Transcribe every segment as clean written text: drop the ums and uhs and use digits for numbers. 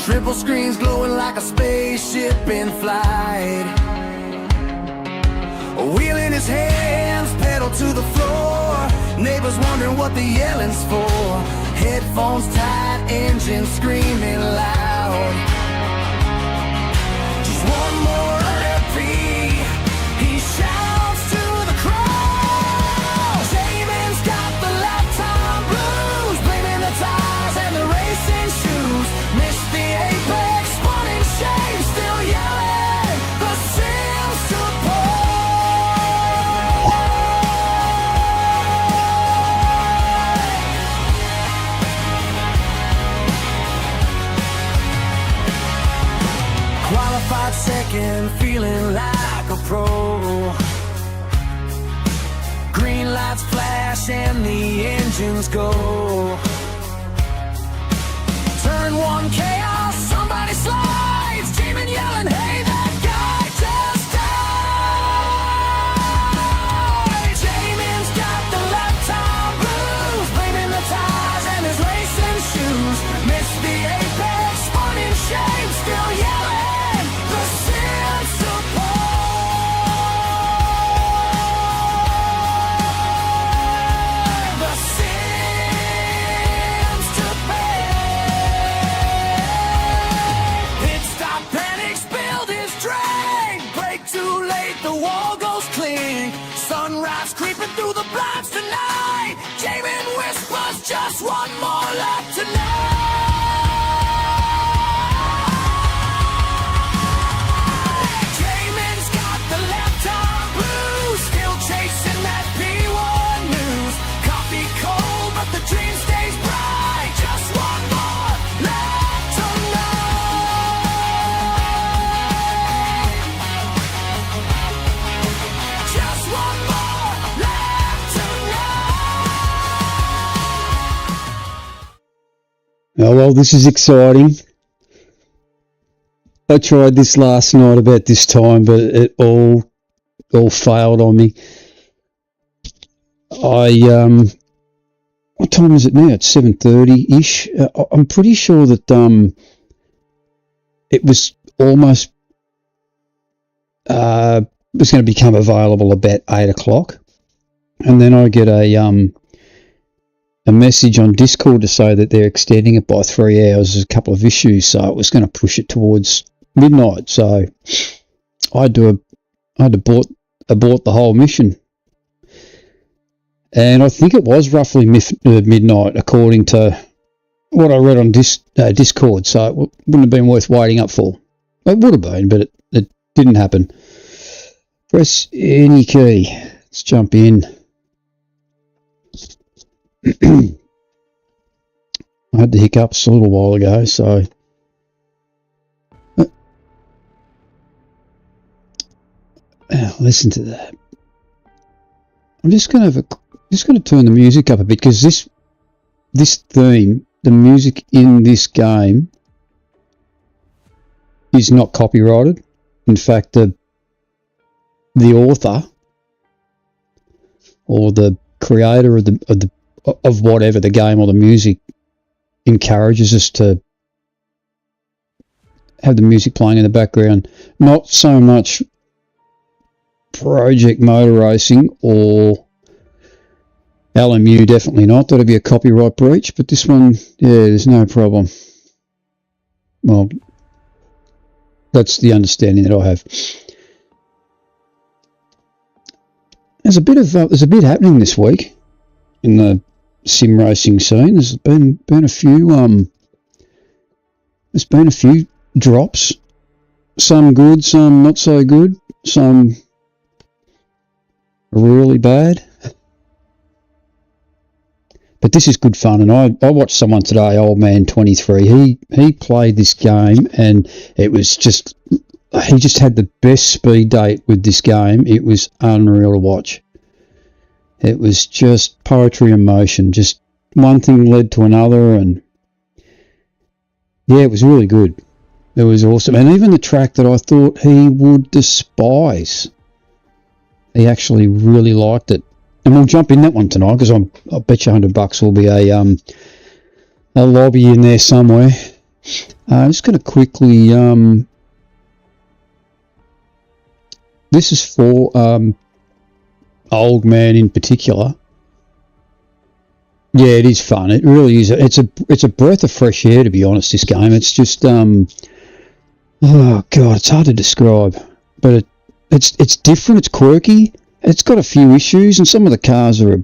Triple screens glowing like a spaceship in flight. A wheel in his hands, pedal to the floor. Neighbors wondering what the yelling's for. Headphones tight, engine screaming loud. Just one more repeat, he shouts to the crowd. Jamin's got the lifetime blues, blaming the tires and the racing shoes. Missed the apex, spun in shame, still yelling the Sims support. Qualified second, feeling like a pro. Green lights flash and the engines go. Turn one chaos, somebody slides. Jamin yelling, hey, that guy just died. Jamin's got the lifetime blues, blaming the tires and his racing shoes. Missed the apex, spun in shame, still yelling the sin support. The sins to pay. Pit stop, panic, spilled his drink. Brake too late, the wall goes clink. Sunrise creeping through the blinds tonight. Jamin whispers, just one more lap tonight. Jamin's got the lifetime blues, still chasing that P1 news. Coffee cold, but the dream stays bright. Just one more lap tonight. Just one more lap tonight. Oh, well, this is exciting. I tried this last night about this time, but it all failed on me. What time is it now? It's 7:30-ish. I'm pretty sure that it was almost was going to become available about 8 o'clock, and then I get a message on Discord to say that they're extending it by 3 hours. There's a couple of issues, so it was going to push it towards midnight. So I had to abort the whole mission, and I think it was roughly midnight according to what I read on Discord. So it wouldn't have been worth waiting up for. It would have been, but it didn't happen. Press any key. Let's jump in. I had the hiccups a little while ago, so listen to that. I'm just going to turn the music up a bit, because this theme, the music in this game, is not copyrighted. In fact, the author or the creator of whatever the game or the music encourages us to have the music playing in the background. Not so much Project Motor Racing or LMU, definitely not. That'll be a copyright breach, but this one, yeah, there's no problem. Well, that's the understanding that I have. There's a bit happening this week in the sim racing scene. There's been a few drops, some good, some not so good, some really bad. But this is good fun, and I watched someone today, Old Man 23. He played this game, and it was just, he just had the best speed date with this game. It was unreal to watch. It was just poetry in motion. Just one thing led to another, and yeah, it was really good. It was awesome. And even the track that I thought he would despise, he actually really liked it. And we'll jump in that one tonight, because I'll bet you $100 will be a lobby in there somewhere I'm just going to quickly. This is for old man in particular. Yeah, it is fun. It really is. It's a breath of fresh air, to be honest. This game. It's just oh god, it's hard to describe, but it's different. It's quirky. It's got a few issues, and some of the cars are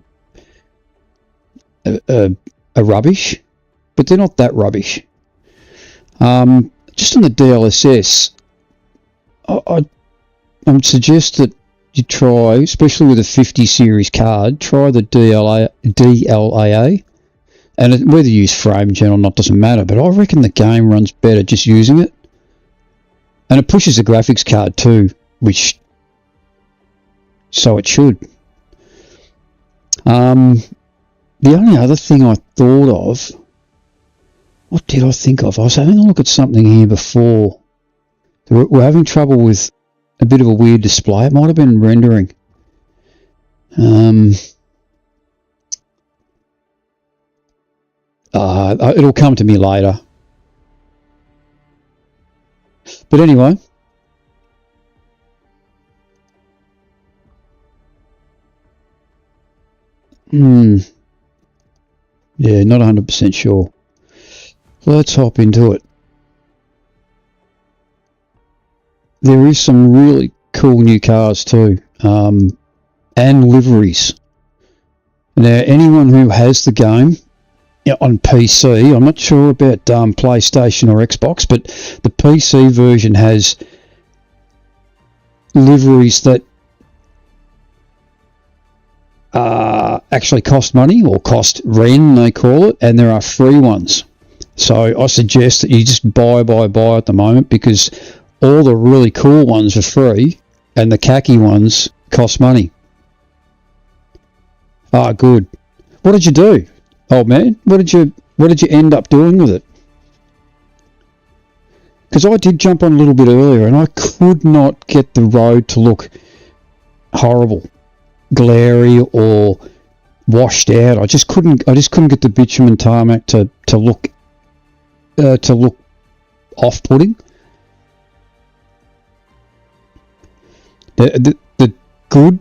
a rubbish, but they're not that rubbish. Just on the DLSS, I suggest that you try, especially with a 50 series card, try the DLAA. And whether you use frame gen or not doesn't matter, but I reckon the game runs better just using it. And it pushes the graphics card too, so it should. The only other thing I thought of, what did I think of? I was having a look at something here before. We're having trouble with a bit of a weird display. It might have been rendering. It'll come to me later. But anyway. Yeah, not 100% sure. Let's hop into it. There is some really cool new cars too, and liveries. Now, anyone who has the game on PC, I'm not sure about PlayStation or Xbox, but the PC version has liveries that actually cost money, or cost Ren they call it, and there are free ones. So I suggest that you just buy at the moment, because all the really cool ones are free and the khaki ones cost money. Ah, good. What did you do, old man? What did you end up doing with it? Because I did jump on a little bit earlier and I could not get the road to look horrible, glary or washed out. I just couldn't get the bitumen tarmac to look off-putting. The good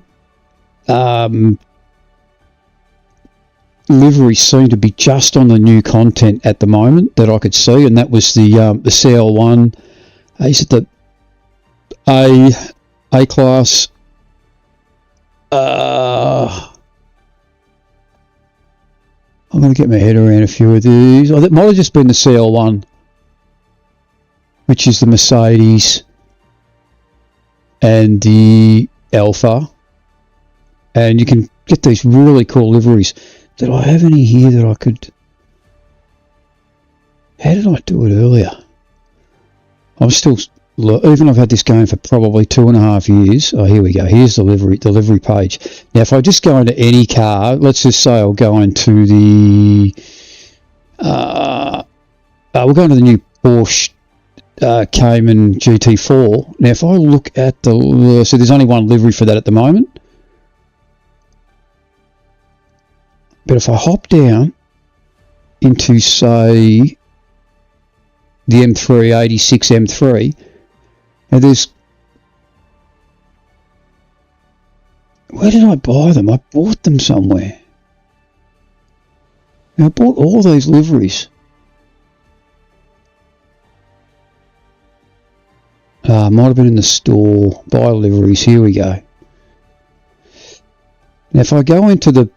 livery seemed to be just on the new content at the moment that I could see, and that was the CL1. Is it the A class? I'm going to get my head around a few of these. Oh, that might have just been the CL1, which is the Mercedes and the Alpha. And you can get these really cool liveries. Did I have any here that I could... How did I do it earlier? I'm still... Even I've had this game for probably 2.5 years. Oh, here we go. Here's the livery page. Now, if I just go into any car, let's just say I'll go into the... we'll go into the new Porsche Cayman GT4. Now, if I look at the... So there's only one livery for that at the moment. But if I hop down into, say, the M3, 86 M3... Now there's... Where did I buy them? I bought them somewhere. Now I bought all those liveries. Might have been in the store. Buy liveries. Here we go. Now if I go into the...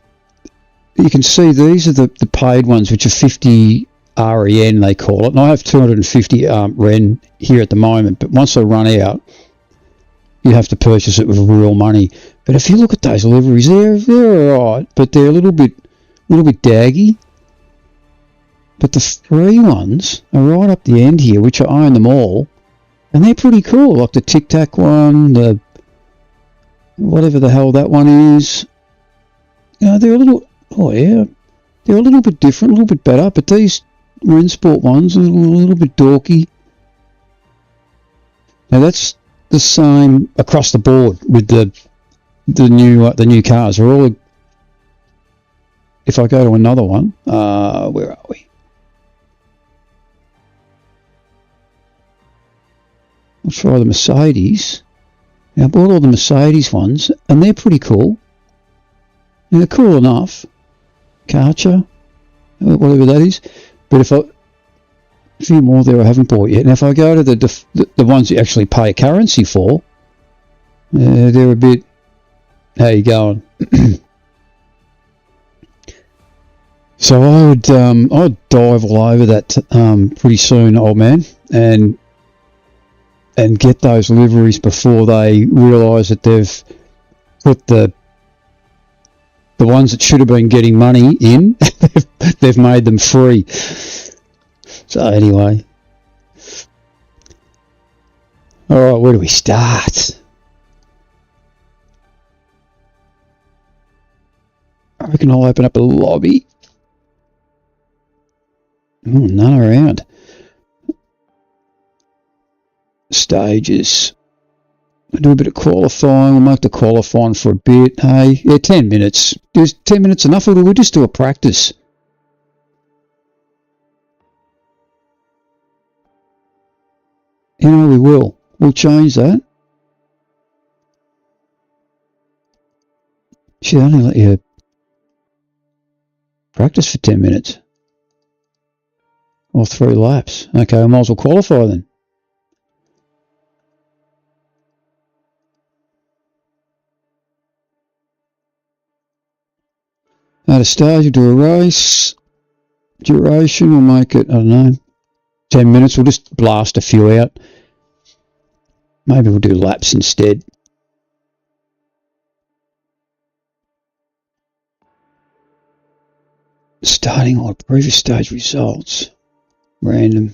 You can see these are the paid ones, which are 50... REN they call it, and I have 250 Ren here at the moment, but once they run out you have to purchase it with real money. But if you look at those liveries, they're alright, but they're a little bit daggy. But the free ones are right up the end here, which I own them all, and they're pretty cool, like the Tic Tac one, the whatever the hell that one is. You know, they're a little... Oh yeah, they're a little bit different, a little bit better, but these Rennsport ones are a little bit dorky. Now that's the same across the board with the new cars. They're all... If I go to another one, where are we? I'll try the Mercedes. Now, I bought all the Mercedes ones, and they're pretty cool. And they're cool enough. Karcher, whatever that is. But a few more there I haven't bought yet. And if I go to the ones you actually pay a currency for, they're a bit. How you going? So I'd dive all over that pretty soon, old man, and get those liveries before they realise that they've put the ones that should have been getting money in, they've made them free. So anyway, all right, where do we start? I reckon I'll open up a lobby. Oh, none around. Stages. We'll do a bit of qualifying. We'll make the qualifying for a bit. Hey, yeah, 10 minutes. Is 10 minutes enough, or do we just do a practice? You know, we will. We'll change that. Should only let you practice for 10 minutes. Or 3 laps. Okay, I might as well qualify then. At a stage, we'll do a race. Duration, we'll make it, I don't know, 10 minutes. We'll just blast a few out. Maybe we'll do laps instead. Starting on previous stage results. Random.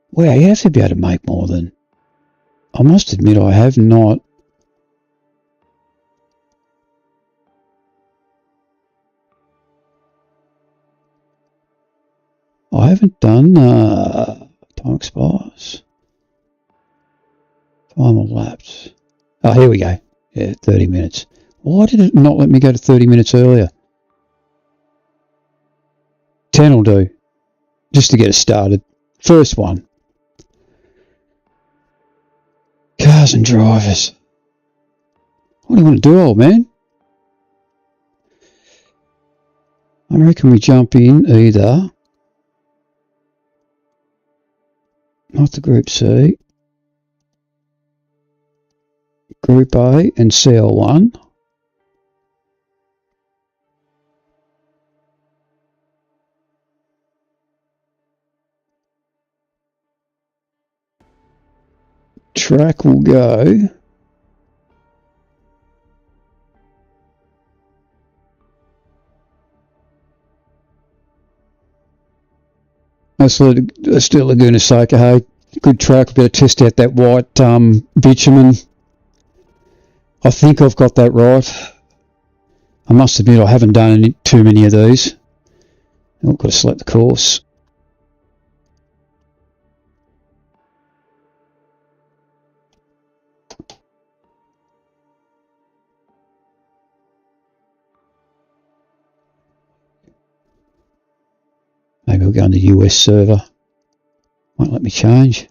Wow, you have to be able to make more than... I must admit I have not... I haven't done... time expires. Time elapsed. Oh, here we go. Yeah, 30 minutes. Why did it not let me go to 30 minutes earlier? 10 will do. Just to get us started. First one. Cars and drivers. What do you want to do, old man? I reckon we jump in either. Not the Group C. Group A and CL1. Track will go. Still Laguna Seca, hey. Good track. We've got to test out that white bitumen. I think I've got that right. I must admit I haven't done too many of these. I've got to select the course. Maybe we'll go on the US server. Won't let me change.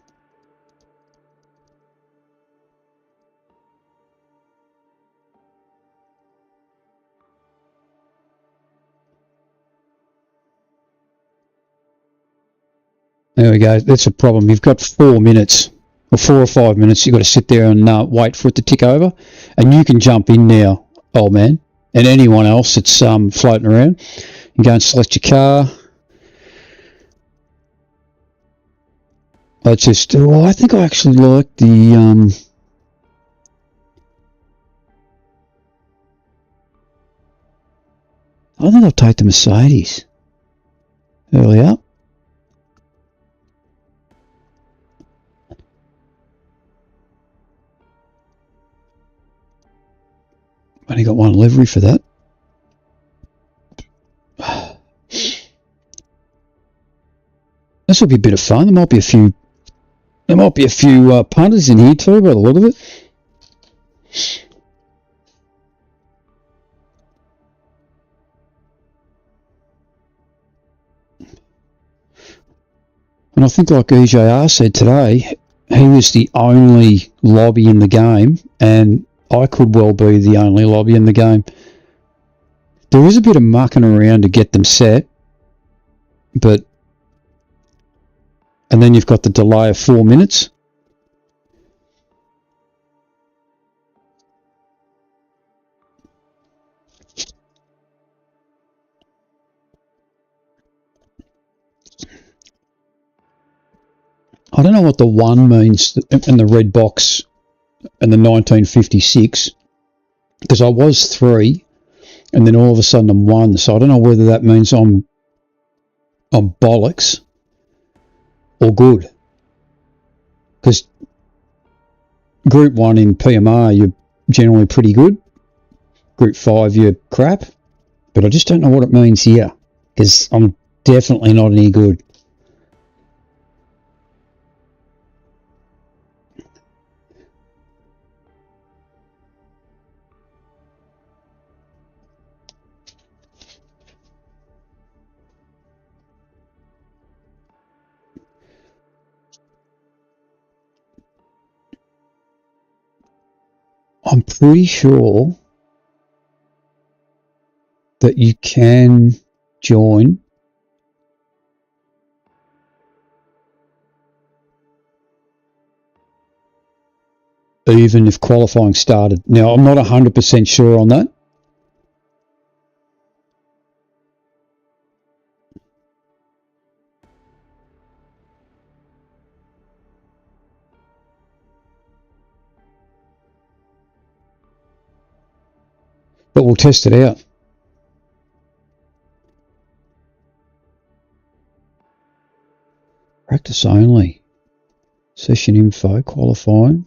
There we go. That's a problem. You've got 4 minutes, or 4 or 5 minutes. You've got to sit there and wait for it to tick over. And you can jump in now, old man, and anyone else that's floating around. You go and select your car. Let's just, I think I actually like the, I think I'll take the Mercedes. Early up. Only got one livery for that. This will be a bit of fun. There might be a few punters in here too, by the look of it. And I think like EJR said today, he was the only lobby in the game, and I could well be the only lobby in the game. There is a bit of mucking around to get them set, but... And then you've got the delay of 4 minutes. I don't know what the 1 means in the red box in the 1956, because I was 3 and then all of a sudden I'm 1, so I don't know whether that means I'm bollocks or good, because group 1 in PMR you're generally pretty good, group 5 you're crap, but I just don't know what it means here, because I'm definitely not any good. I'm pretty sure that you can join even if qualifying started. Now, I'm not 100% sure on that. But we'll test it out. Practice only. Session info, qualifying.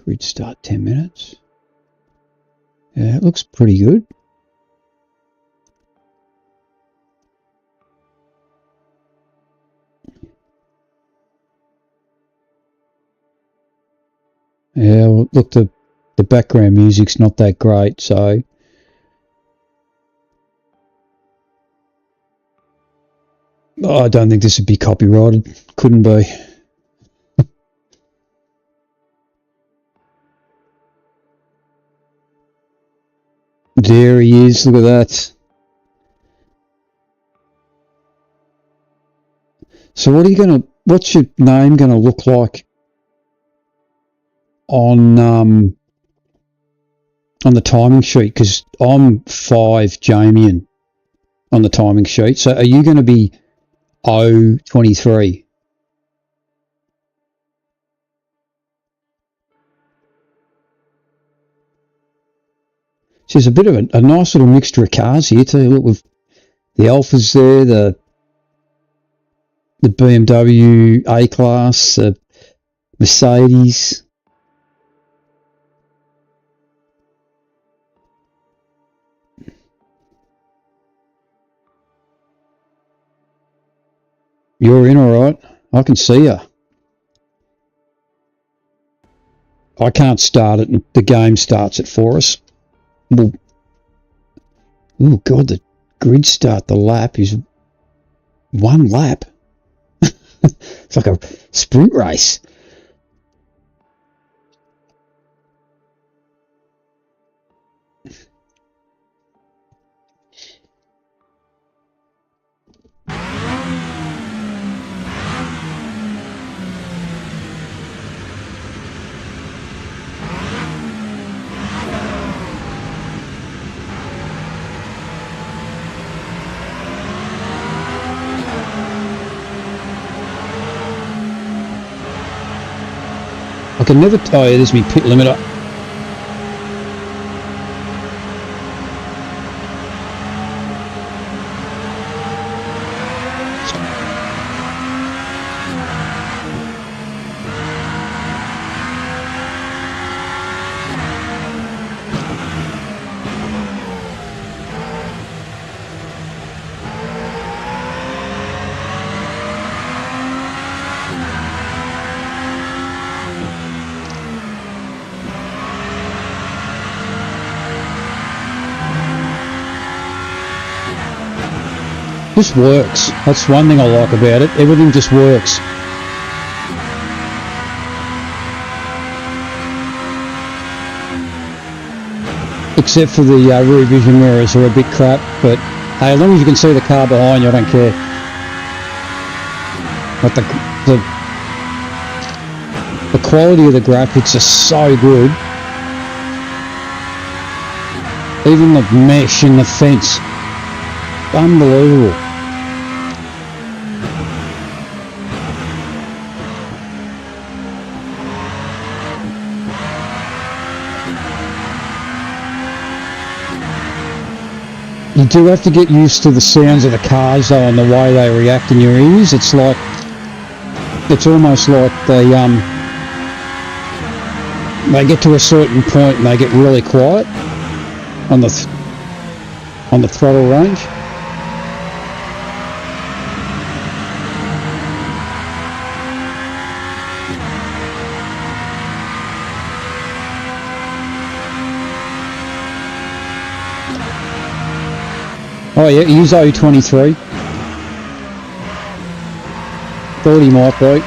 Grid start 10 minutes. Yeah, it looks pretty good. Yeah, well, look, the background music's not that great, so... I don't think this would be copyrighted. Couldn't be. There he is, look at that. So what's your name gonna look like on the timing sheet? Because I'm 5 Jamian on the timing sheet. So are you gonna be 023? So there's a bit of a nice little mixture of cars here too. Look, with the Alphas there, the BMW A-Class, the Mercedes. You're in all right. I can see you. I can't start it, and the game starts it for us. Well, oh God, the grid start, the lap is 1 lap. It's like a sprint race. I can never tell you, this is my pit limiter. just works. That's one thing I like about it. Everything just works. Except for the rear vision mirrors are a bit crap, but hey, as long as you can see the car behind you, I don't care. But the quality of the graphics are so good. Even the mesh in the fence, unbelievable. You do have to get used to the sounds of the cars though, and the way they react in your ears. It's like, it's almost like they get to a certain point and they get really quiet on the throttle range. Oh yeah, use O23. 30 might beat.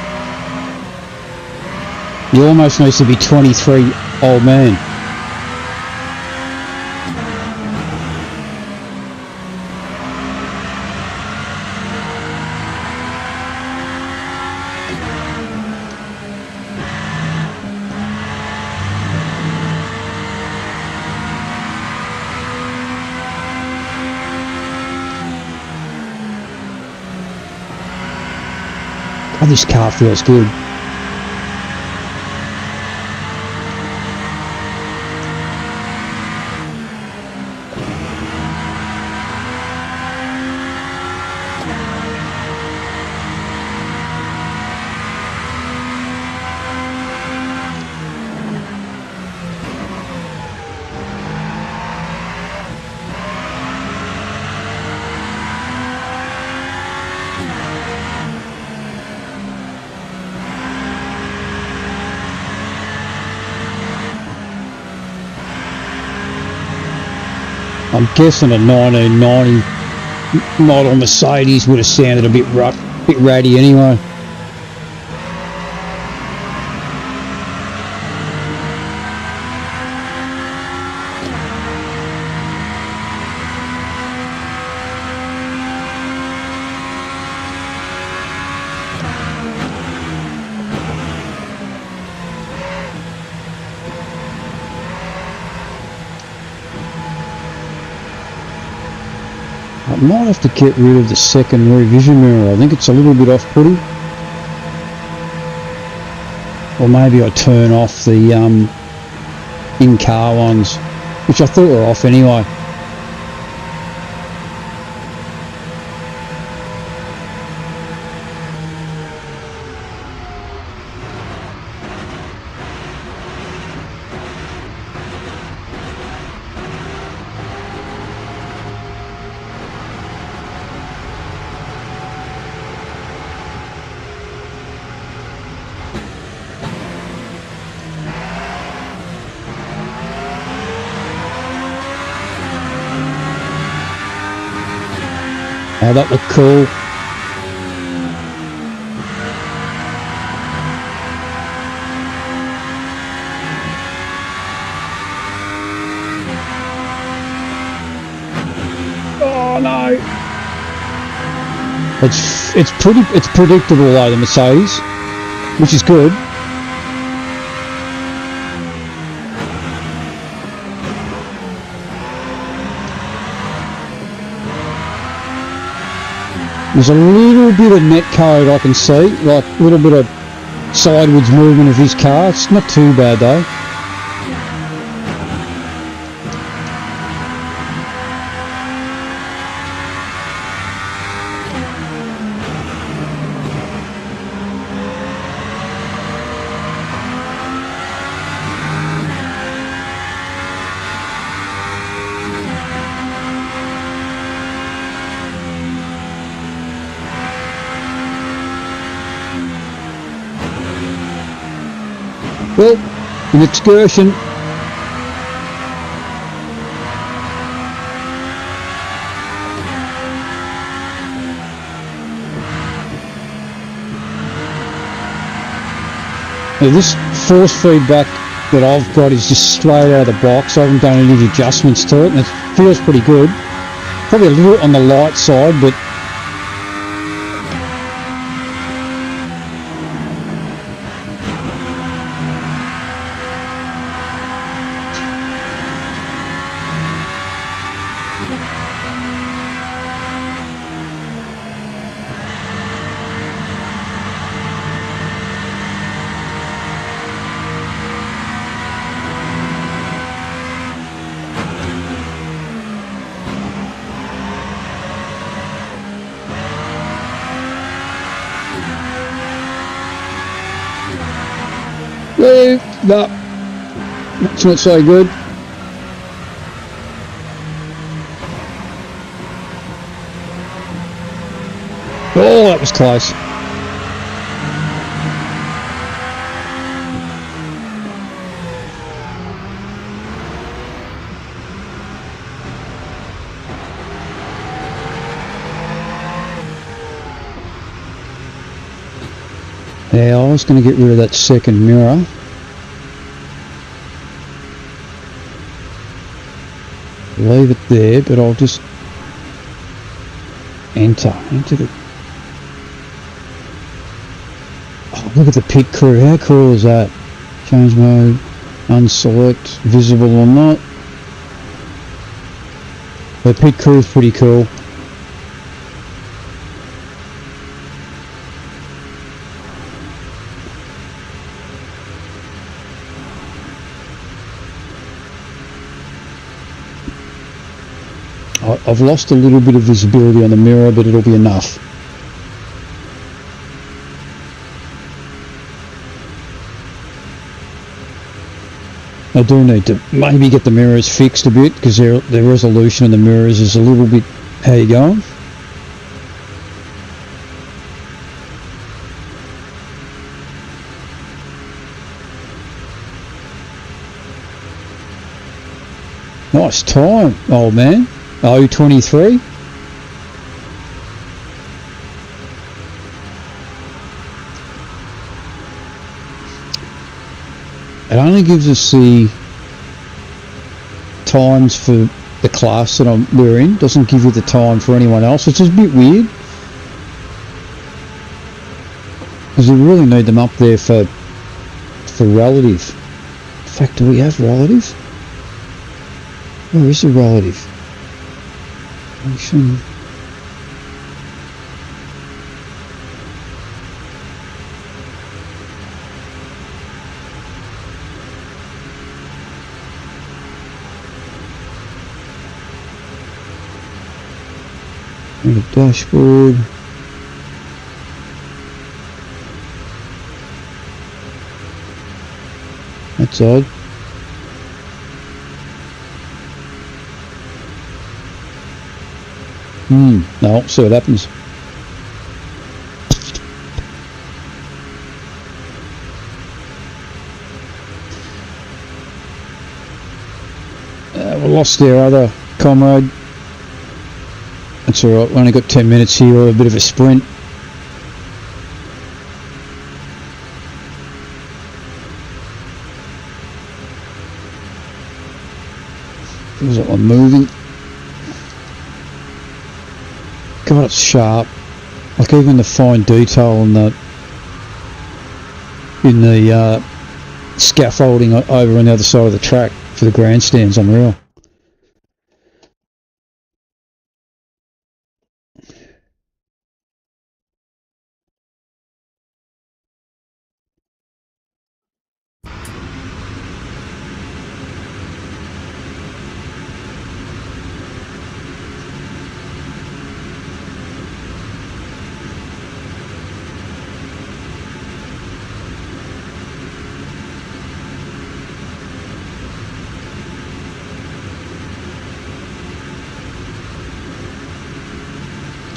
You almost needs to be 23, old man. Oh, this car feels good. I'm guessing a 1990 model Mercedes would have sounded a bit ratty anyway. I might have to get rid of the second rear vision mirror. I think it's a little bit off-putting. Or maybe I turn off the in-car ones, which I thought were off anyway. Oh, that looked cool. Oh no! It's predictable though, the Mercedes, which is good. There's a little bit of net code I can see, like a little bit of sideways movement of his car. It's not too bad though. Well, an excursion. Now this force feedback that I've got is just straight out of the box. I haven't done any adjustments to it, and it feels pretty good. Probably a little on the light side, but no, it's not so good. Oh, that was close. Yeah, I was going to get rid of that second mirror. Leave it there, but I'll just enter the... Oh, look at the pit crew. How cool is that? Change mode, unselect, visible or not. The pit crew is pretty cool. I've lost a little bit of visibility on the mirror, but it'll be enough. I do need to maybe get the mirrors fixed a bit, because the resolution of the mirrors is a little bit... How you going? Nice time, old man. 023. It only gives us the times for the class that we're in. Doesn't give you the time for anyone else, which is a bit weird, because we really need them up there for relative. In fact, do we have relative? Where is the relative? The dashboard. That's odd. No, see what happens. We lost our other comrade. That's alright, we only got 10 minutes here, or a bit of a sprint. Feels like I'm moving. God, it's sharp. Like even the fine detail in the scaffolding over on the other side of the track for the grandstand's unreal.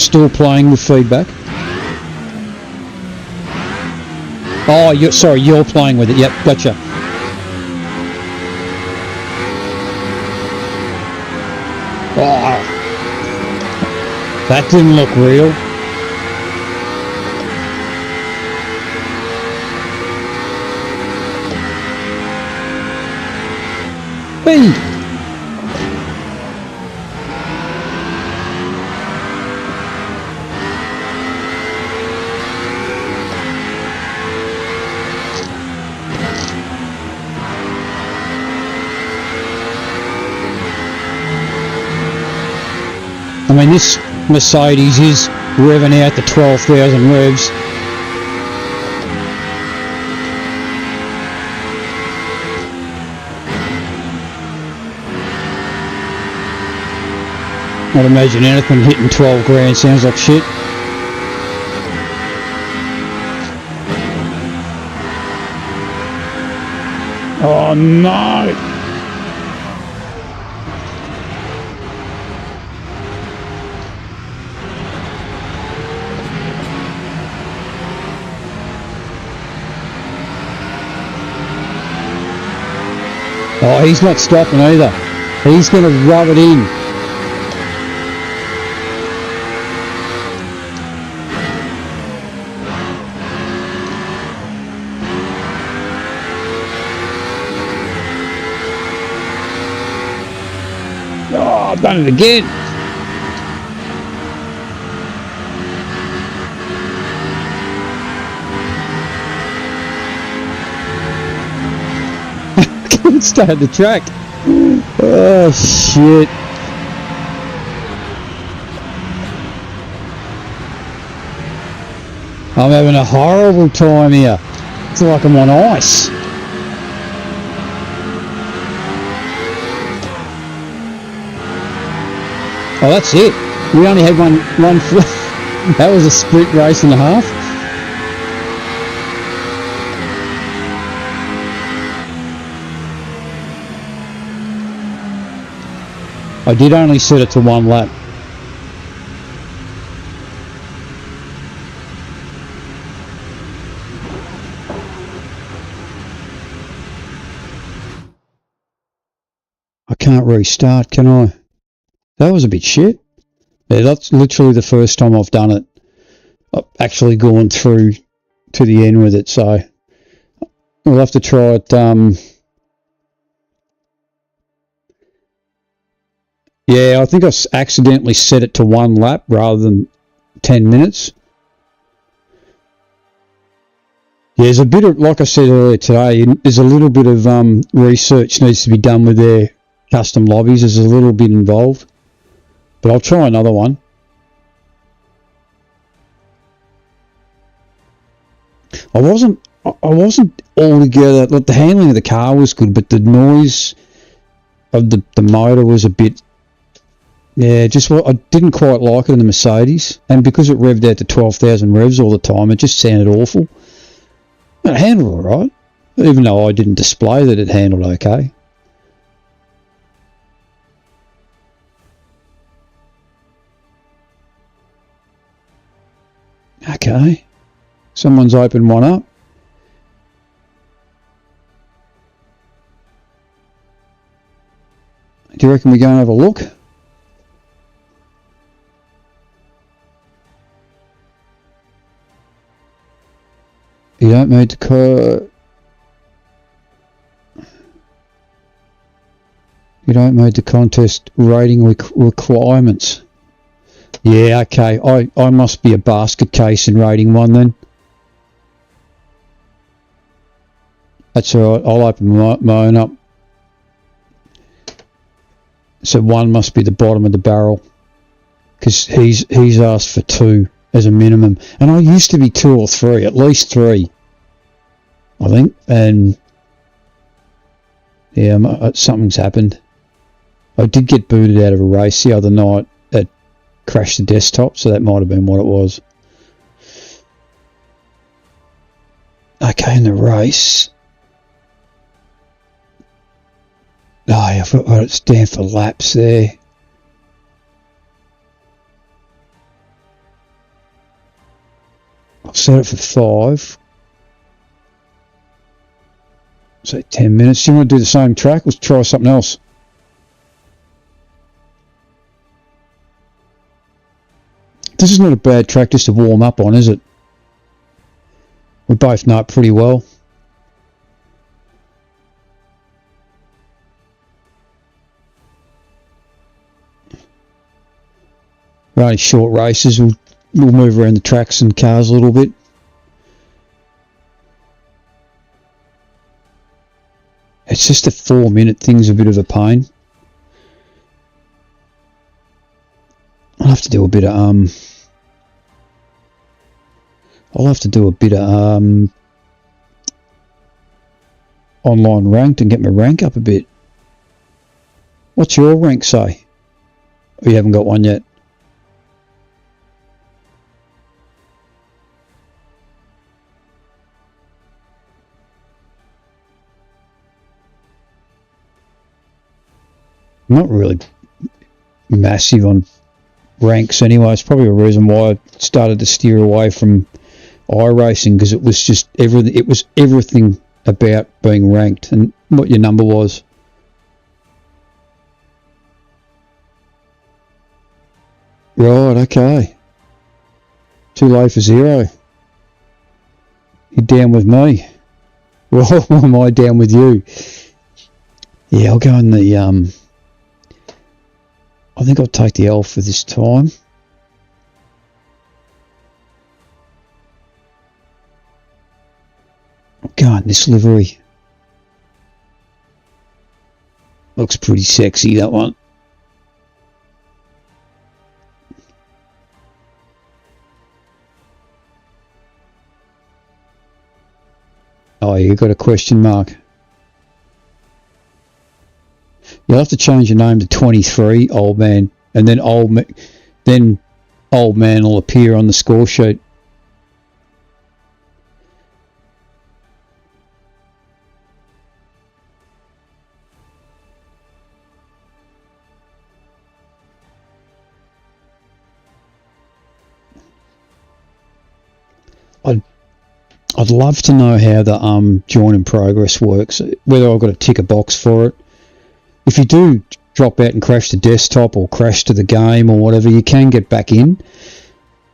Still playing with feedback. Oh, you're playing with it. Yep, gotcha. Oh, that didn't look real. speed. I mean, this Mercedes is revving out to 12,000 revs. I'd imagine anything hitting 12 grand sounds like shit. Oh no! Oh, he's not stopping either. He's going to rub it in. Oh, I've done it again. Can't stay at the track. Oh shit. I'm having a horrible time here. It's like I'm on ice. Oh, that's it. We only had one that was a sprint race and a half. I did only set it to one lap. I can't restart, can I? That was a bit shit. Yeah, that's literally the first time I've done it. I've actually gone through to the end with it, so we'll have to try it. Yeah, I think I accidentally set it to one lap rather than 10 minutes. Yeah, there's a bit of, like I said earlier today, there's a little bit of research needs to be done with their custom lobbies. There's a little bit involved, but I'll try another one. I wasn't altogether, like, the handling of the car was good, but the noise of the motor was a bit, yeah, just what I didn't quite like it in the Mercedes, and because it revved out to 12,000 revs all the time, it just sounded awful. It handled all right, even though I didn't display that it handled okay. Okay, someone's opened one up. Do you reckon we go and have a look? You don't need the you don't meet the contest rating requirements. Yeah, okay. I must be a basket case in rating one then. That's alright. I'll open my own up. So one must be the bottom of the barrel, because he's asked for 2 as a minimum, and I used to be 2 or 3, at least 3, I think. And yeah, something's happened. I did get booted out of a race the other night that crashed the desktop, so that might have been what it was. Okay, in the race. Oh, yeah, I forgot it's down for laps there. I'll set it for 5. So 10 minutes. Do you want to do the same track? Let's try something else. This is not a bad track just to warm up on, is it? We both know it pretty well. We're only short races. We'll move around the tracks and cars a little bit. It's just a 4-minute thing's a bit of a pain. I'll have to do a bit of online ranked and get my rank up a bit. What's your rank say? Oh, you haven't got one yet. I'm not really massive on ranks anyway. It's probably a reason why I started to steer away from iRacing, because it was just everything. It was everything about being ranked and what your number was. Right, okay. Too low for 0. You're down with me. Well, am I down with you? Yeah, I'll go in the I think I'll take the Alpha this time. I'll go in this livery. Looks pretty sexy, that one. Oh, you got a question mark. You'll have to change your name to 23, old man, and then old man will appear on the score sheet. I'd love to know how the join in progress works, whether I've got to tick a box for it. If you do drop out and crash the desktop or crash to the game or whatever, you can get back in.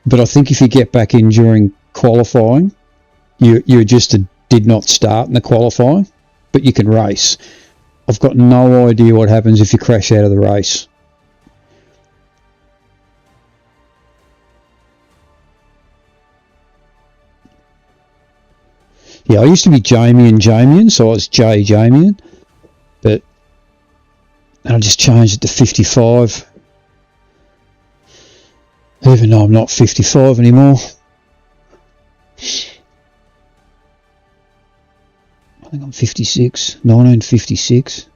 But I think if you get back in during qualifying, you just did not start in the qualifying, but you can race. I've got no idea what happens if you crash out of the race. Yeah, I used to be Jamian, so I was J Jamian, but I just changed it to 55. Even though I'm not 55 anymore. I think I'm 56, 1956.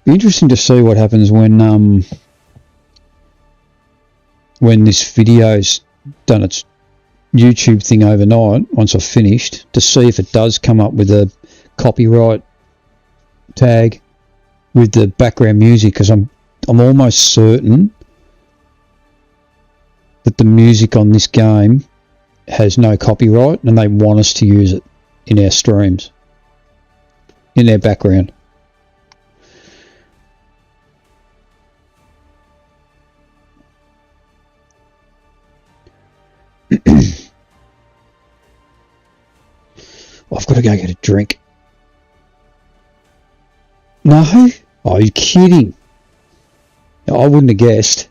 Be interesting to see what happens when this video's done its YouTube thing overnight, once I've finished, to see if it does come up with a copyright tag with the background music, because I'm almost certain that the music on this game has no copyright and they want us to use it in our streams, in their background. I've got to go get a drink. No? Oh, you're kidding. I wouldn't have guessed.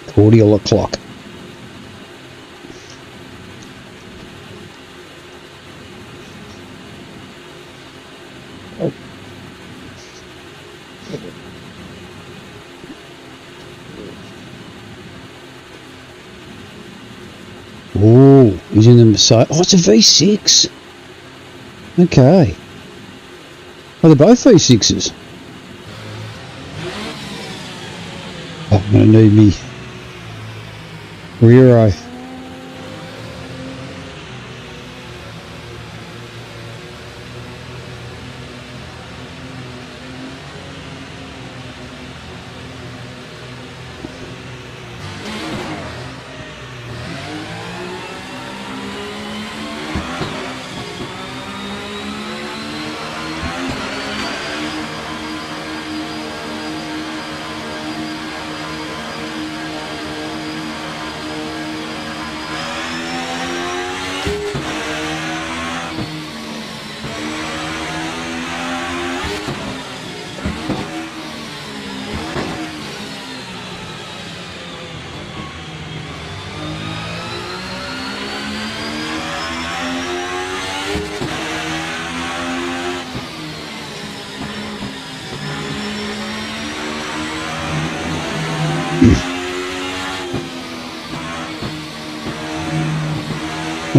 Cordial o'clock. Oh, he's in the Mercedes. Oh, it's a V6. Okay. Oh, they're both V6s. Oh, I'm going to need me rear eye.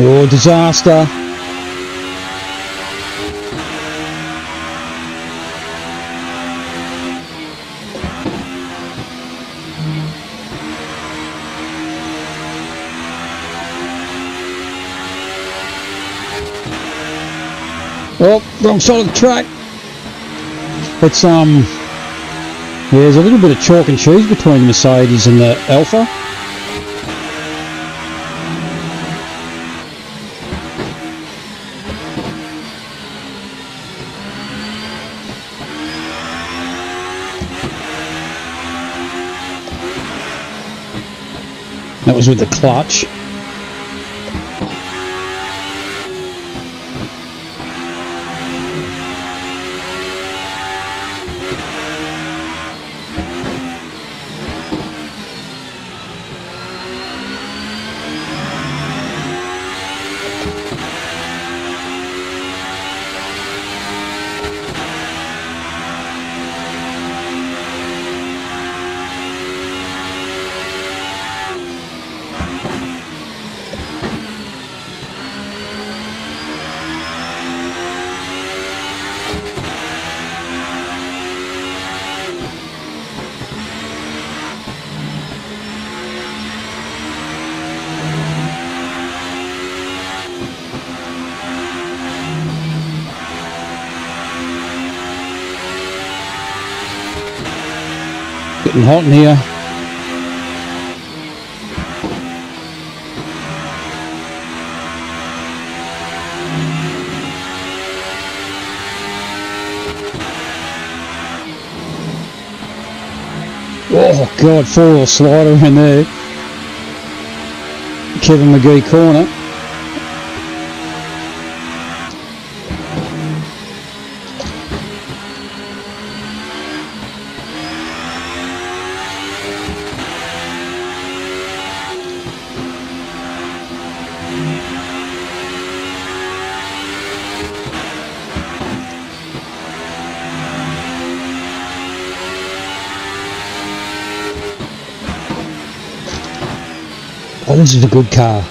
Oh, disaster. Oh, wrong side of the track. It's yeah, there's a little bit of chalk and cheese between the Mercedes and the Alfa. That was with the clutch. Getting hot in here. Oh God, 4-wheel slider in there. Kevin McGee corner. Oh, this is a good car.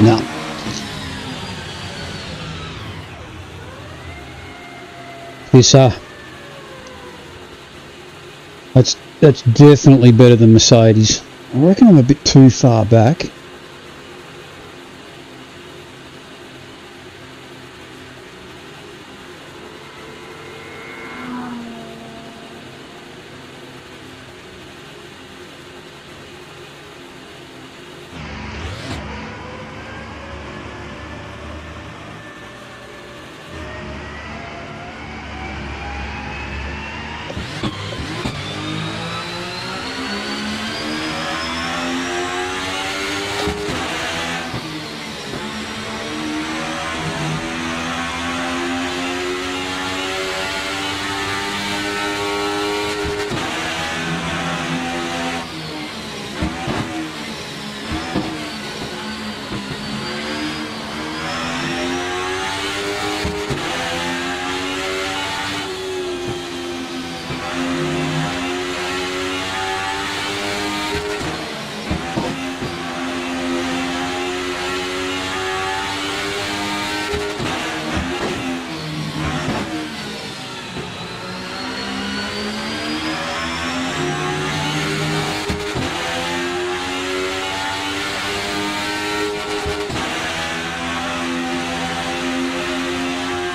No. This that's definitely better than Mercedes. I reckon I'm a bit too far back.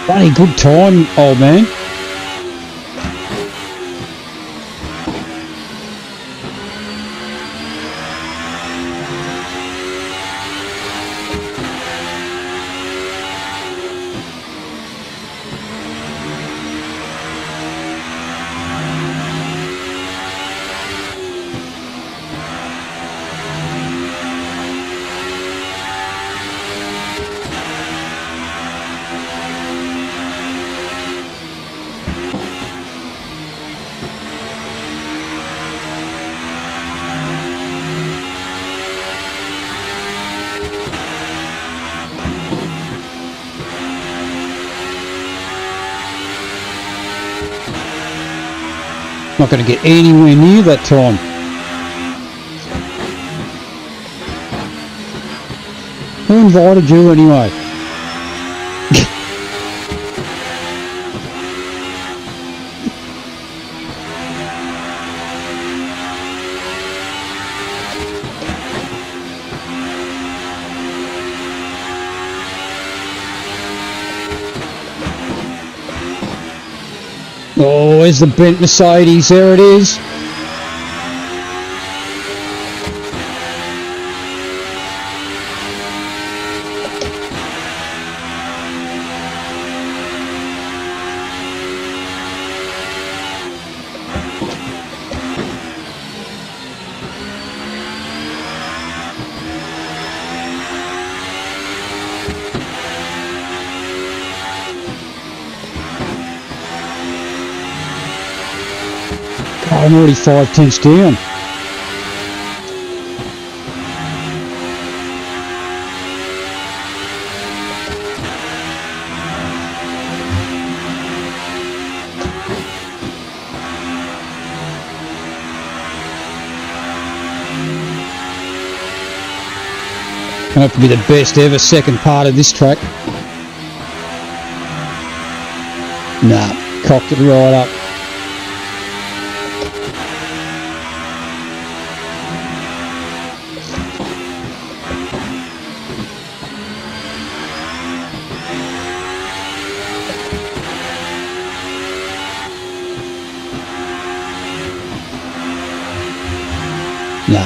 Bloody good time, old man. Not going to get anywhere near that time. Who invited you anyway? Oh, there's the bent Mercedes. There it is. Oh, I'm already 5 tenths down. Gonna have to be the best ever second part of this track. Nah, cocked it right up. Nah.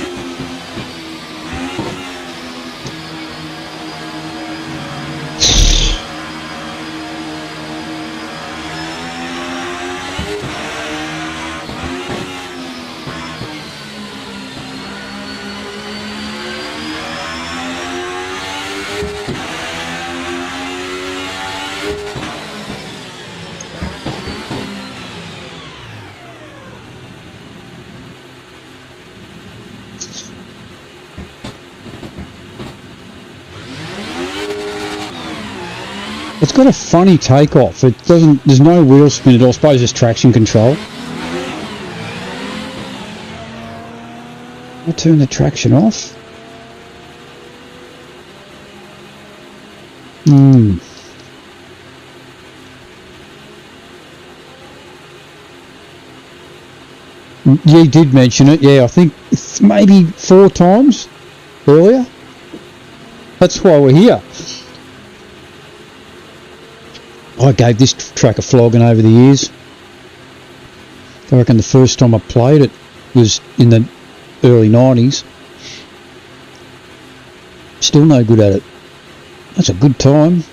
It's got a funny takeoff. It doesn't. There's no wheel spin at all. I suppose it's traction control. I'll turn the traction off. Yeah, you did mention it. Yeah, I think maybe 4 times earlier. That's why we're here. I gave this track a flogging over the years. I reckon the first time I played it was in the early 90s. Still no good at it. That's a good time.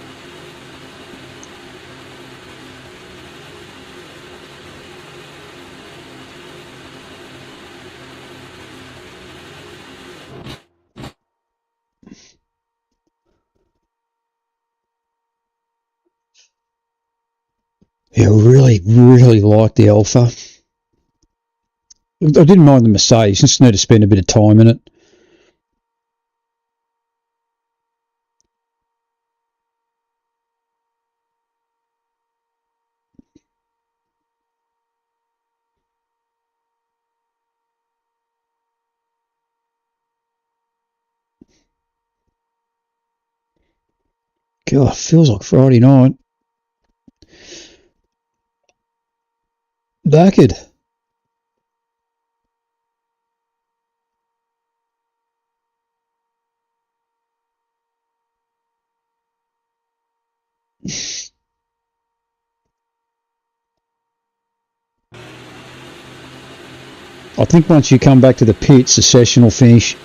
Yeah, I really like the Alpha. I didn't mind the Mercedes, just need to spend a bit of time in it. God, feels like Friday night. Knackered. I think once you come back to the pits, the session will finish.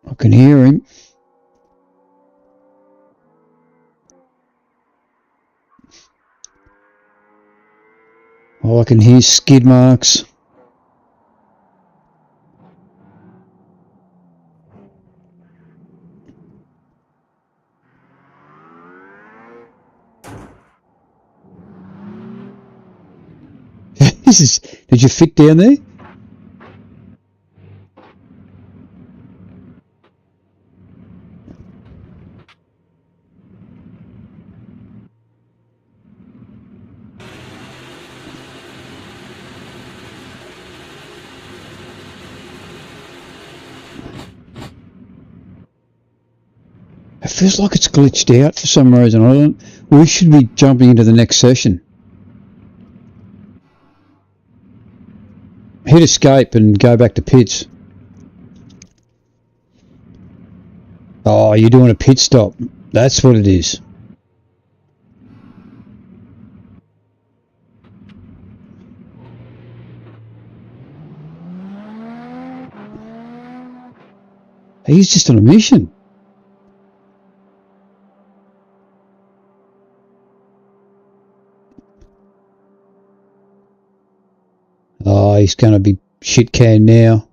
I can hear him. Oh, I can hear skid marks. Did you fit down there? It feels like it's glitched out for some reason. We should be jumping into the next session. Hit escape and go back to pits. Oh, you're doing a pit stop. That's what it is. He's just on a mission. Oh, he's going to be shit canned now.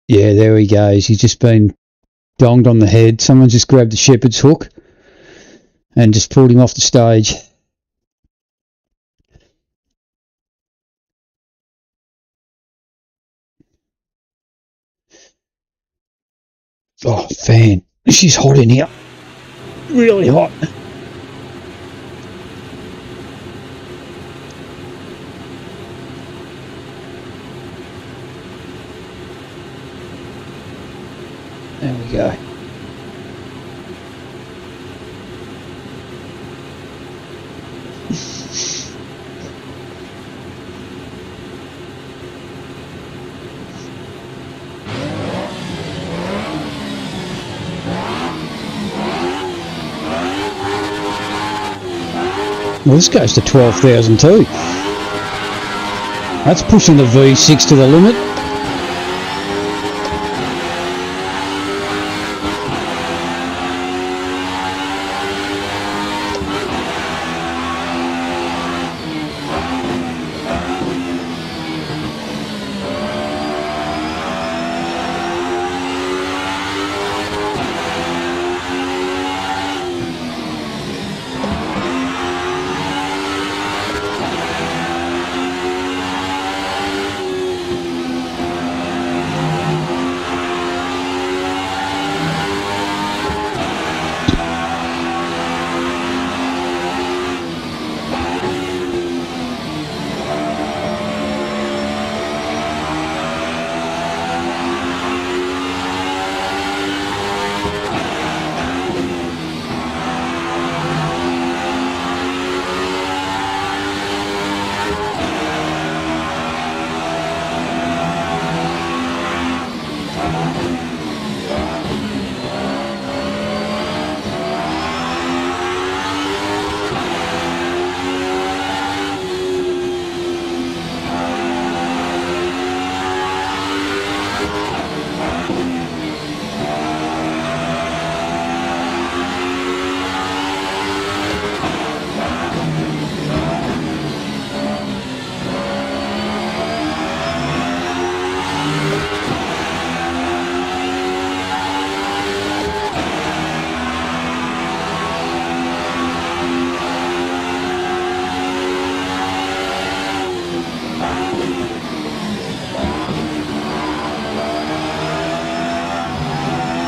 Yeah, there he goes. He's just been donged on the head. Someone just grabbed the shepherd's hook and just pulled him off the stage. Oh, fan. She's hot in here. Really hot. There we go. Well, this goes to 12,000 too. That's pushing the V6 to the limit.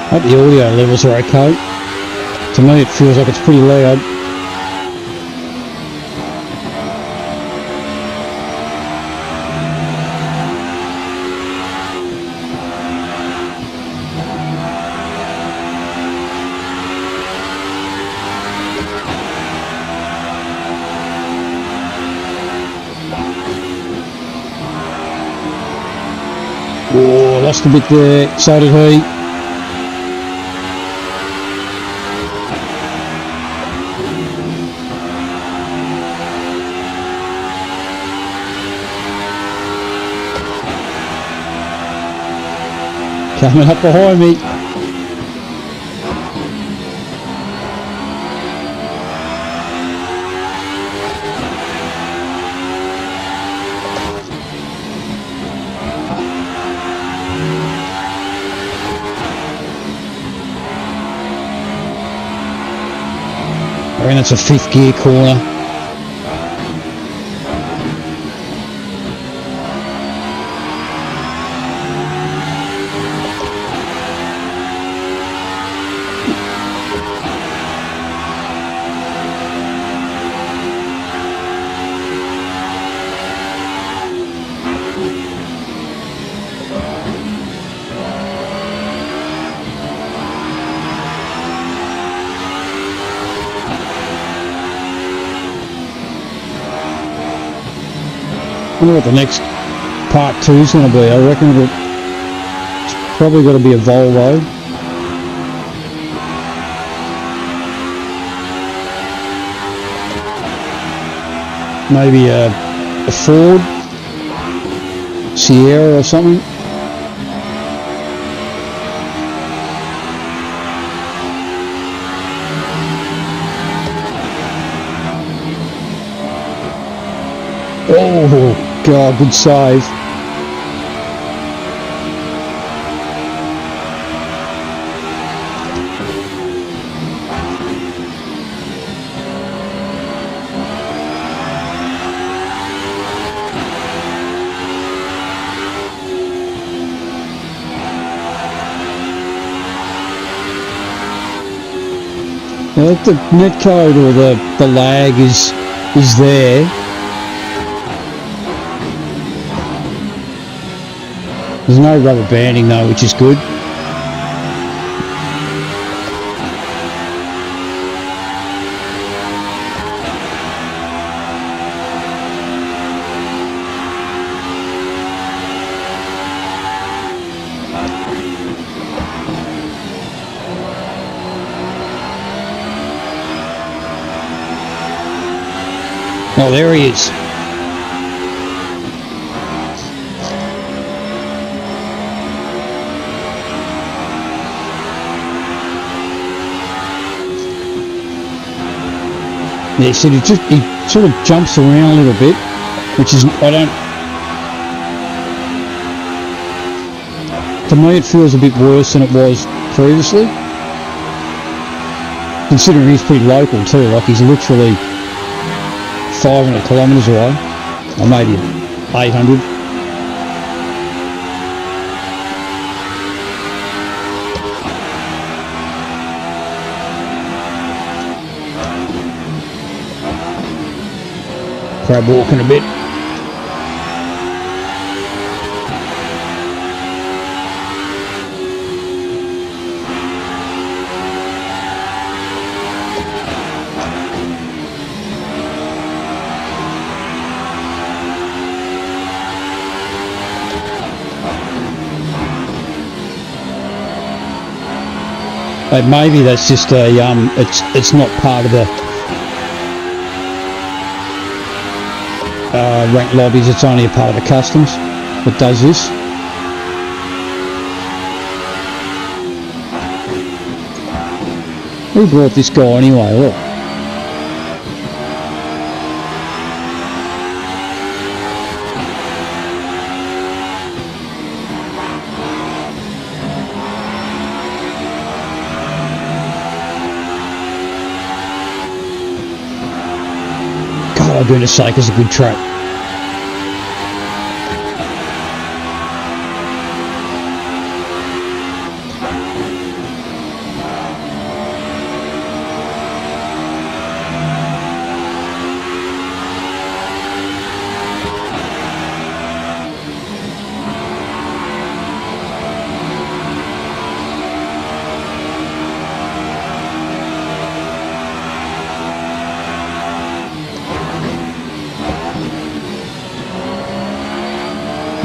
I hope the audio levels are okay. To me it feels like it's pretty loud. lost a bit there. So did he. Coming up behind me. I reckon it's a 5th gear corner. I wonder what the next part 2 is going to be. I reckon it's probably got to be a Volvo. Maybe a Ford Sierra or something. Oh God, good save. Now, if the net code or the lag is there, there's no rubber banding though, which is good. Oh, there he is. Yeah, so he sort of jumps around a little bit, which is, to me it feels a bit worse than it was previously. Considering he's pretty local too, like he's literally 500 kilometres away, or maybe 800. Crab walking a bit. But maybe that's just a it's not part of the rank lobbies. It's only a part of the customs that does this. Who brought this guy anyway? Look. God, goodness sake, it's a good track.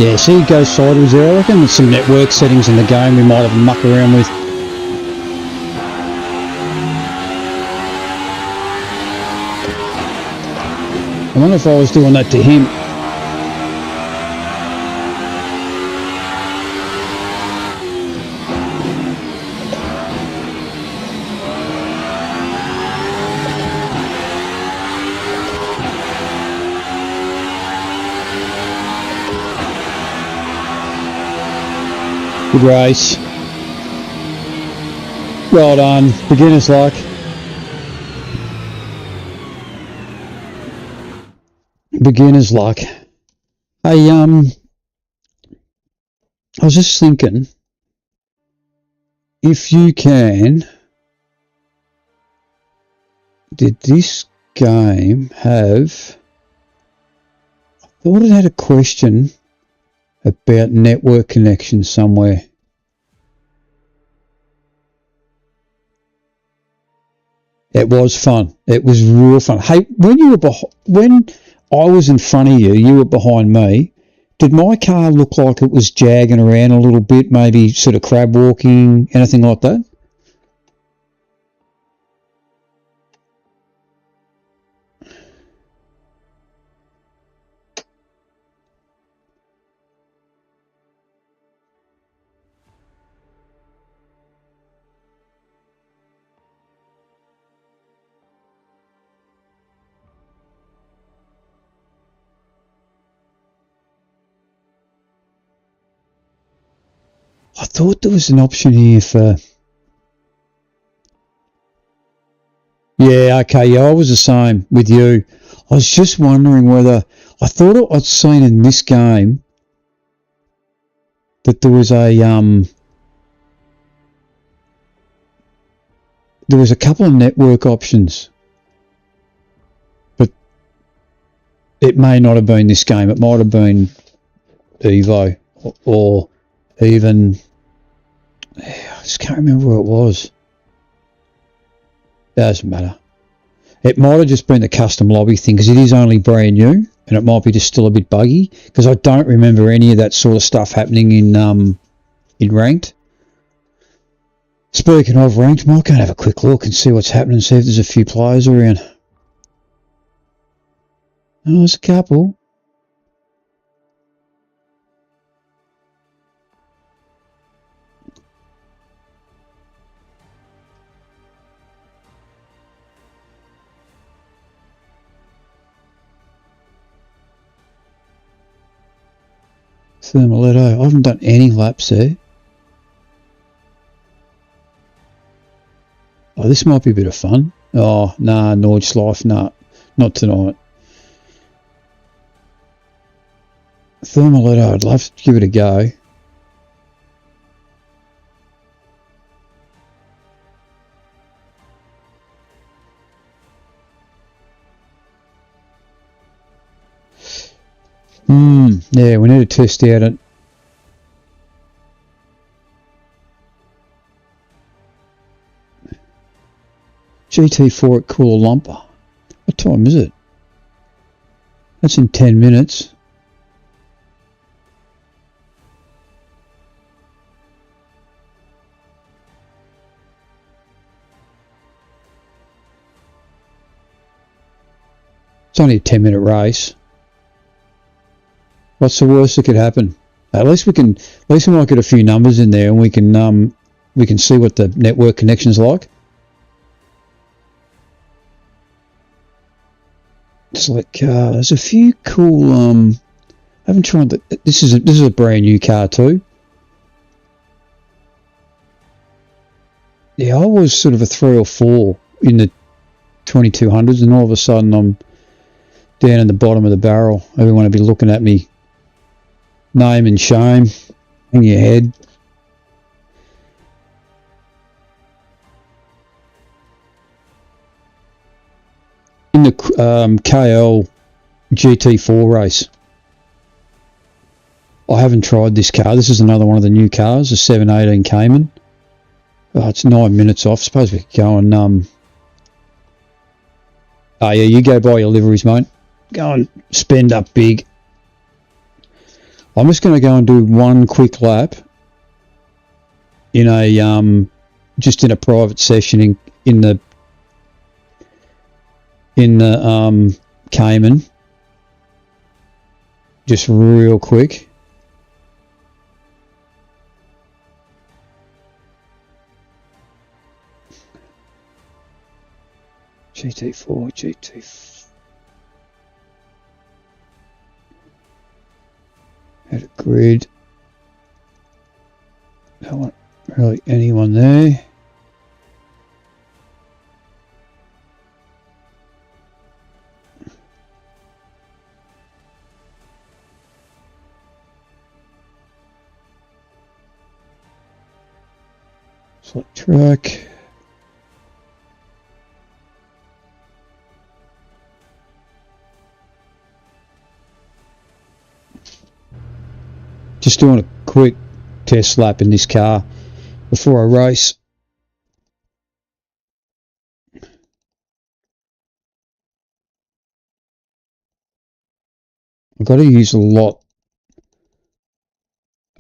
Yeah, see, he goes sideways there. I reckon there's some network settings in the game we might have a muck around with. I wonder if I was doing that to him. Good race. Well done. Beginner's luck. Beginner's luck. Hey, I was just thinking, if you can, did this game have, I thought it had a question about network connection somewhere. It was fun. It was real fun. Hey, when I was in front of you, you were behind me. Did my car look like it was jagging around a little bit, maybe sort of crab walking, anything like that? I thought there was an option here for... Yeah, okay, yeah, I was the same with you. I was just wondering whether... I thought I'd seen in this game that there was a... there was a couple of network options. But it may not have been this game. It might have been Evo or even... I just can't remember where it was. Doesn't matter. It might have just been the custom lobby thing because it is only brand new and it might be just still a bit buggy because I don't remember any of that sort of stuff happening in ranked. Speaking of ranked, I might go and have a quick look and see what's happening, see if there's a few players around. Oh, there's a couple. Thermaletto. I haven't done any laps there. Oh, this might be a bit of fun. Oh, nah, Nordschleife, nah, not tonight. Thermaletto, I'd love to give it a go. Yeah, we need to test out it. GT4 at Kuala Lumpur. What time is it? That's in 10 minutes. It's only a 10-minute race. What's the worst that could happen? At least we might get a few numbers in there, and we can see what the network connection's like. Select car. There's a few cool. I haven't tried that. This is a brand new car too. Yeah, I was sort of a 3 or 4 in the 2200s, and all of a sudden I'm down in the bottom of the barrel. Everyone will be looking at me. Name and shame. Hang your head. In the KL GT4 race. I haven't tried this car. This is another one of the new cars, a 718 Cayman. Oh, it's 9 minutes off. Suppose we could go and... Oh, yeah, you go buy your liveries, mate. Go and spend up big. I'm just going to go and do one quick lap in a just in a private session in the Cayman, just real quick. GT4 add a grid. Don't want really anyone there. Select track. Just doing a quick test lap in this car before I race. I've got to use a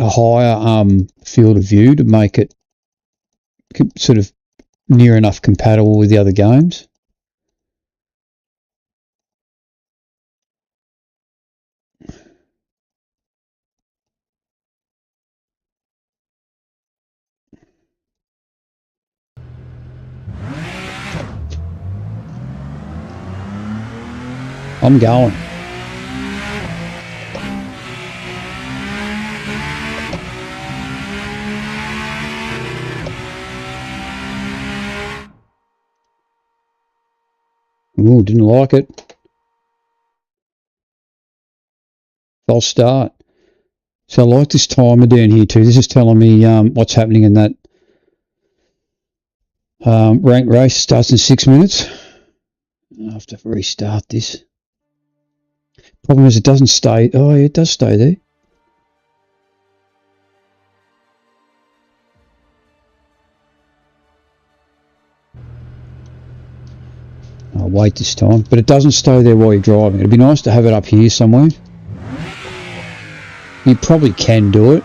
higher field of view to make it sort of near enough compatible with the other games. I'm going. Ooh, didn't like it. False start. So I like this timer down here too. This is telling me what's happening in that ranked race. Starts in 6 minutes. I have to restart this. Problem is it doesn't stay. Oh, yeah, it does stay there. I'll wait this time, but it doesn't stay there while you're driving. It'd be nice to have it up here somewhere. You probably can do it.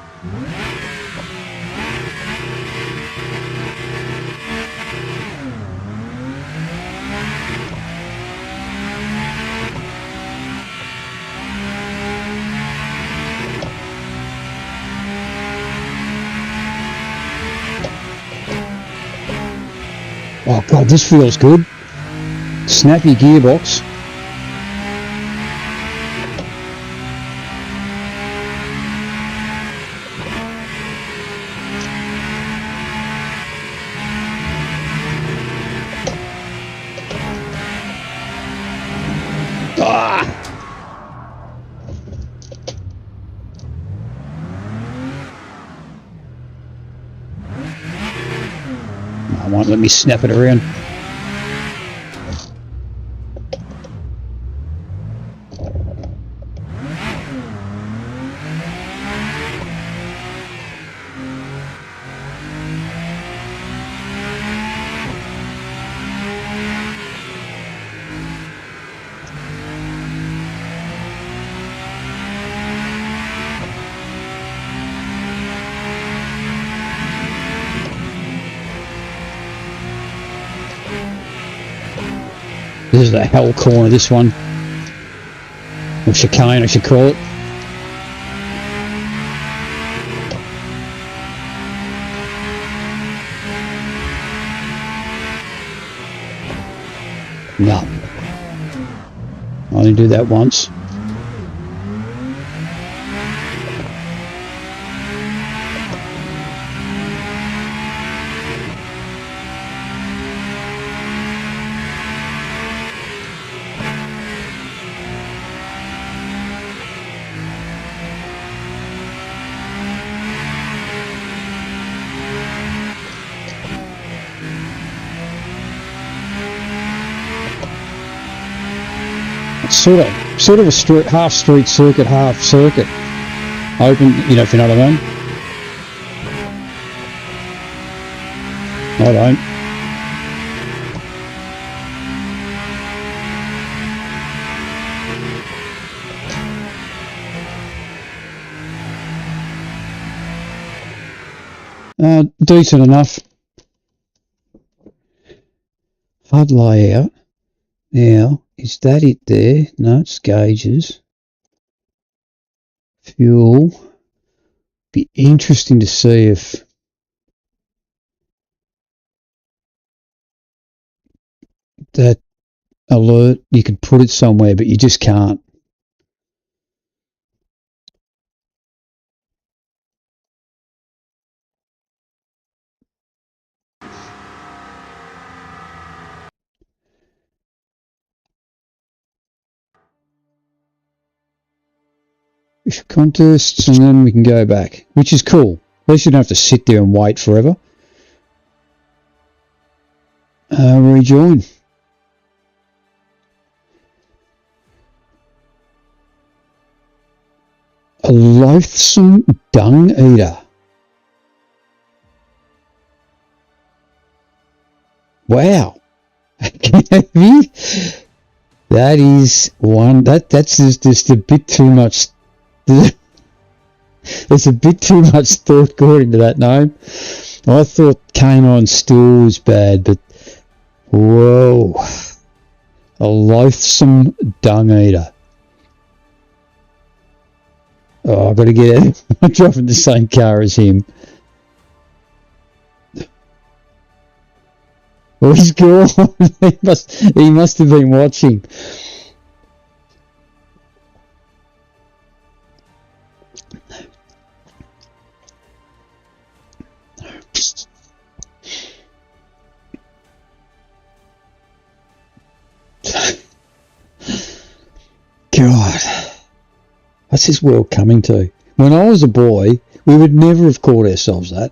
Oh God, this feels good. Snappy gearbox. Won't let me snap it around. This is the hell corner, this one. Or chicane, I should call it. No. I only do that once. Sort of a street, half street circuit, half circuit. Open, you know, if you know what I mean. I don't. Decent enough. HUD layout. Now, is that it there? No, it's gauges. Fuel. Be interesting to see if that alert, you could put it somewhere, but you just can't. Contests, and then we can go back, which is cool. At least you don't have to sit there and wait forever. Rejoin. A loathsome dung eater. Wow. That is one. That's just a bit too much. There's a bit too much thought going into that name. I thought canine stool was bad, but whoa. A loathsome dung eater. Oh, I've got to get it. I'm driving the same car as him. Well, he's gone. he must have been watching. God, what's this world coming to? When I was a boy, we would never have called ourselves that.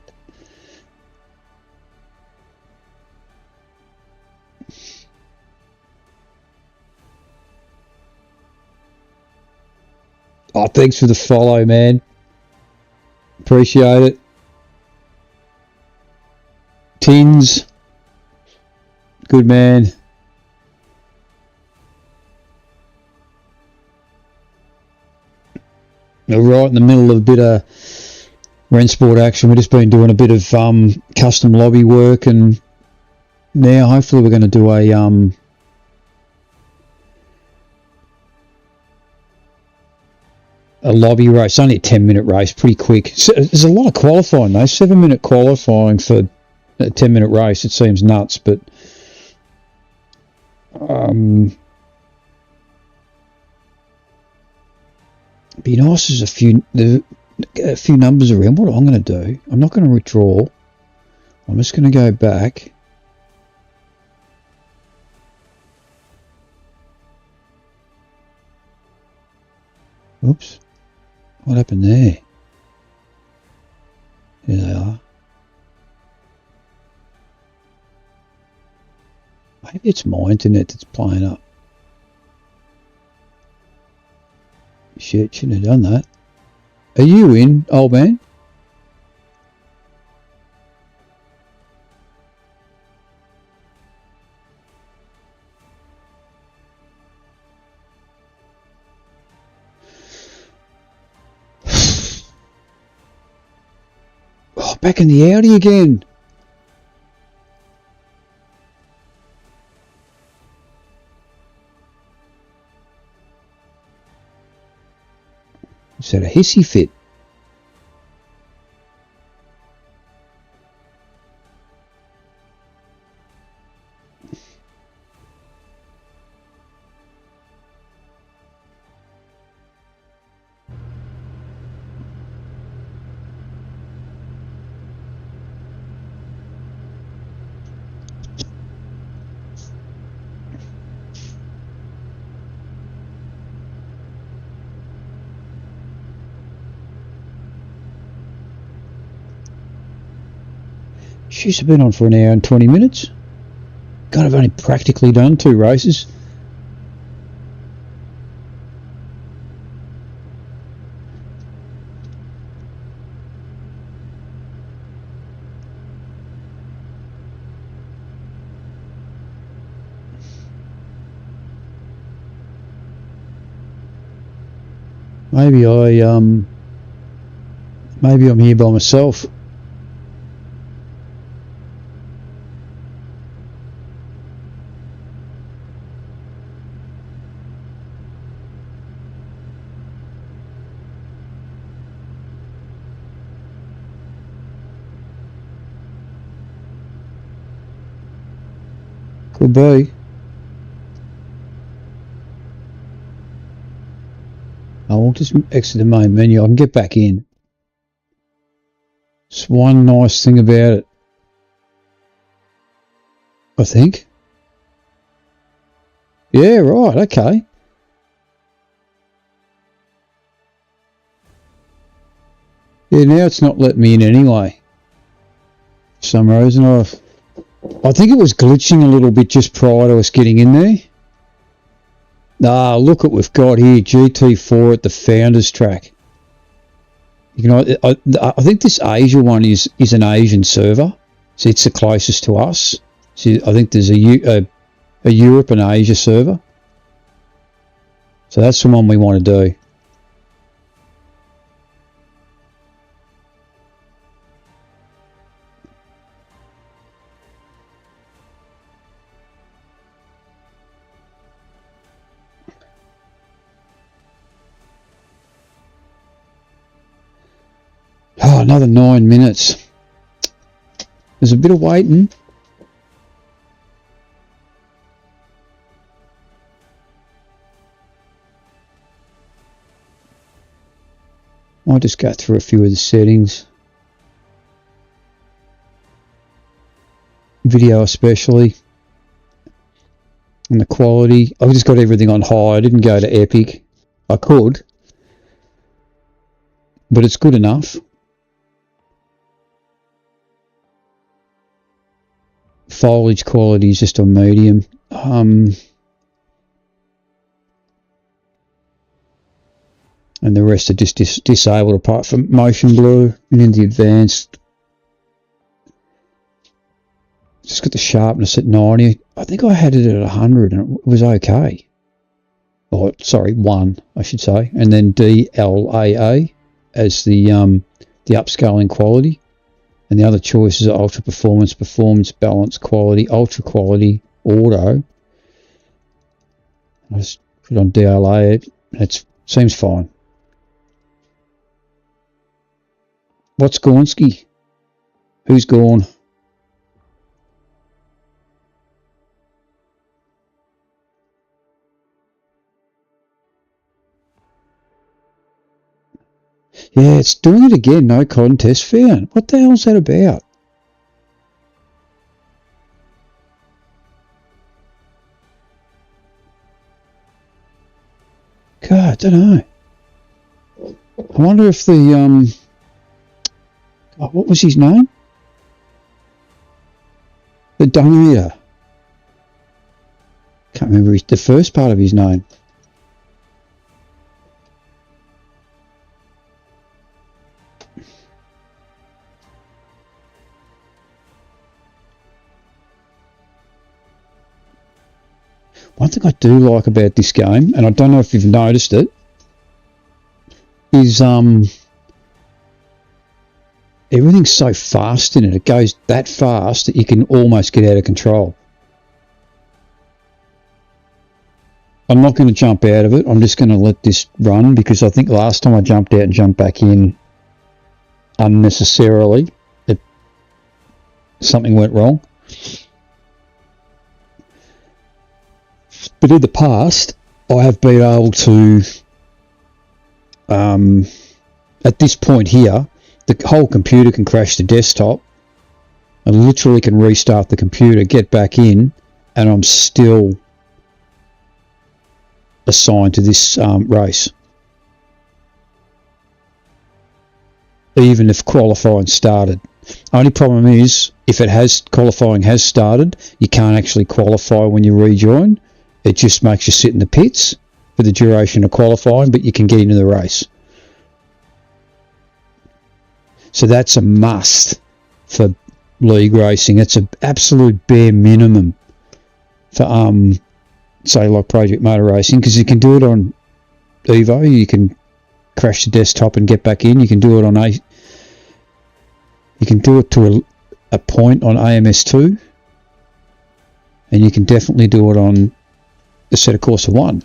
Oh, thanks for the follow, man. Appreciate it. Tins. Good man. We're right in the middle of a bit of Rennsport action. We've just been doing a bit of custom lobby work, and now hopefully we're going to do a lobby race. Only a 10-minute race, pretty quick. So there's a lot of qualifying though. 7-minute qualifying for a 10-minute race. It seems nuts, but be nice as a few numbers around. What I'm going to do, I'm not going to withdraw. I'm just going to go back. Oops. What happened there? There they are. Maybe it's my internet that's playing up. Shit, shouldn't have done that. Are you in, old man? Oh, back in the Audi again. Is that a hissy fit? She's been on for an hour and 20 minutes. God, I've only practically done 2 races. Maybe I'm here by myself. Could be. Oh, we'll just exit the main menu. I can get back in. It's one nice thing about it, I think. Yeah, right, okay. Yeah, now it's not letting me in anyway. For some reason, I think it was glitching a little bit just prior to us getting in there. Ah, look what we've got here, GT4 at the Founders Track. You know, I think this Asia one is an Asian server, so it's the closest to us. So I think there's a Europe and Asia server. So that's the one we want to do. Oh, another 9 minutes. There's a bit of waiting. I'll just go through a few of the settings. Video especially. And the quality. I've just got everything on high. I didn't go to epic. I could. But it's good enough. Foliage quality is just on medium. And the rest are just disabled apart from motion blur. And in the advanced, just got the sharpness at 90. I think I had it at 100 and it was okay. Oh, sorry, 1 I should say. And then DLAA as the upscaling quality. And the other choices are ultra performance, performance, balance, quality, ultra quality, auto. I just put it on DLA. It seems fine. What's Gornsky? Who's gone? Yeah, it's doing it again. No contest found. What the hell's that about? God, I don't know. I wonder if the oh, what was his name? The donator. Can't remember the first part of his name. One thing I do like about this game, and I don't know if you've noticed it, is everything's so fast in it. It goes that fast that you can almost get out of control. I'm not going to jump out of it. I'm just going to let this run because I think last time I jumped out and jumped back in unnecessarily, something went wrong. But in the past, I have been able to, at this point here, the whole computer can crash the desktop. I literally can restart the computer, get back in, and I'm still assigned to this race. Even if qualifying started. Only problem is, if qualifying has started, you can't actually qualify when you rejoin. It just makes you sit in the pits for the duration of qualifying, but you can get into the race. So that's a must for league racing. It's an absolute bare minimum for, say, like Project Motor Racing, because you can do it on Evo. You can crash the desktop and get back in. You can do it on you can do it to a point on AMS2, and you can definitely do it on the set of Corsa 1.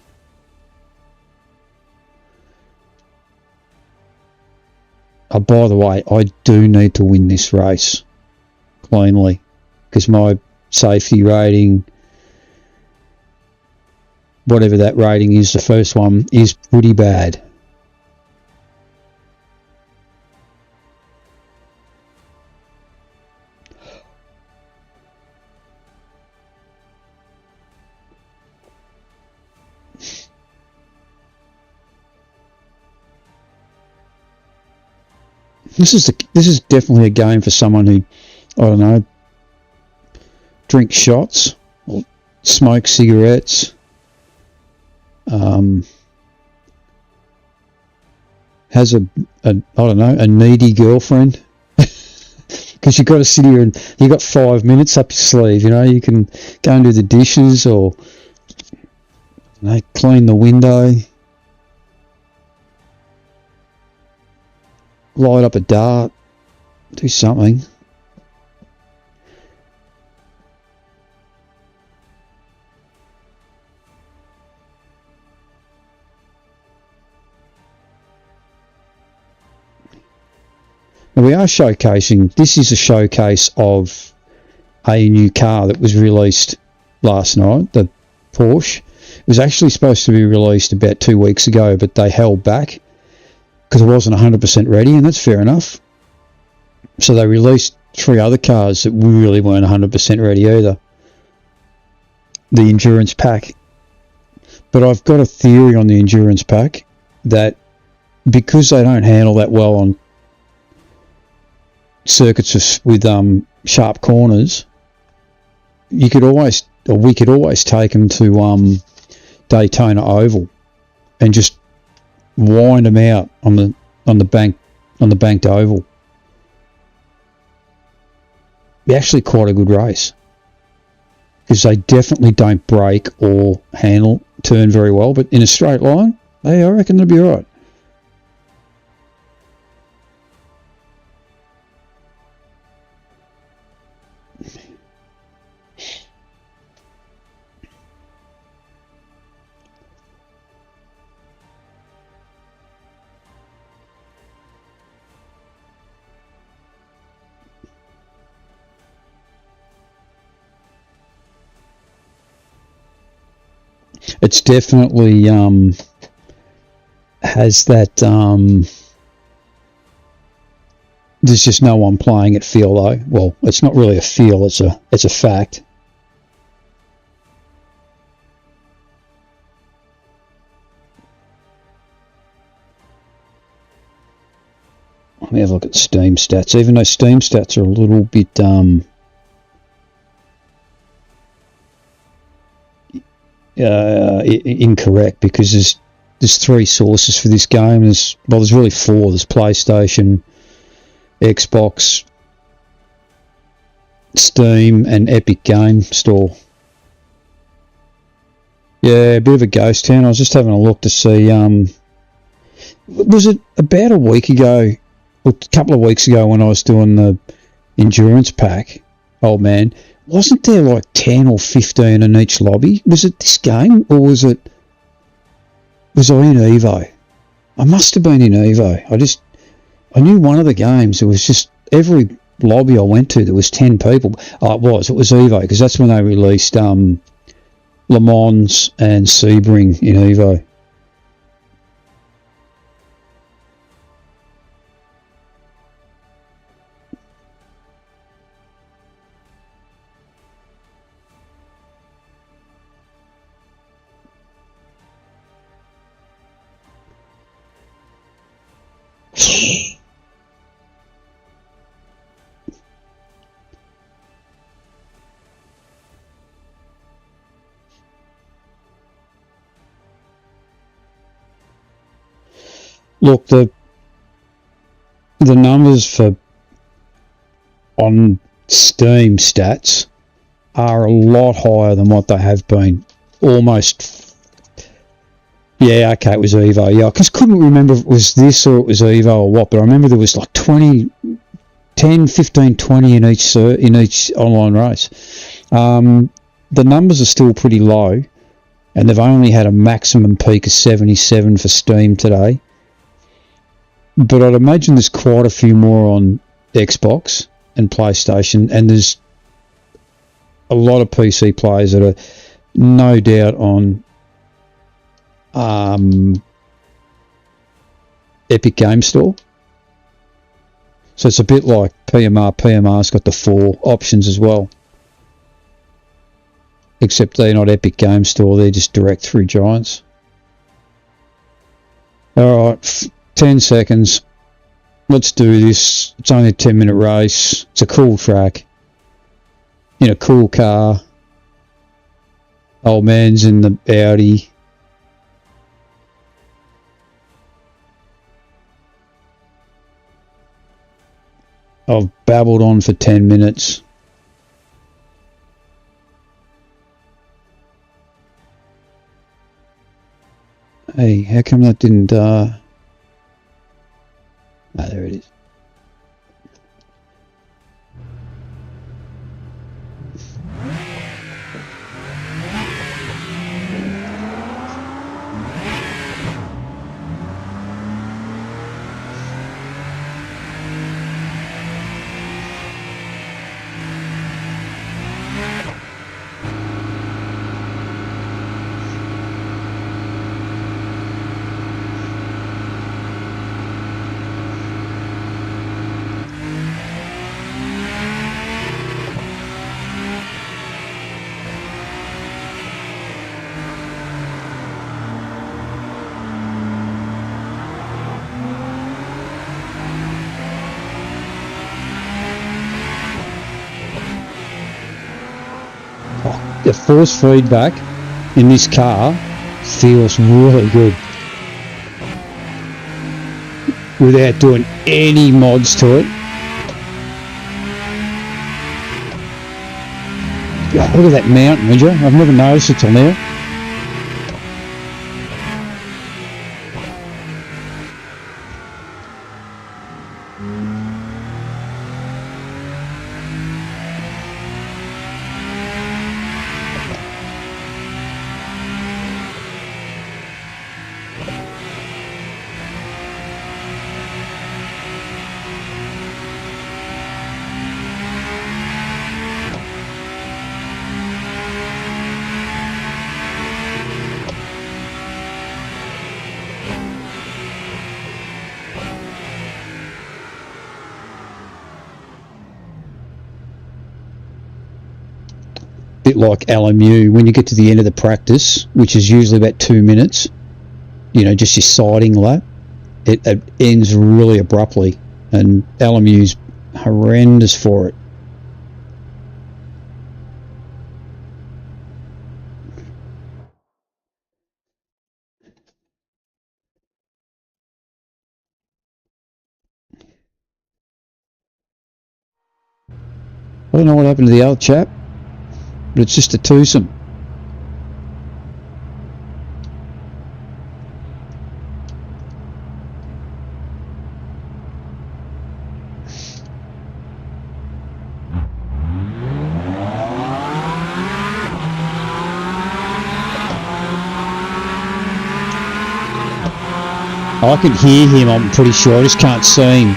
Oh, by the way, I do need to win this race cleanly because my safety rating whatever that rating is, the first one, is pretty bad. This is definitely a game for someone who, I don't know, drinks shots or smokes cigarettes, has a I don't know, a needy girlfriend, because you've got to sit here and you've got 5 minutes up your sleeve. You know, you can go and do the dishes, or clean the window, light up a dart, do something. Now we are showcasing, this is a showcase of a new car that was released last night, the Porsche. It was actually supposed to be released about 2 weeks ago, but they held back because it wasn't 100% ready, and that's fair enough. So they released 3 other cars that really weren't 100% ready either. The Endurance Pack. But I've got a theory on the Endurance Pack that because they don't handle that well on circuits with sharp corners, we could always take them to Daytona Oval and just wind them out on the banked oval. Be actually quite a good race, because they definitely don't brake or turn very well, but in a straight line, I reckon they'll be all right. It's definitely has that. There's just no one playing at feel though. Well, it's not really a feel; it's a fact. Let me have a look at Steam stats. Even though Steam stats are a little bit incorrect, because there's 3 sources for this game. There's really 4. There's PlayStation, Xbox, Steam, and Epic Game Store. Yeah, a bit of a ghost town. I was just having a look to see. Was it about a week ago, or a couple of weeks ago, when I was doing the Endurance Pack? Old man. Wasn't there like 10 or 15 in each lobby? Was it this game, or was I in Evo? I must have been in Evo. I knew one of the games, it was just every lobby I went to, there was 10 people. Oh, it was Evo, because that's when they released Le Mans and Sebring in Evo. Look, the numbers for on Steam stats are a lot higher than what they have been. Almost. Yeah, okay, it was Evo. Yeah, I just couldn't remember if it was this or it was Evo or what, but I remember there was like 10, 15, 20 in each online race. The numbers are still pretty low, and they've only had a maximum peak of 77 for Steam today. But I'd imagine there's quite a few more on Xbox and PlayStation, and there's a lot of PC players that are no doubt on Epic Game Store. So it's a bit like PMR. PMR's got the 4 options as well. Except they're not Epic Game Store, they're just direct through Giants. Alright, 10 seconds. Let's do this. It's only a 10-minute race. It's a cool track. In a cool car. Old man's in the Audi. I've babbled on for 10 minutes. Hey, how come that didn't, there it is. The force feedback in this car feels really good without doing any mods to it. God, look at that mountain, would you? I've never noticed it till now. Bit like LMU, when you get to the end of the practice, which is usually about 2 minutes, you know, just your siding lap, it ends really abruptly, and LMU's horrendous for it. I don't know what happened to the old chap, but it's just a twosome. I can hear him, I'm pretty sure, I just can't see him.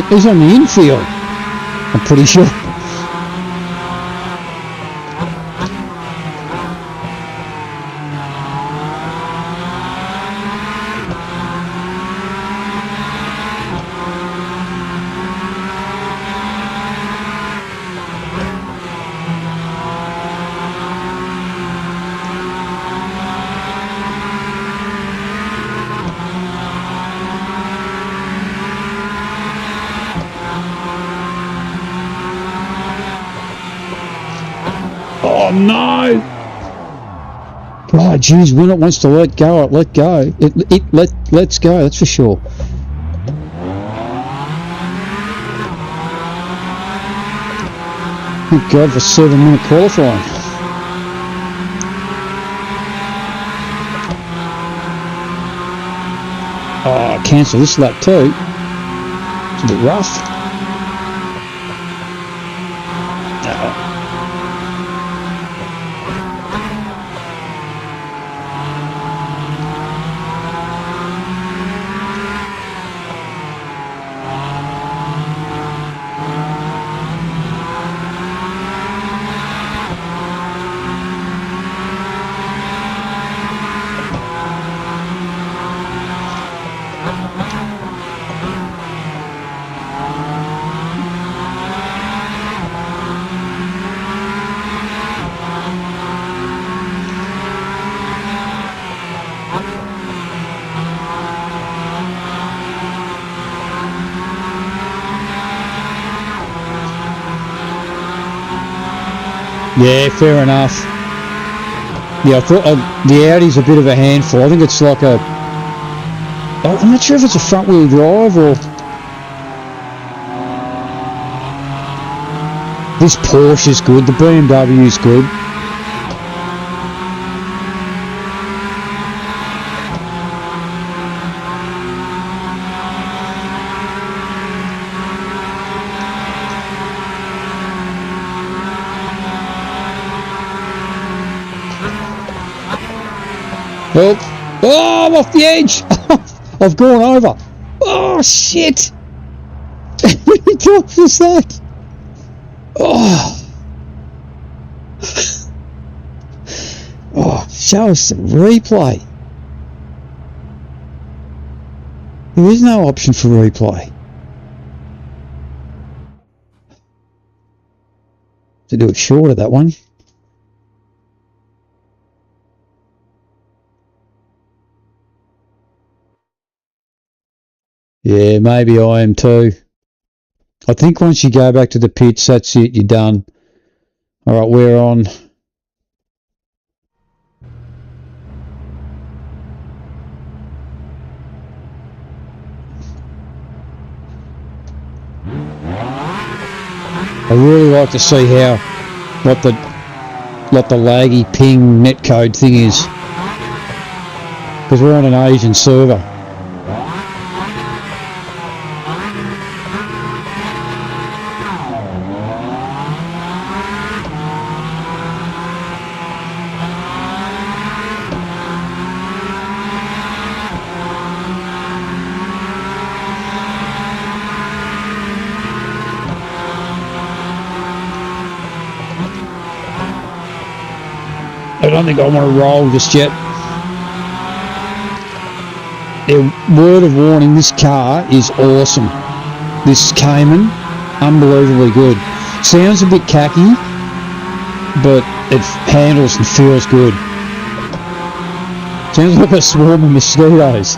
He's on the infield, I'm pretty sure. Oh no! Oh, geez, when it wants to let go, let go. Let's go, that's for sure. Thank God for 7-minute qualifying. Oh, cancel this lap too. It's a bit rough. Yeah, fair enough. Yeah, I thought the Audi's a bit of a handful. I think it's like a... I'm not sure if it's a front-wheel drive or... This Porsche's good, the BMW's good. Help. Oh, I'm off the edge. I've gone over. Oh, shit. What was that? Oh. Oh, show us the replay. There is no option for replay. To do it shorter, that one. Yeah, maybe I am too. I think once you go back to the pits, that's it, you're done. Alright, we're on. I really like to see how what the laggy ping netcode thing is, because we're on an Asian server. I don't think I want to roll just yet. Word of warning, this car is awesome. This Cayman, unbelievably good. Sounds a bit cacky, but it handles and feels good. Sounds like a swarm of mosquitoes.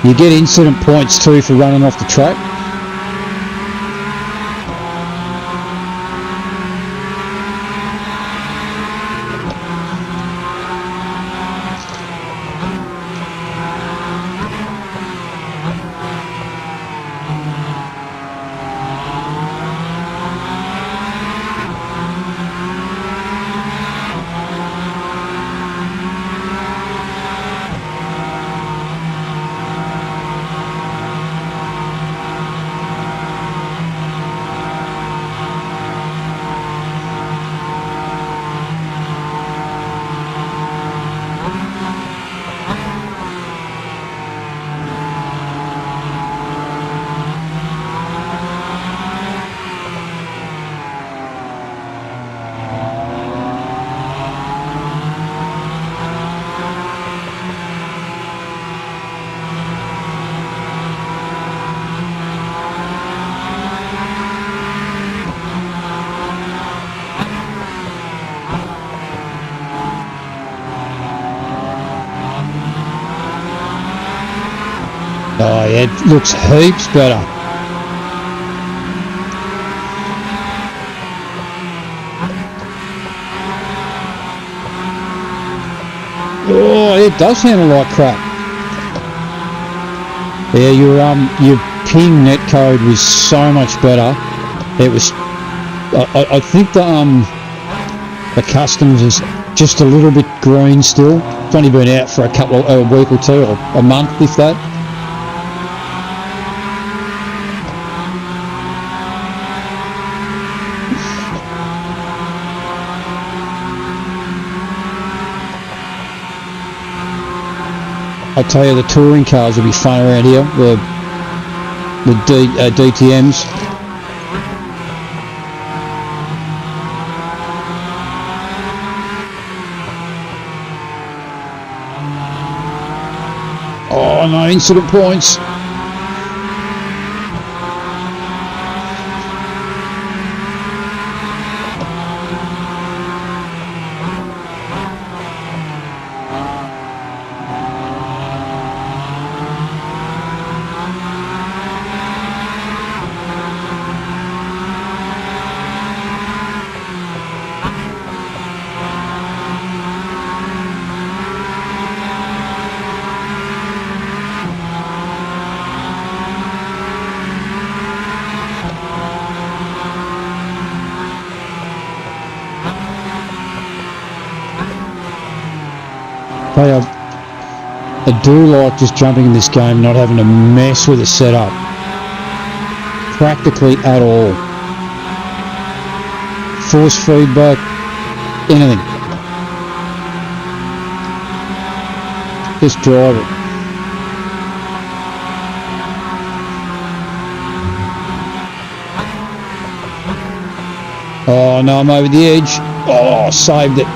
You get incident points too for running off the track. Oh, yeah, it looks heaps better. Oh, it does handle like crap. Yeah, your ping netcode was so much better. It was. I think the customs is just a little bit green still. It's only been out for a week or two, or a month, if that. I tell you, the touring cars will be fun around here. The DTMs. Oh no, incident points. I do like just jumping in this game, not having to mess with the setup practically at all. Force feedback, anything. Just drive it. Oh no, I'm over the edge. Oh, saved it.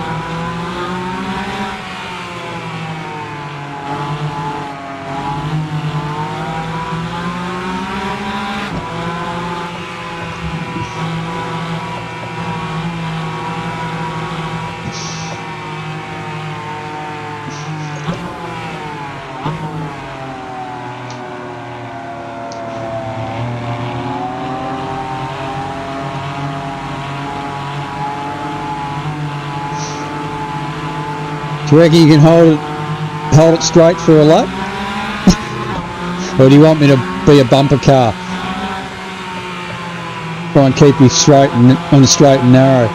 Do you reckon you can hold it straight for a lap? Or do you want me to be a bumper car? Try and keep you straight and on the straight and narrow.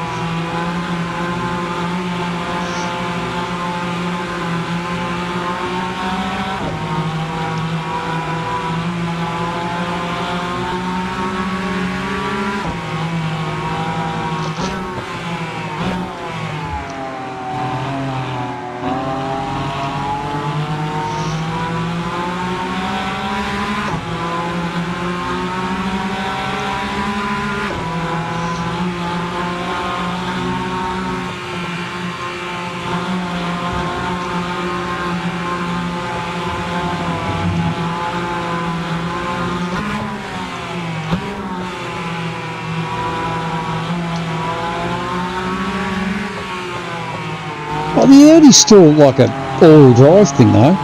Oh, the Audi's still like a all-wheel drive thing though.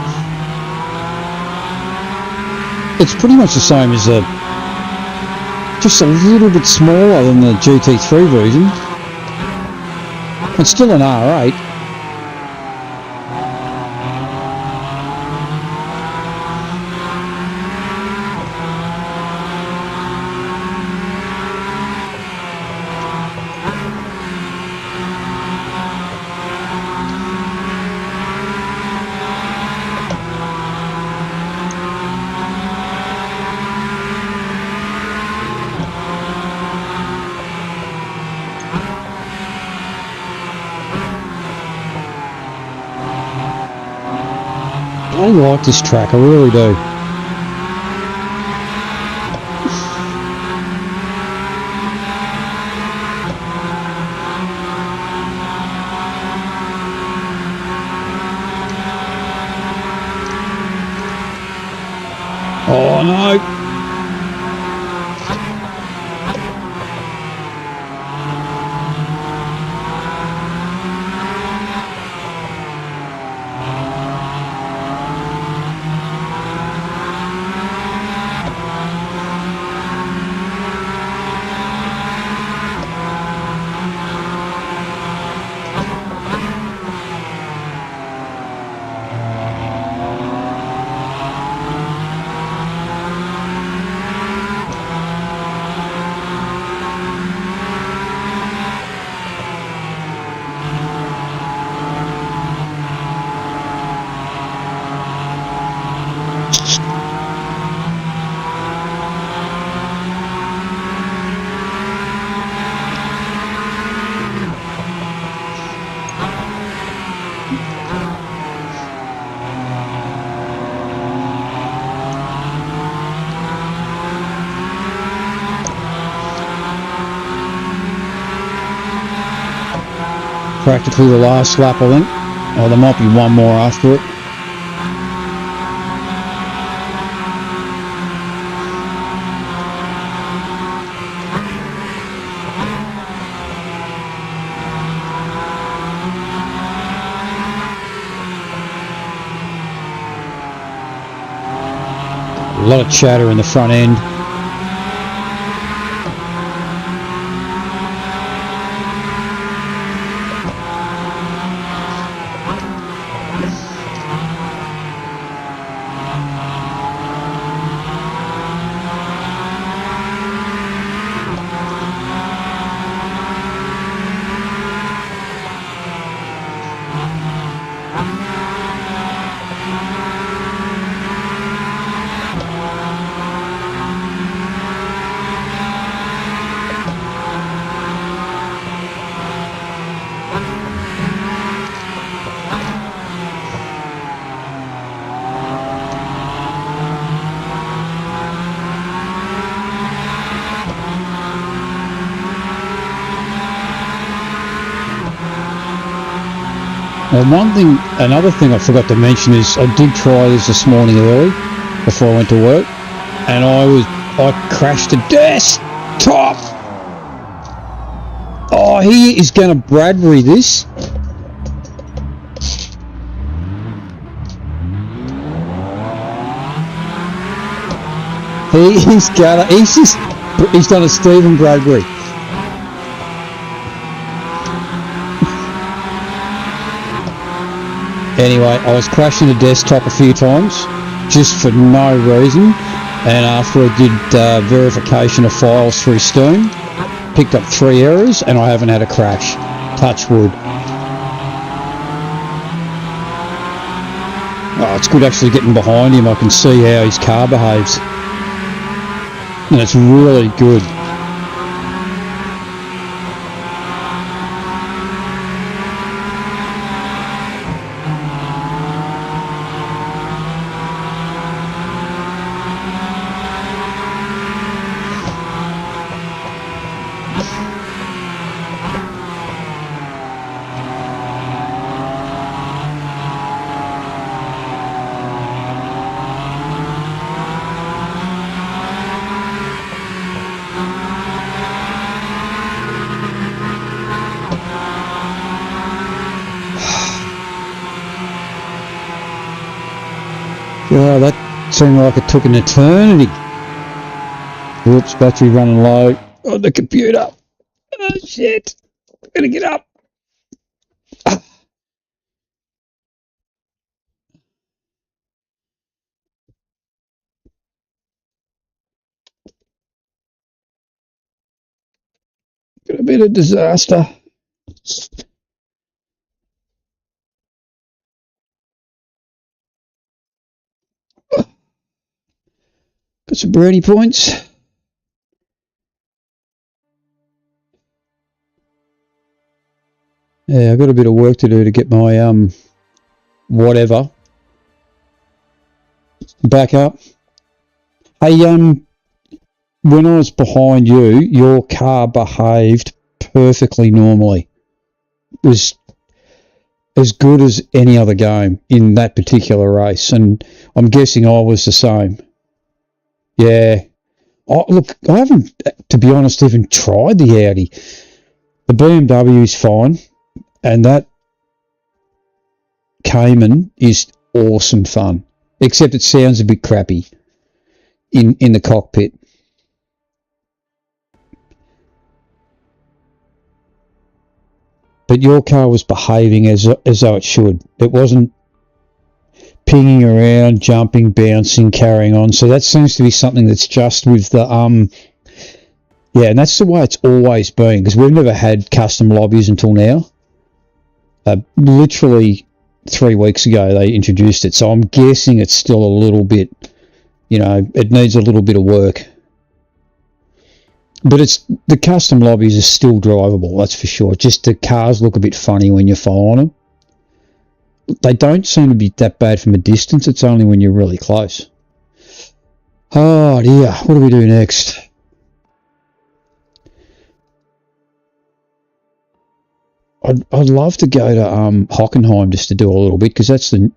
It's pretty much the same as just a little bit smaller than the GT3 version. It's still an R8. I like this track, I really do. Oh no! practically the last lap, I think. Oh, there might be one more after it. A lot of chatter in the front end. Another thing I forgot to mention is I did try this morning early before I went to work, and I crashed a desktop. Oh, he is going to Bradbury this. He's done a Stephen Bradbury. Anyway, I was crashing the desktop a few times just for no reason, and after I did verification of files through Steam, picked up 3 errors, and I haven't had a crash. Touch wood. Oh, it's good actually getting behind him. I can see how his car behaves, and it's really good. Oh, that seemed like it took an eternity. Oops, battery running low on the computer. Oh shit, I'm gonna get up. Got a bit of disaster. Got some brownie points. Yeah, I've got a bit of work to do to get my whatever back up. Hey, when I was behind you, your car behaved perfectly normally. It was as good as any other game in that particular race, and I'm guessing I was the same. Yeah. Look, I haven't, to be honest, even tried the Audi. The BMW is fine, and that Cayman is awesome fun, except it sounds a bit crappy in the cockpit. But your car was behaving as though it should. It wasn't pinging around, jumping, bouncing, carrying on. So that seems to be something that's just with the yeah, and that's the way it's always been, because we've never had custom lobbies until now. Literally 3 weeks ago they introduced it, so I'm guessing it's still a little bit, it needs a little bit of work. But the custom lobbies are still drivable, that's for sure. Just the cars look a bit funny when you're following them. They don't seem to be that bad from a distance, it's only when you're really close. Oh dear, what do we do next? I'd love to go to Hockenheim just to do a little bit, because I don't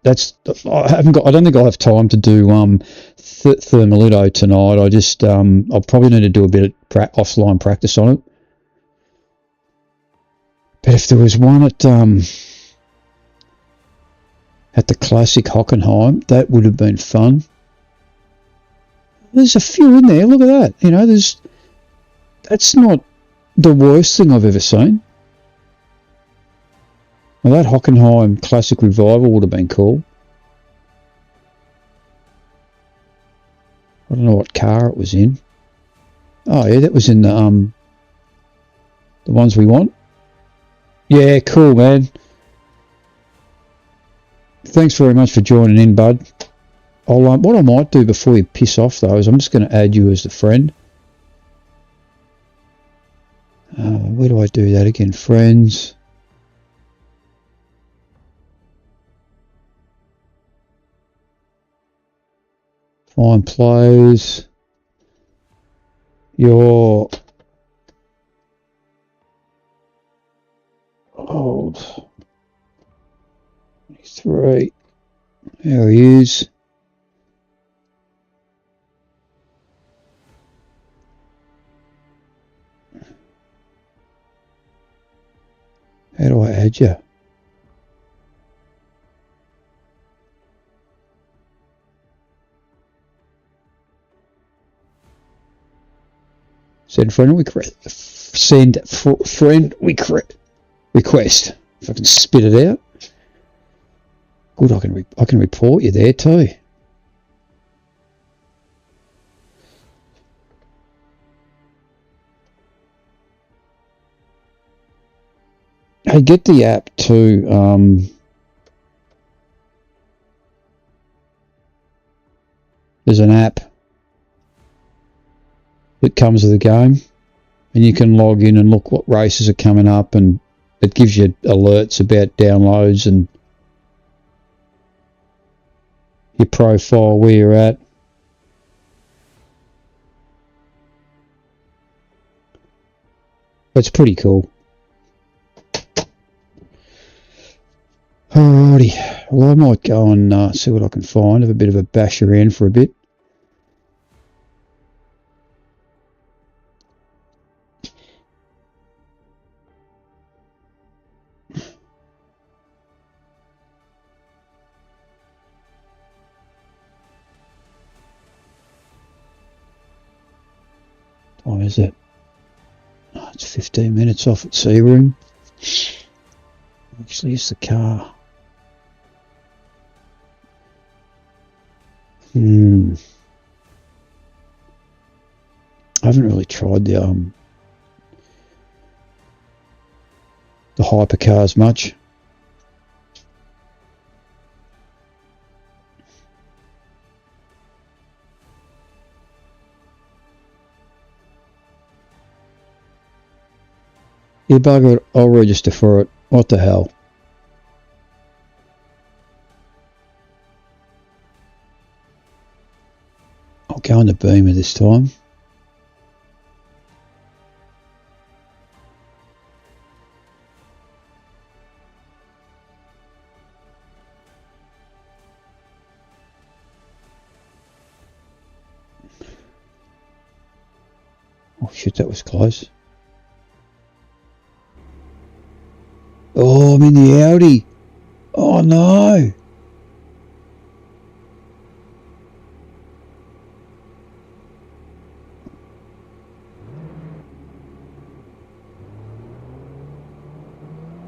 think I'll have time to do Thermalito tonight. I'll probably need to do a bit of offline practice on it. But if there was one at the classic Hockenheim, that would have been fun. There's a few in there. Look at that. You know, that's not the worst thing I've ever seen. Well, that Hockenheim Classic Revival would have been cool. I don't know what car it was in. Oh yeah, that was in the ones we want. Yeah, cool, man. Thanks very much for joining in, bud. What I might do before you piss off, though, is I'm just going to add you as the friend. Where do I do that again? Friends. Find players. Your old 23. There he is. How do I add you? Send friend request. Send friend request. If I can spit it out. Good, I can report you there too. Hey, get the app too. There's an app that comes with the game, and you can log in and look what races are coming up, and it gives you alerts about downloads and your profile, where you're at. It's pretty cool. Alrighty, well, I might go and see what I can find. Have a bit of a bash around for a bit. What time is it? Oh, it's 15 minutes off at Sebring. Actually, it's the car. I haven't really tried the hypercars much. Yeah, bugger it, I'll register for it. What the hell? I'll go on the Beamer this time. Oh shit, that was close. Oh, I'm in the Audi. Oh no.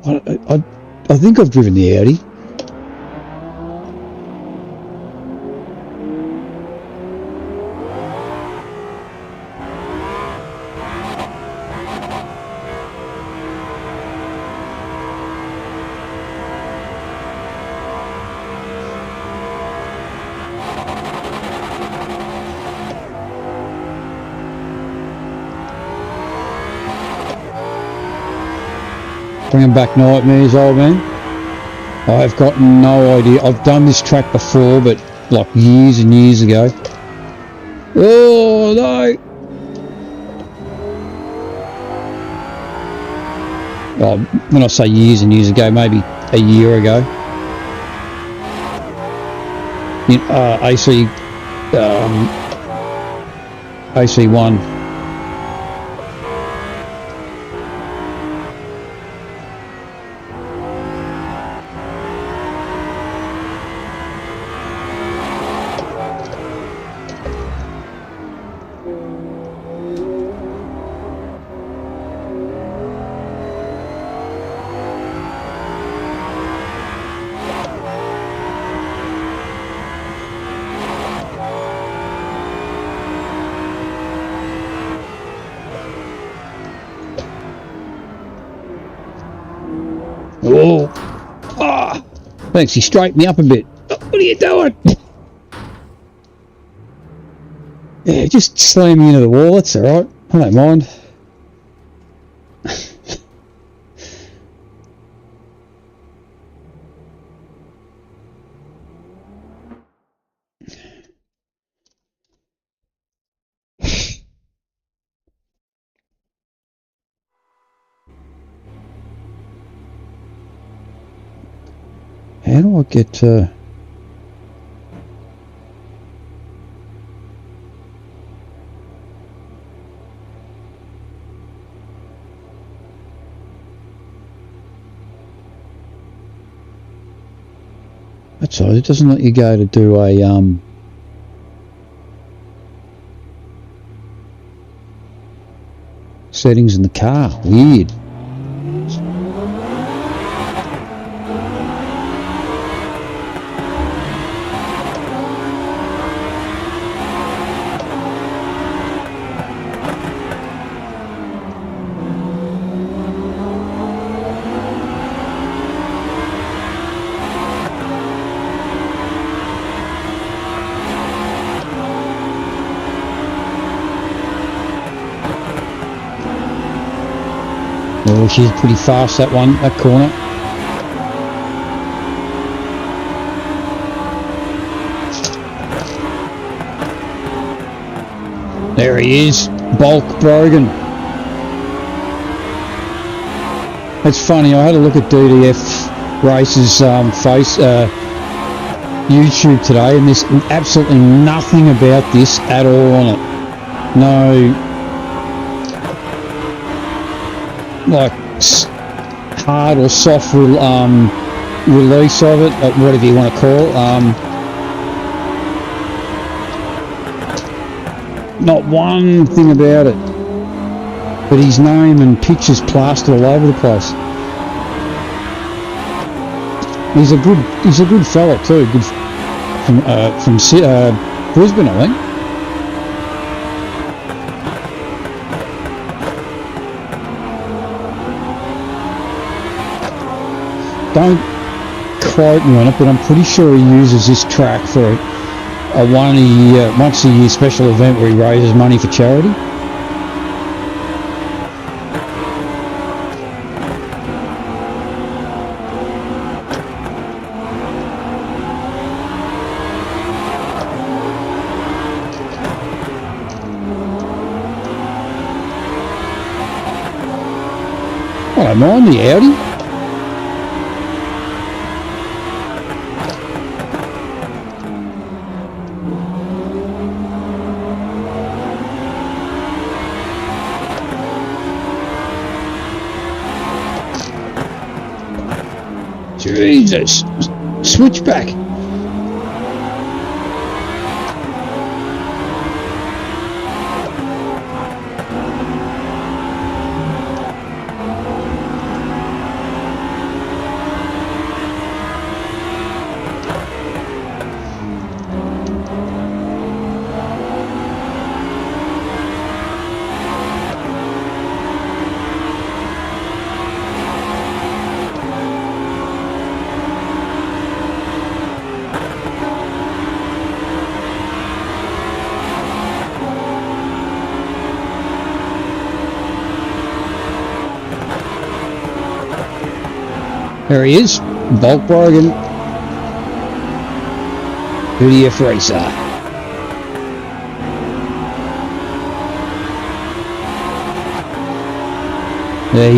I think I've driven the Audi. Bringing back nightmares, old man. I've got no idea. I've done this track before, but like years and years ago. Oh no! Oh, when I say years and years ago, maybe a year ago. AC1. Oh, thanks. He straightened me up a bit. Oh, what are you doing? Yeah, just slam me into the wall. That's all right. I don't mind. How do I get to... That's all right. It doesn't let you go to do a... settings in the car. Weird. Oh, she's pretty fast, that one, that corner. There he is, Bulk Brogan. It's funny, I had a look at DDF Race's YouTube today, and there's absolutely nothing about this at all on it. No, like hard or soft release of it, whatever you want to call it. Not one thing about it, but his name and pictures plastered all over the place. He's a good fella too. Good from Brisbane, I think. Don't quote me on it, but I'm pretty sure he uses this track for a once a year special event where he raises money for charity. I don't mind the Audi. Jesus, switchback. There he is, Bulk Brogan, DDF Racer. Yeah,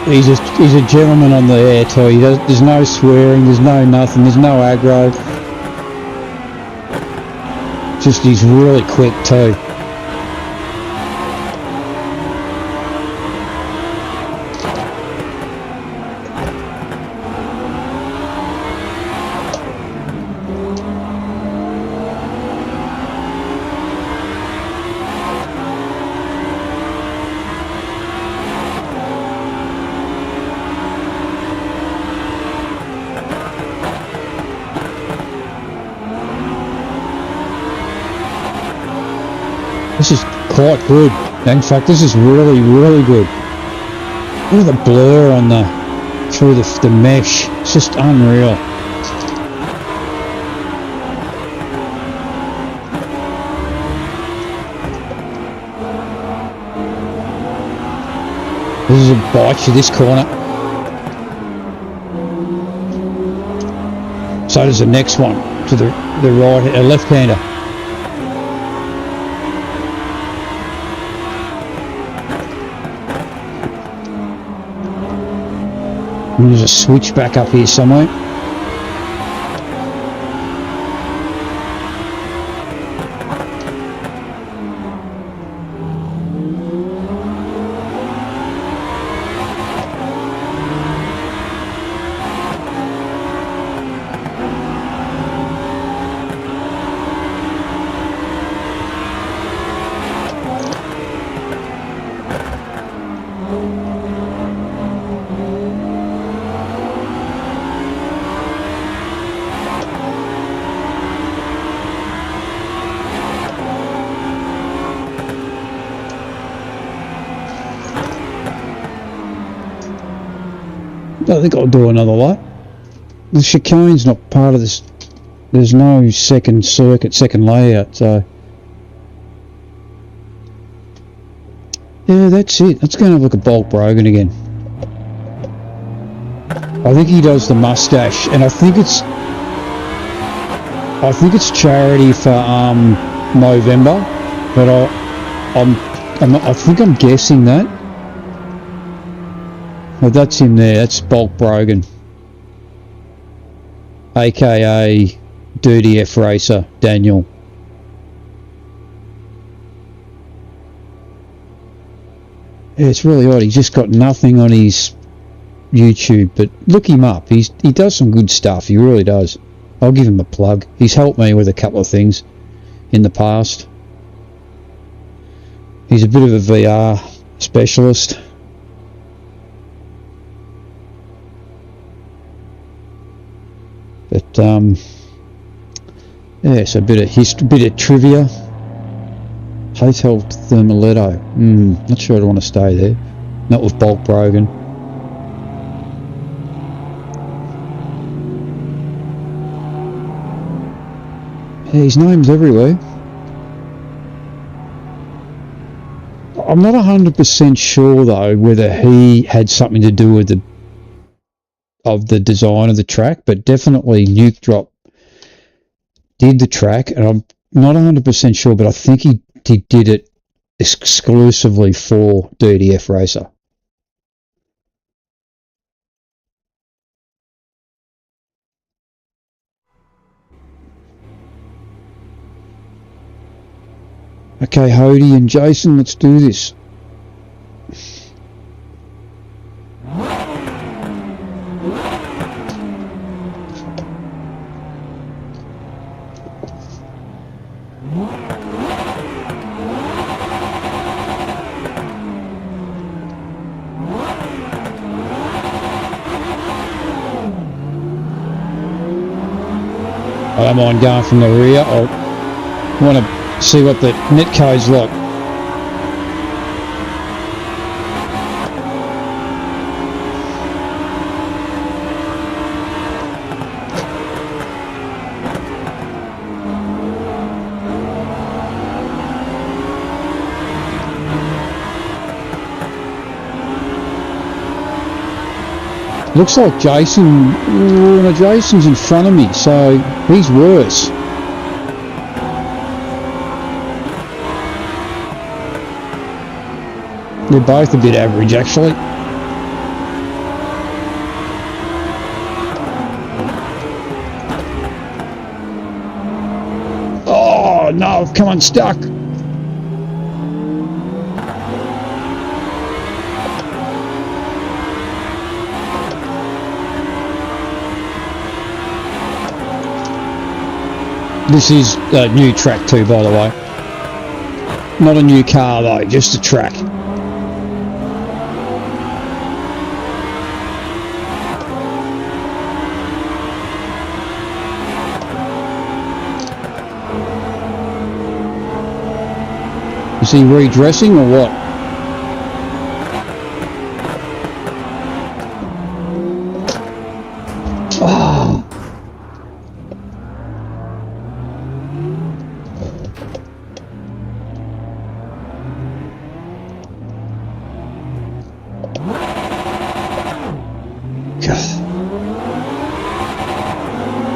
He's a gentleman on the air too. There's no swearing, there's no nothing, there's no aggro. Just he's really quick too. This is quite good. In fact, this is really, really good. Look at the blur on through the mesh. It's just unreal. This is a bite to this corner. So does the next one to the right, left-hander. And there's a switch back up here somewhere. I think I'll do another lap. The chicane's not part of this. There's no second circuit, second layout, so... Yeah, that's it. Let's go and have a look at Bolt Brogan again. I think he does the mustache, and I think it's charity for November, but I think I'm guessing that. Well, that's him there. That's Bolt Brogan, aka Dirty F Racer Daniel. Yeah, it's really odd. He's just got nothing on his YouTube, but look him up. He does some good stuff. He really does. I'll give him a plug. He's helped me with a couple of things in the past. He's a bit of a VR specialist. But yeah, so a bit of history, bit of trivia. Hotel Thermoletto. Not sure I'd want to stay there. Not with Bolt Brogan. Yeah, his name's everywhere. I'm not 100% sure though whether he had something to do with the design of the track, but definitely Nuke Drop did the track, and I'm not 100% sure, but I think he did it exclusively for Dirty F Racer. Okay, Hody and Jason, let's do this. I don't mind going from the rear. I want to see what the net code's like. Looks like Jason's in front of me, so he's worse. They're both a bit average, actually. Come on, stuck. This is a new track too, by the way. Not a new car though, just a track. Is he redressing or what? Oh.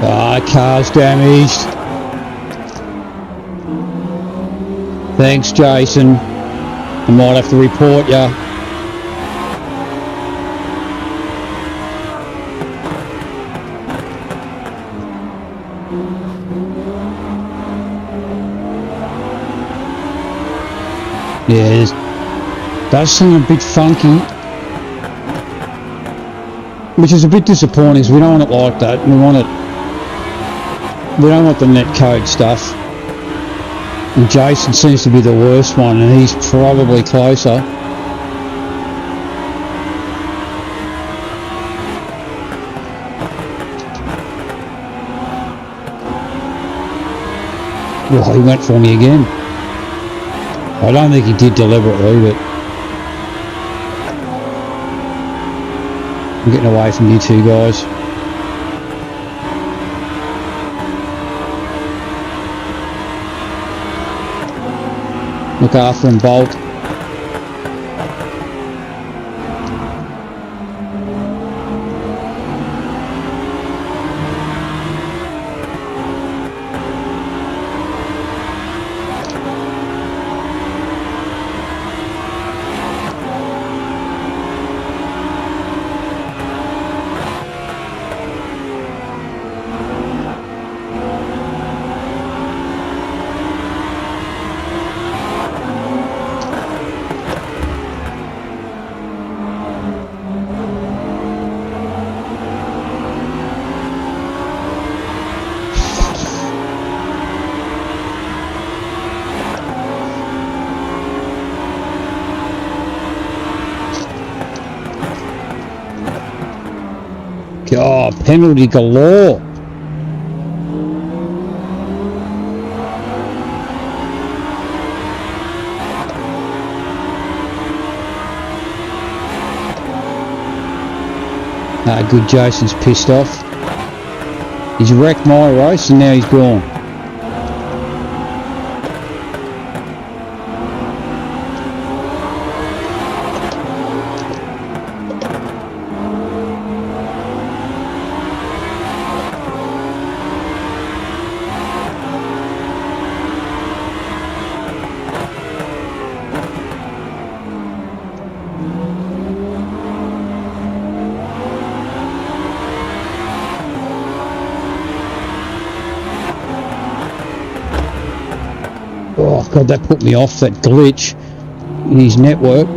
Ah, car's damaged. Thanks, Jason. I might have to report ya. Yeah, it does seem a bit funky, which is a bit disappointing because we don't want it like that. We don't want the net code stuff. And Jason seems to be the worst one, and he's probably closer. Well, he went for me again. I don't think he did deliberately, but I'm getting away from you two guys. Look after him, Bolt. God, penalty galore. Good, Jason's pissed off. He's wrecked my race and now he's gone. Oh God, that put me off, that glitch in his network.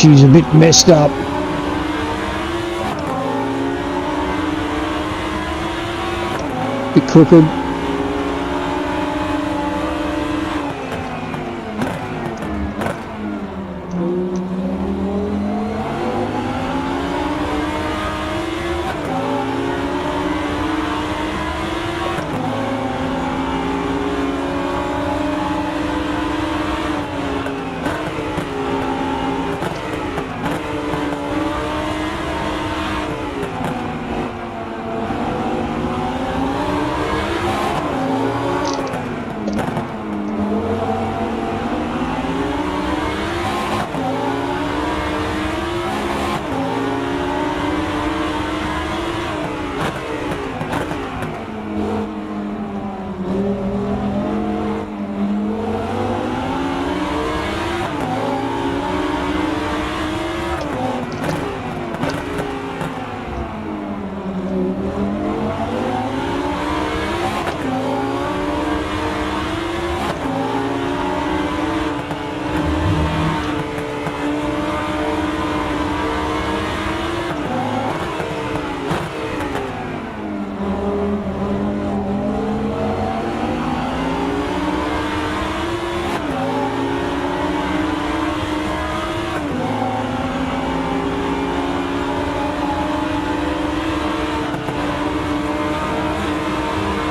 she's a bit messed up. Bit crooked.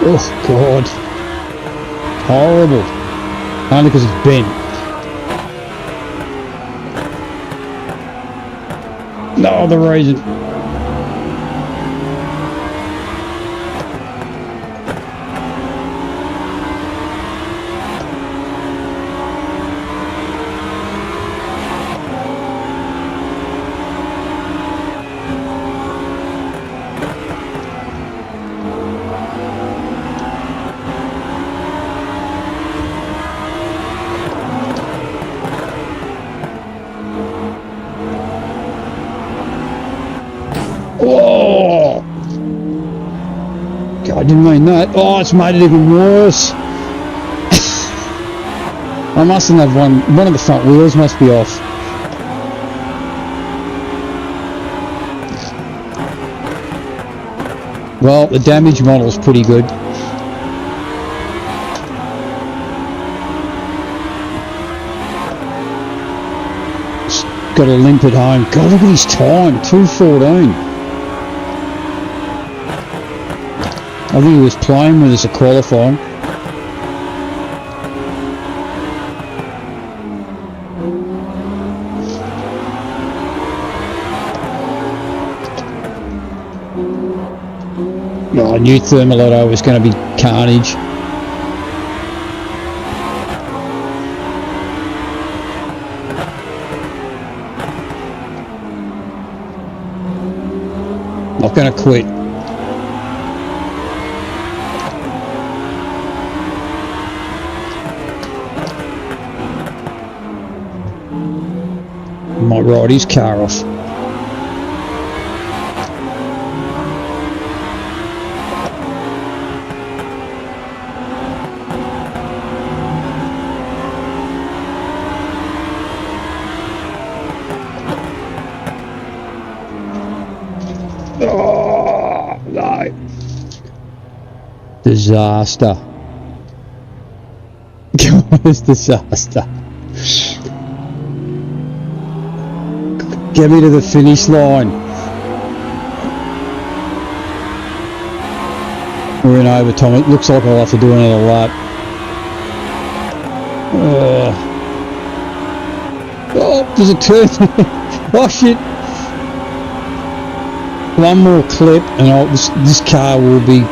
Oh God, horrible. Only because it's bent. No other reason. Oh! God, I didn't mean that. Oh, it's made it even worse. I mustn't have one of the front wheels must be off. Well, the damage model's pretty good. Got a limp at home. God, look at his time, 2:14. I think he was playing with us at qualifying. Oh, I knew Thermoletto was going to be carnage. Not going to quit. Might ride his car off. Oh, no. Disaster. It's disaster. Get me to the finish line. We're in overtime. It looks like I'll have to do another lap. Oh, there's a turn. Oh shit. One more clip and this car will be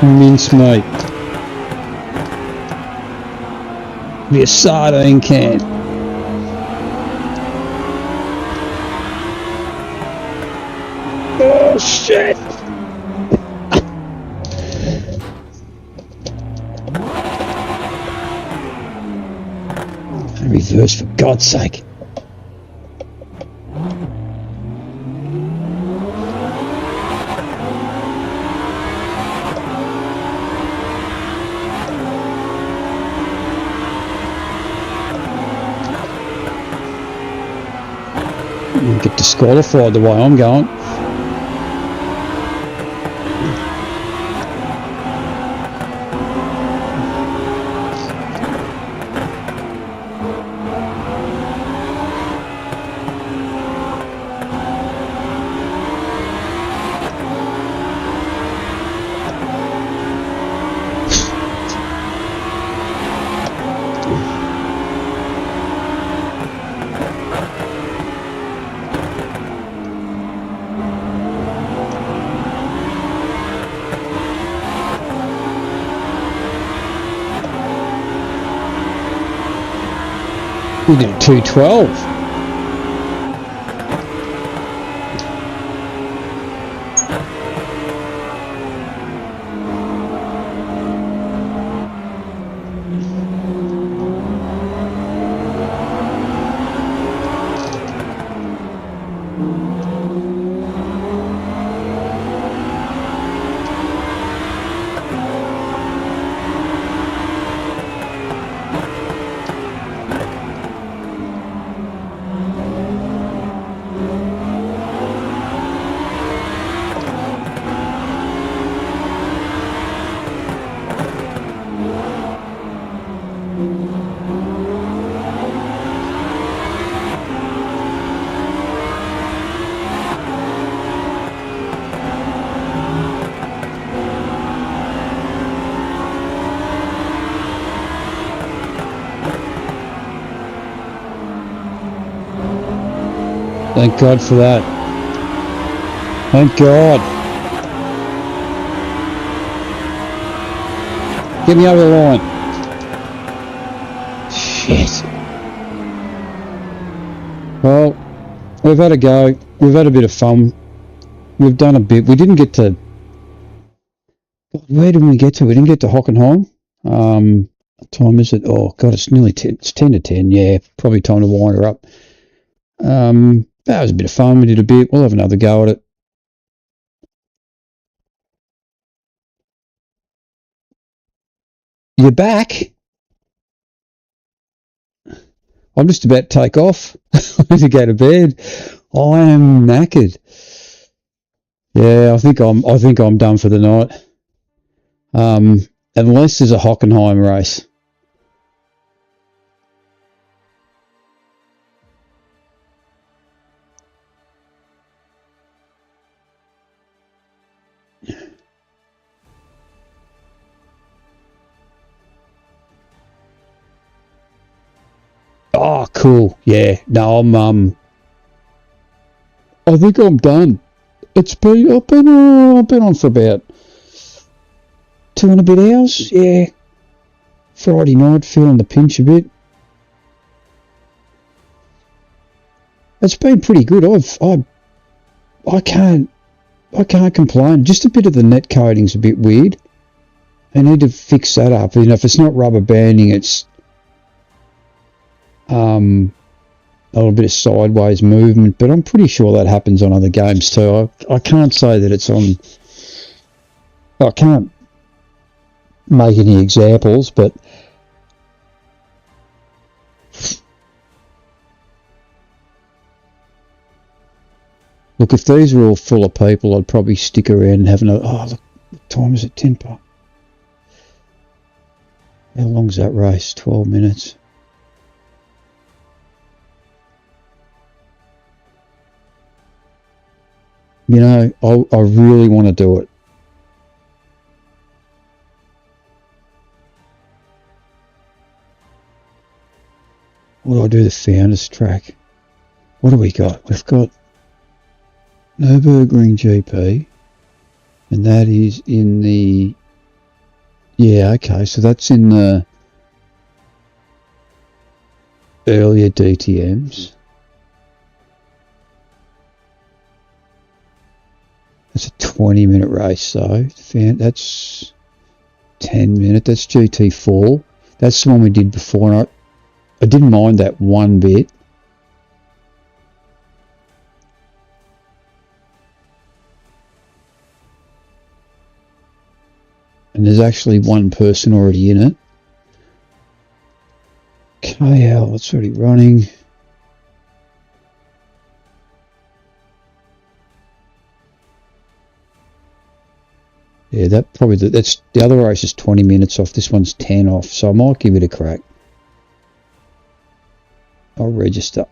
mincemeat. Be a sardine can. Oh shit! Reverse for God's sake. You get disqualified the way I'm going. We did a 2:12. Thank God for that. Thank God. Get me over the line. Shit. Well, we've had a go. We've had a bit of fun. We've done a bit. We didn't get to... Where did we get to? We didn't get to Hockenheim. What time is it? Oh, God, it's nearly 10. It's 10 to 10. Yeah, probably time to wind her up. That was a bit of fun. We did a bit. We'll have another go at it. You're back? I'm just about to take off. I need to go to bed. I am knackered. Yeah, I think I'm done for the night. Unless there's a Hockenheim race. Oh, cool. Yeah. No, I think I'm done. I've been on for about 2 and a bit hours. Yeah. Friday night, feeling the pinch a bit. It's been pretty good. I can't complain. Just a bit of the net coating's a bit weird. I need to fix that up. You know, if it's not rubber banding, it's a little bit of sideways movement, but I'm pretty sure that happens on other games too. I can't say that it's on... I can't make any examples, but look, if these were all full of people, I'd probably stick around and have another... Oh, look, what time is it? 10 past. How long's that race? 12 minutes. You know, I really want to do it. What do I do? The Founders track. What do we got? We've got Nürburgring GP, and that is in the... Yeah, okay, so that's in the earlier DTMs. That's a 20-minute race, though. That's 10 minutes. That's GT4. That's the one we did before, and I didn't mind that one bit. And there's actually one person already in it. KL, it's already running. Yeah, that probably that's the other race is 20 minutes off. This one's 10 off, so I might give it a crack. I'll register.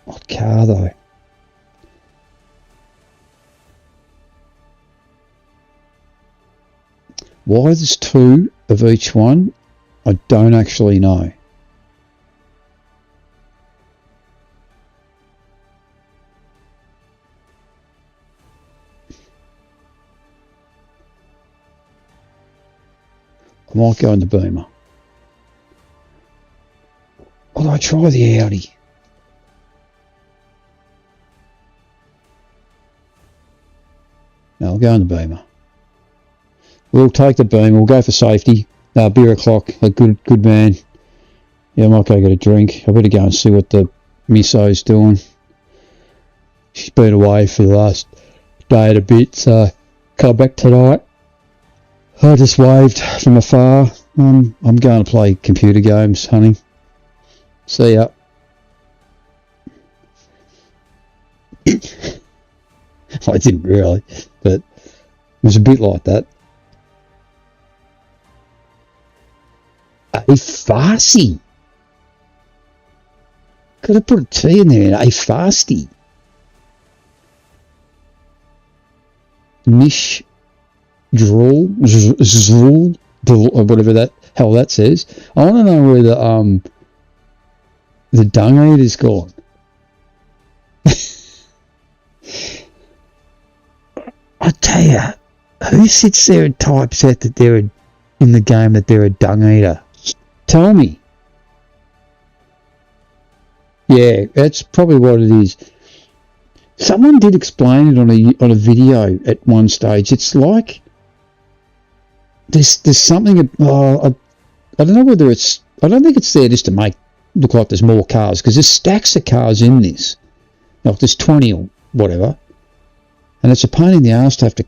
What car though? Why there's two of each one, I don't actually know. I might go in the Beamer. Although I try the Audi. No, I'll go in the Beamer. We'll take the Beamer. We'll go for safety. Beer o'clock. A good man. Yeah, I might go get a drink. I better go and see what the misso's doing. She's been away for the last day and a bit, so come back tonight. I just waved from afar. I'm going to play computer games, honey. See ya. I didn't really, but it was a bit like that. A farsi. Could have put a T in there. A farsi. Nish drool, zrul, whatever that hell that says. I want to know where the dung eater's gone. I tell you, who sits there and types out that they're in the game that they're a dung eater? Tell me. Yeah, that's probably what it is. Someone did explain it on a video at one stage. It's like there's something. I don't know whether it's. I don't think it's there just to make look like there's more cars, because there's stacks of cars in this. Like there's 20 or whatever, and it's a pain in the arse to have to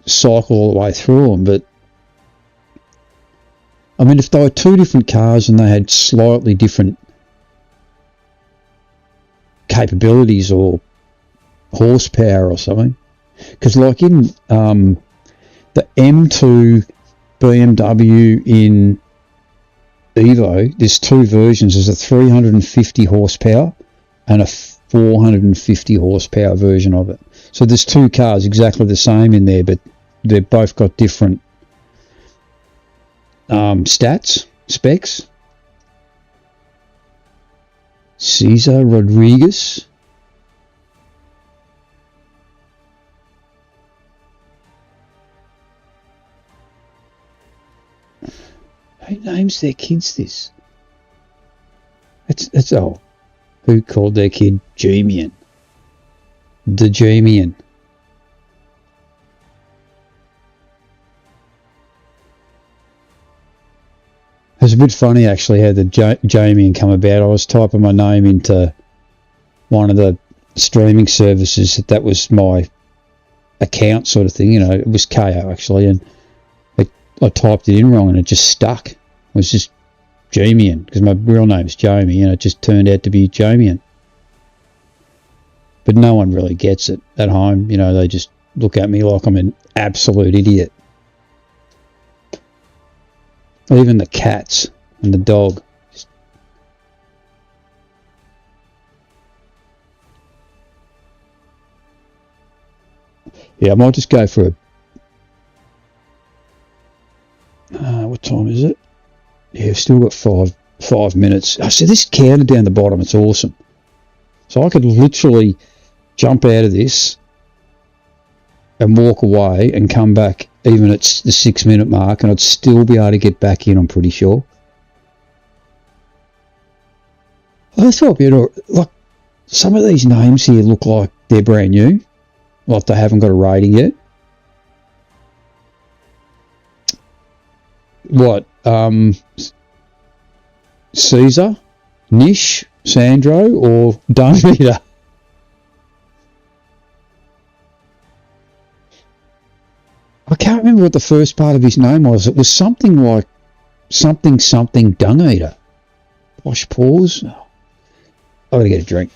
cycle all the way through them. But I mean, if they were two different cars and they had slightly different capabilities or horsepower or something, because like in the M2 BMW in Evo, there's two versions. There's a 350 horsepower and a 450 horsepower version of it. So there's two cars exactly the same in there, but they've both got different specs. Cesar Rodriguez. Who names their kids this? It's who called their kid Gemian? The Gemian. It was a bit funny actually how the Gemian come about. I was typing my name into one of the streaming services. That was my account sort of thing. You know, it was KO actually, and I typed it in wrong and it just stuck. It was just Gemian, because my real name's Jamie, and it just turned out to be Gemian. But no one really gets it at home. You know, they just look at me like I'm an absolute idiot. Even the cats and the dog. Yeah, I might just go for a... what time is it? Yeah, I've still got five minutes. Oh, see this counter down the bottom, it's awesome. So I could literally jump out of this and walk away and come back even at the 6 minute mark, and I'd still be able to get back in, I'm pretty sure. I thought, you know, like some of these names here look like they're brand new, like they haven't got a rating yet. What? Caesar, Nish, Sandro, or Dunmeter? I can't remember what the first part of his name was. It was something like something Dung Eater. Posh pause. Oh, I gotta get a drink.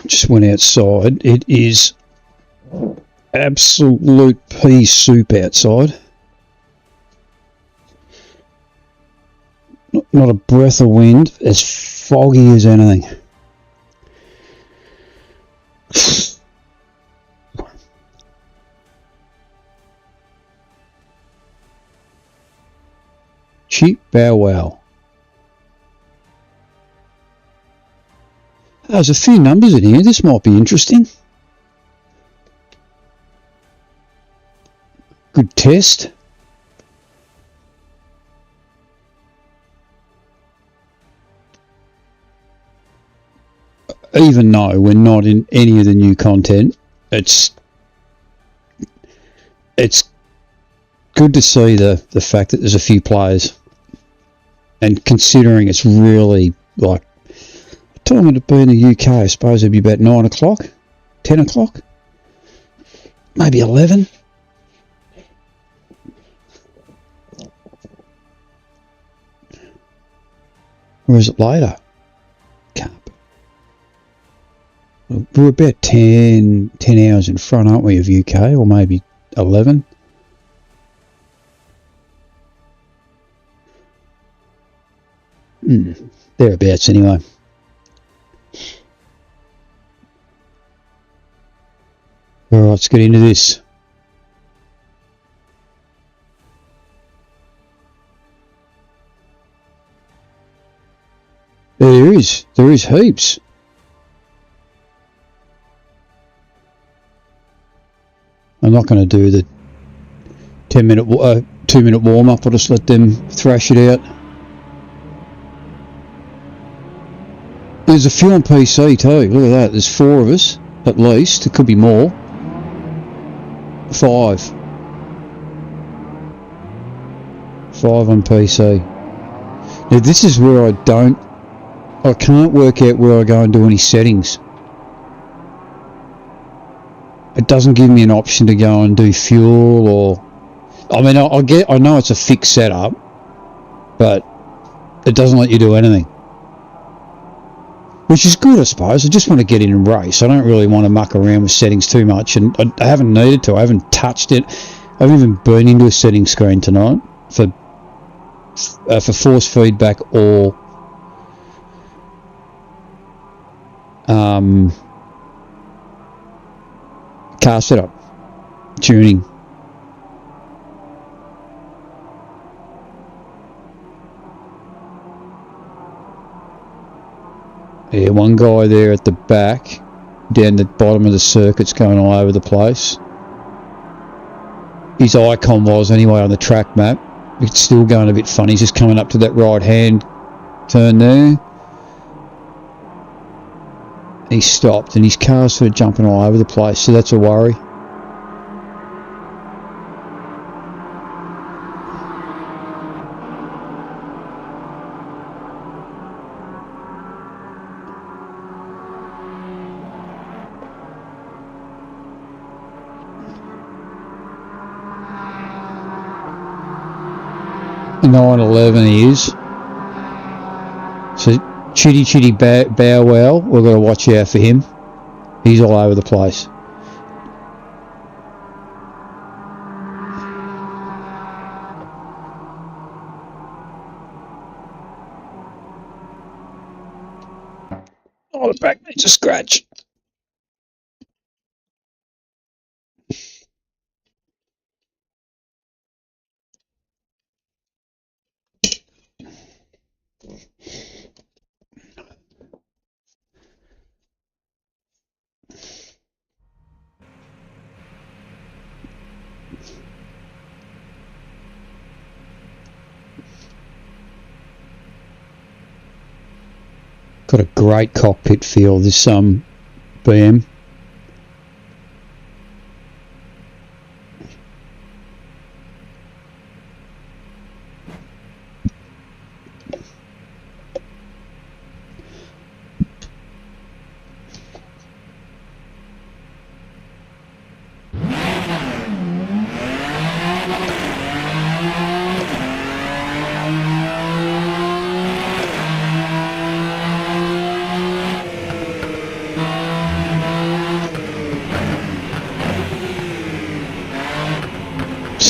Just went outside. It is absolute pea soup outside. Not a breath of wind, as foggy as anything. Cheap bow wow. There's a few numbers in here. This might be interesting. Good test. Even though we're not in any of the new content, it's good to see the fact that there's a few players, and considering it's really like, what time would it be in the UK? I suppose it'd be about 9 o'clock, 10 o'clock, maybe 11. Or is it later? We're about 10 hours in front, aren't we, of UK, or maybe 11? Thereabouts anyway. Alright, let's get into this. There is heaps. I'm not going to do the 2-minute warm-up. I'll just let them thrash it out. There's a few on PC too. Look at that. There's 4 of us, at least. It could be more. 5. 5 on PC. Now this is where I can't work out where I go and do any settings. It doesn't give me an option to go and do fuel, or I mean, I know it's a fixed setup, but it doesn't let you do anything, which is good, I suppose. I just want to get in and race. I don't really want to muck around with settings too much, and I haven't needed to. I haven't touched it. I haven't even been into a settings screen tonight for force feedback or car setup, tuning. Yeah, one guy there at the back, down the bottom of the circuit's going all over the place. His icon was anyway on the track map. It's still going a bit funny. He's just coming up to that right hand turn there. He stopped and his car's sort of jumping all over the place, so that's a worry. A 911 he is. So Chitty Bow Wow, we've got to watch out for him. He's all over the place. Oh, the back needs a scratch. Got a great cockpit feel, this BM.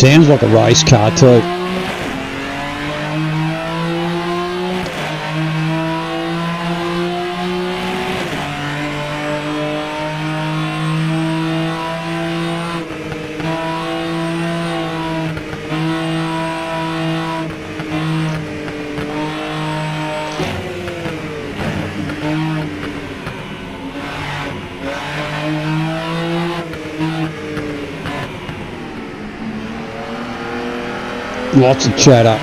Sounds like a race car too. Lots of chatter.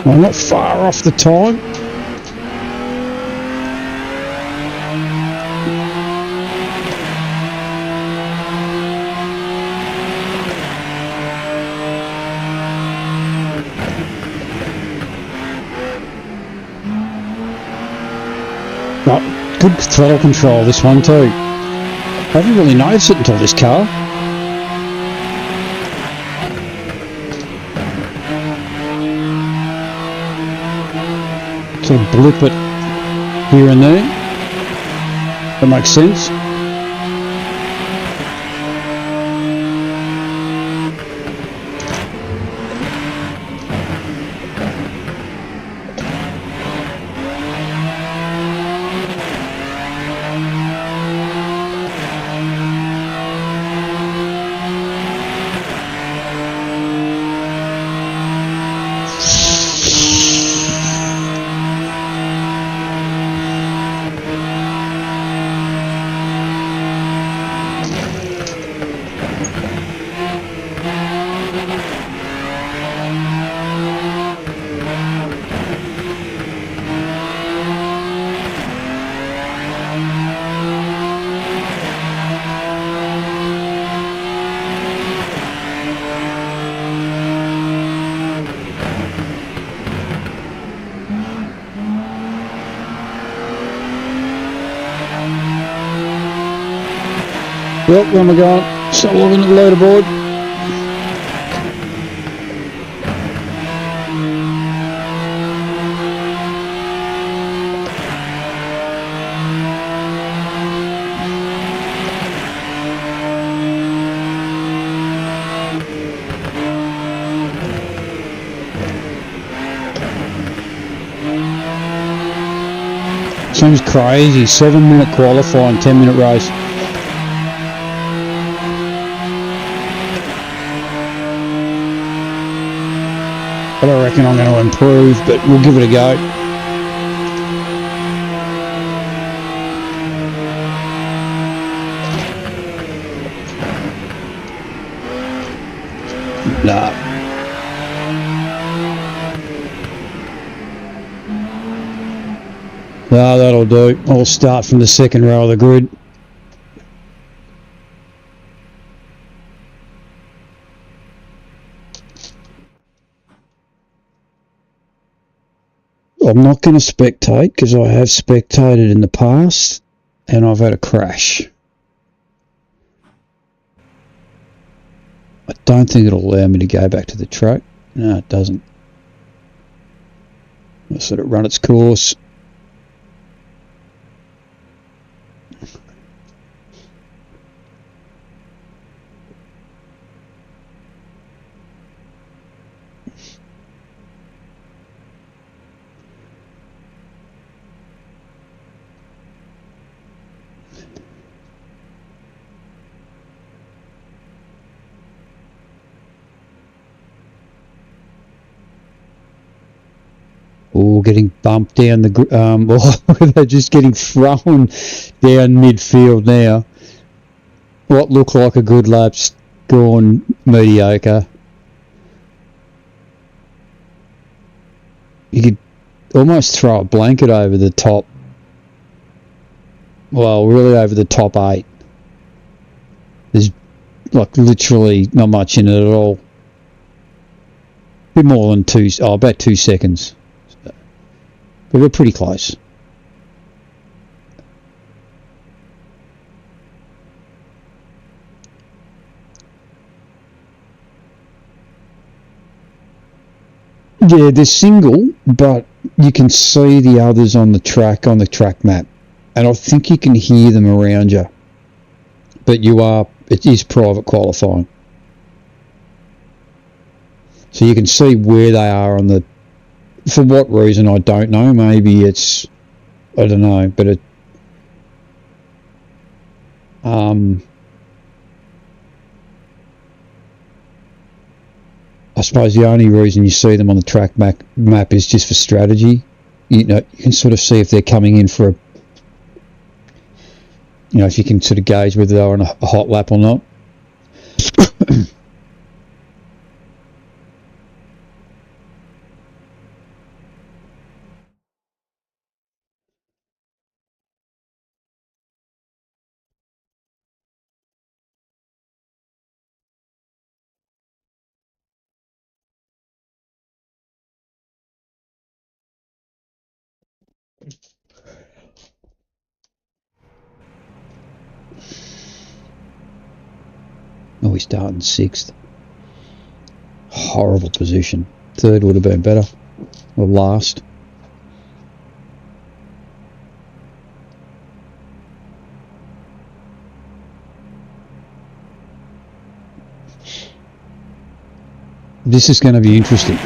I'm not far off the time. Oh, good throttle control this one too. I haven't really noticed it until this car. Sort of blip it here and there. That makes sense. Well, where am I going? Start looking at the leaderboard. Seems crazy. 7-minute qualifying, 10-minute race. But I reckon I'm going to improve, but we'll give it a go. Nah. Nah, that'll do. I'll start from the second row of the grid. I'm not going to spectate because I have spectated in the past and I've had a crash. I don't think it'll allow me to go back to the track. No, it doesn't. I'll let it run its course. or getting bumped down or they're just getting thrown down midfield now. What looked like a good lap's gone mediocre. You could almost throw a blanket over the top. Well, really over the top 8. There's like literally not much in it at all. A bit more than about 2 seconds. But we're pretty close. Yeah, they're single, but you can see the others on the track map. And I think you can hear them around you. But it is private qualifying. So you can see where they are for what reason, I don't know. Maybe it's, I don't know, but I suppose the only reason you see them on the track map is just for strategy. You can sort of see if they're coming in for if you can sort of gauge whether they're on a hot lap or not. Oh, we start in 6th. Horrible position. 3rd would have been better. Or last. This is going to be interesting.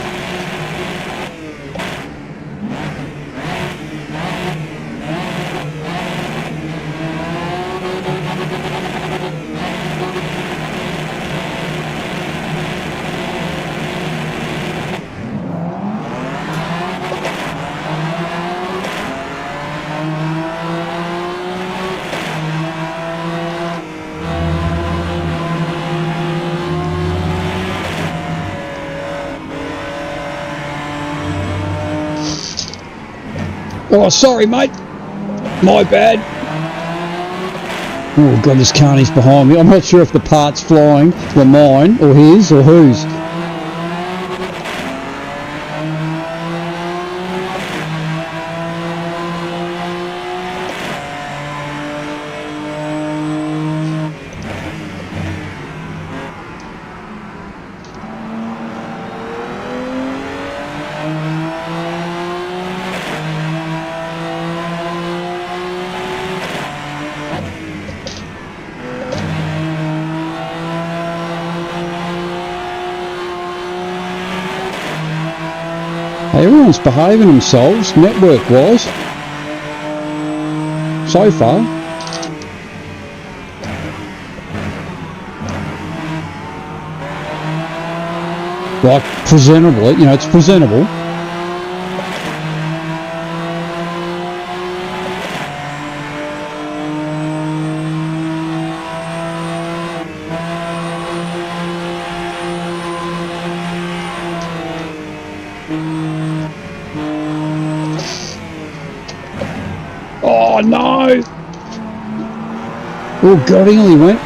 Oh, sorry, mate. My bad. Oh, God, this carney's behind me. I'm not sure if the parts flying were mine or his or whose. Everyone's behaving themselves, network-wise, so far. Like, presentable, it's presentable. Oh no! Oh God, he only went.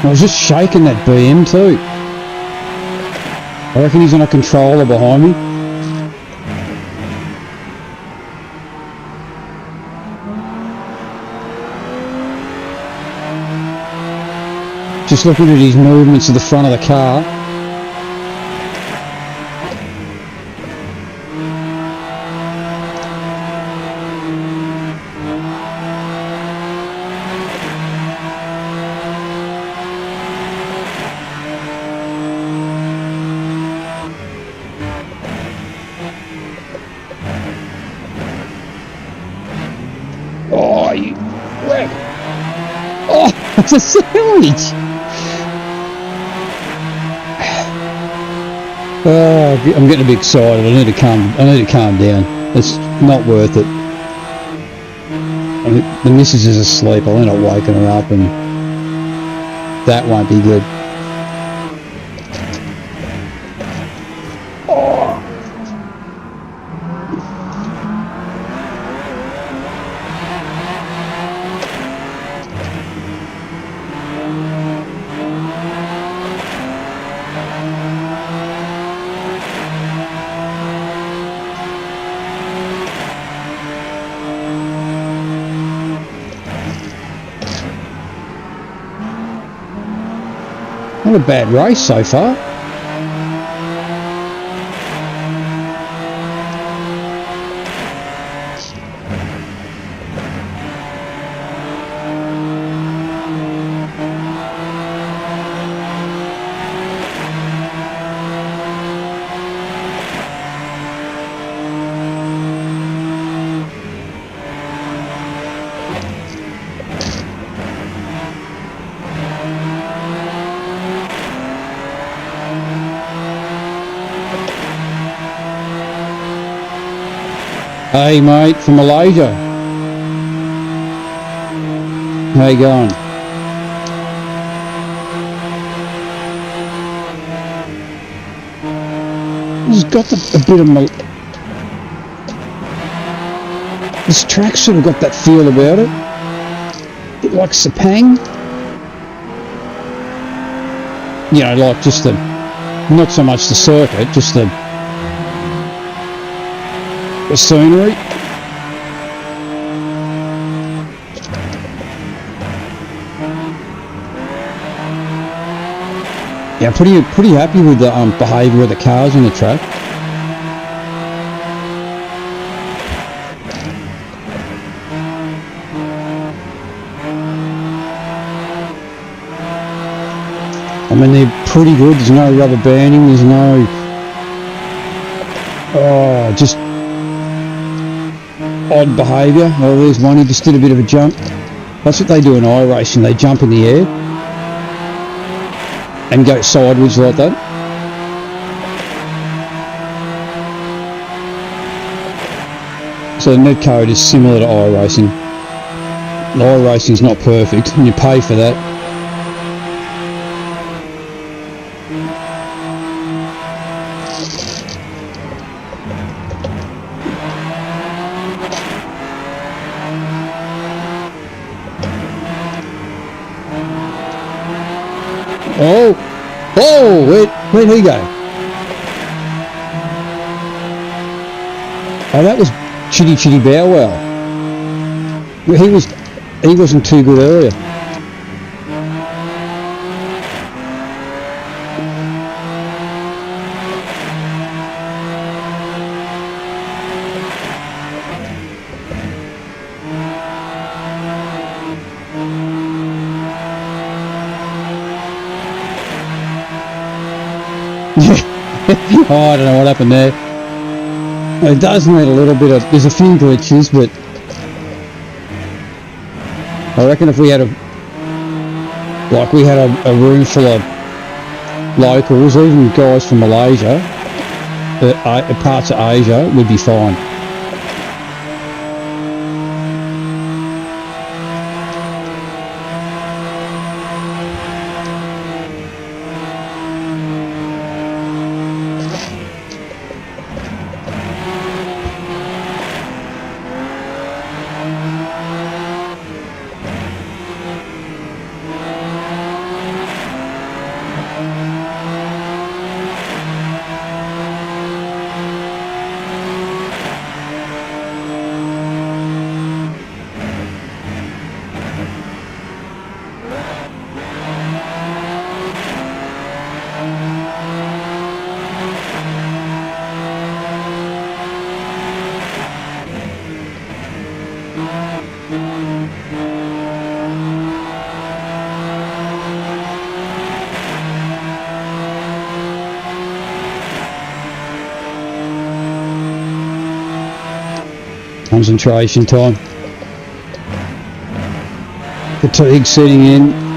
I was just shaking that BM too. I reckon he's on a controller behind me. Just looking at his movements at the front of the car. Oh, you wreck. Oh! It's a sandwich. I'm getting a bit excited. I need to calm down. It's not worth it. I mean, the missus is asleep. I'll end up waking her up, and that won't be good. Not a bad race so far. Hey mate, from Malaysia. How you going? It's got a bit of this track sort of got that feel about it. A bit like Sepang. You know, like just the, not so much the circuit, just the scenery. Yeah, pretty happy with the behaviour of the cars on the track. I mean, they're pretty good. There's no rubber banding. There's no just odd behaviour. Oh, there's one who just did a bit of a jump. That's what they do in iRacing. They jump in the air and go sideways like that. So the net code is similar to iRacing. iRacing is not perfect, and you pay for that. Oh, where'd he go? Oh, that was Chitty Bow Wow. He wasn't too good earlier. Oh, I don't know what happened there. It does need a little bit of, there's a few glitches, but I reckon if we had a room full of locals, even guys from Malaysia, parts of Asia, we'd be fine. Concentration time. Fatigue setting in.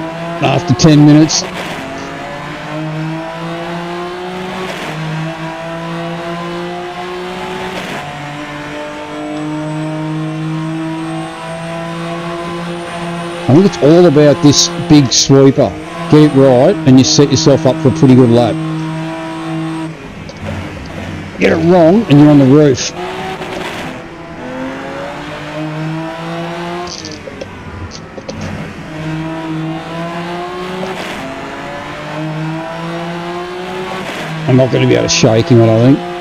after 10 minutes. I think it's all about this big sweeper. Get it right and you set yourself up for a pretty good lap. Get it wrong and you're on the roof. I'm not going to be able to shake him, I don't think.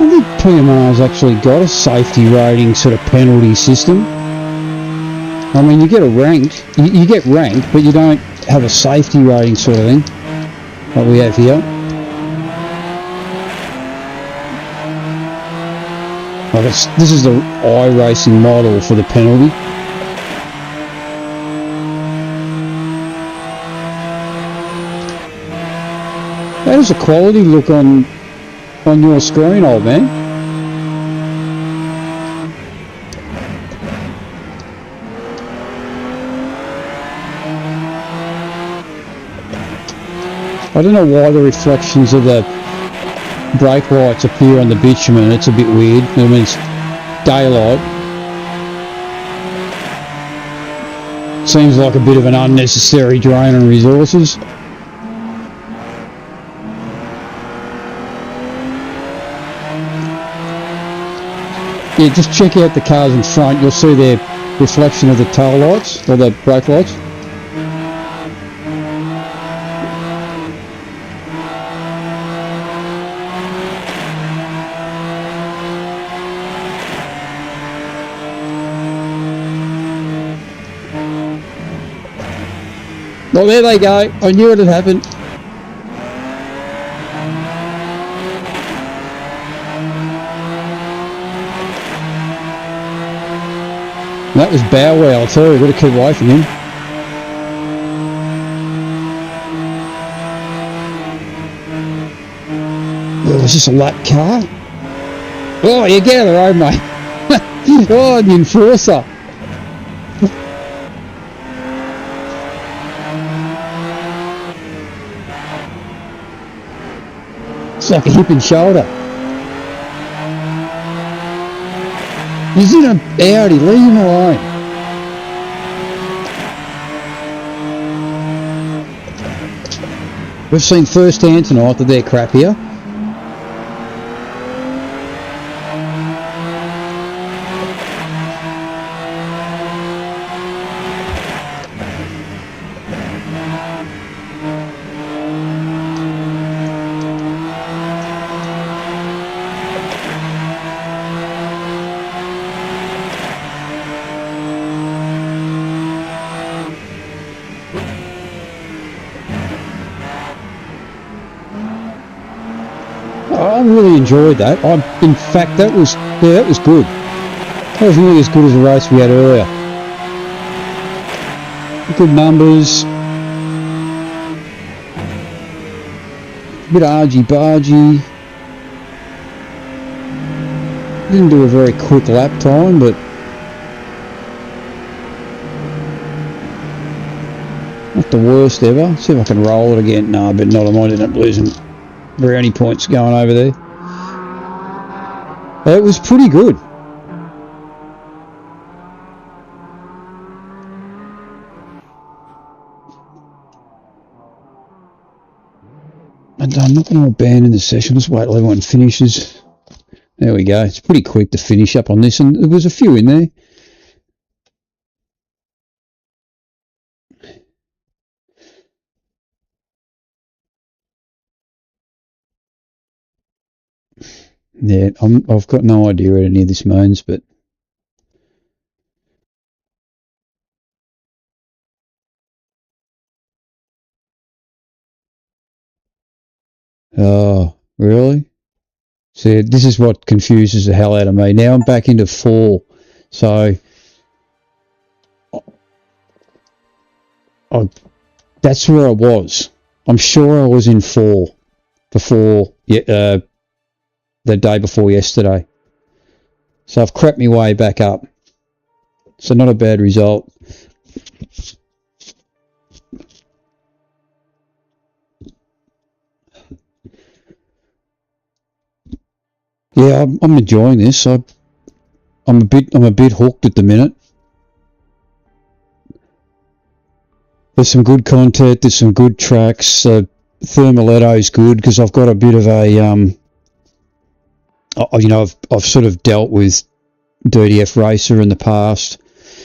I think PMR's actually got a safety rating sort of penalty system. I mean, you get a ranked, you get ranked, but you don't have a safety rating sort of thing, like we have here. Like this is the iRacing model for the penalty. How does the quality look on your screen, old man? I don't know why the reflections of the brake lights appear on the bitumen. It's a bit weird. I mean, it's daylight. Seems like a bit of an unnecessary drain on resources. Yeah, just check out the cars in front. You'll see their reflection of the tail lights or the brake lights. Well, there they go. I knew it had happened. That was Bow Wow too. We've got to keep away from him. Oh, is this a lap car? Oh, you get out of the road, mate. Oh, the enforcer. It's like a hip and shoulder. He's in an Audi, leave him alone. We've seen firsthand tonight that they're crappier. I really enjoyed that. In fact, that was good. That was nearly as good as the race we had earlier. Good numbers. A bit argy-bargy. Didn't do a very quick lap time, but not the worst ever. See if I can roll it again. No, but not. I might end up losing brownie points going over there. It was pretty good. And I'm not going to abandon the session. Let's wait till everyone finishes. There we go. It's pretty quick to finish up on this, and there was a few in there. Yeah, I've got no idea where any of this means, but Oh, really? See, this is what confuses the hell out of me. Now I'm back into 4. So that's where I was. I'm sure I was in 4 before the day before yesterday. So I've crept my way back up. So not a bad result. Yeah, I'm enjoying this. I'm a bit hooked at the minute. There's some good content. There's some good tracks. Thermaletto's good because I've got a bit of a I've sort of dealt with DDF Racer in the past,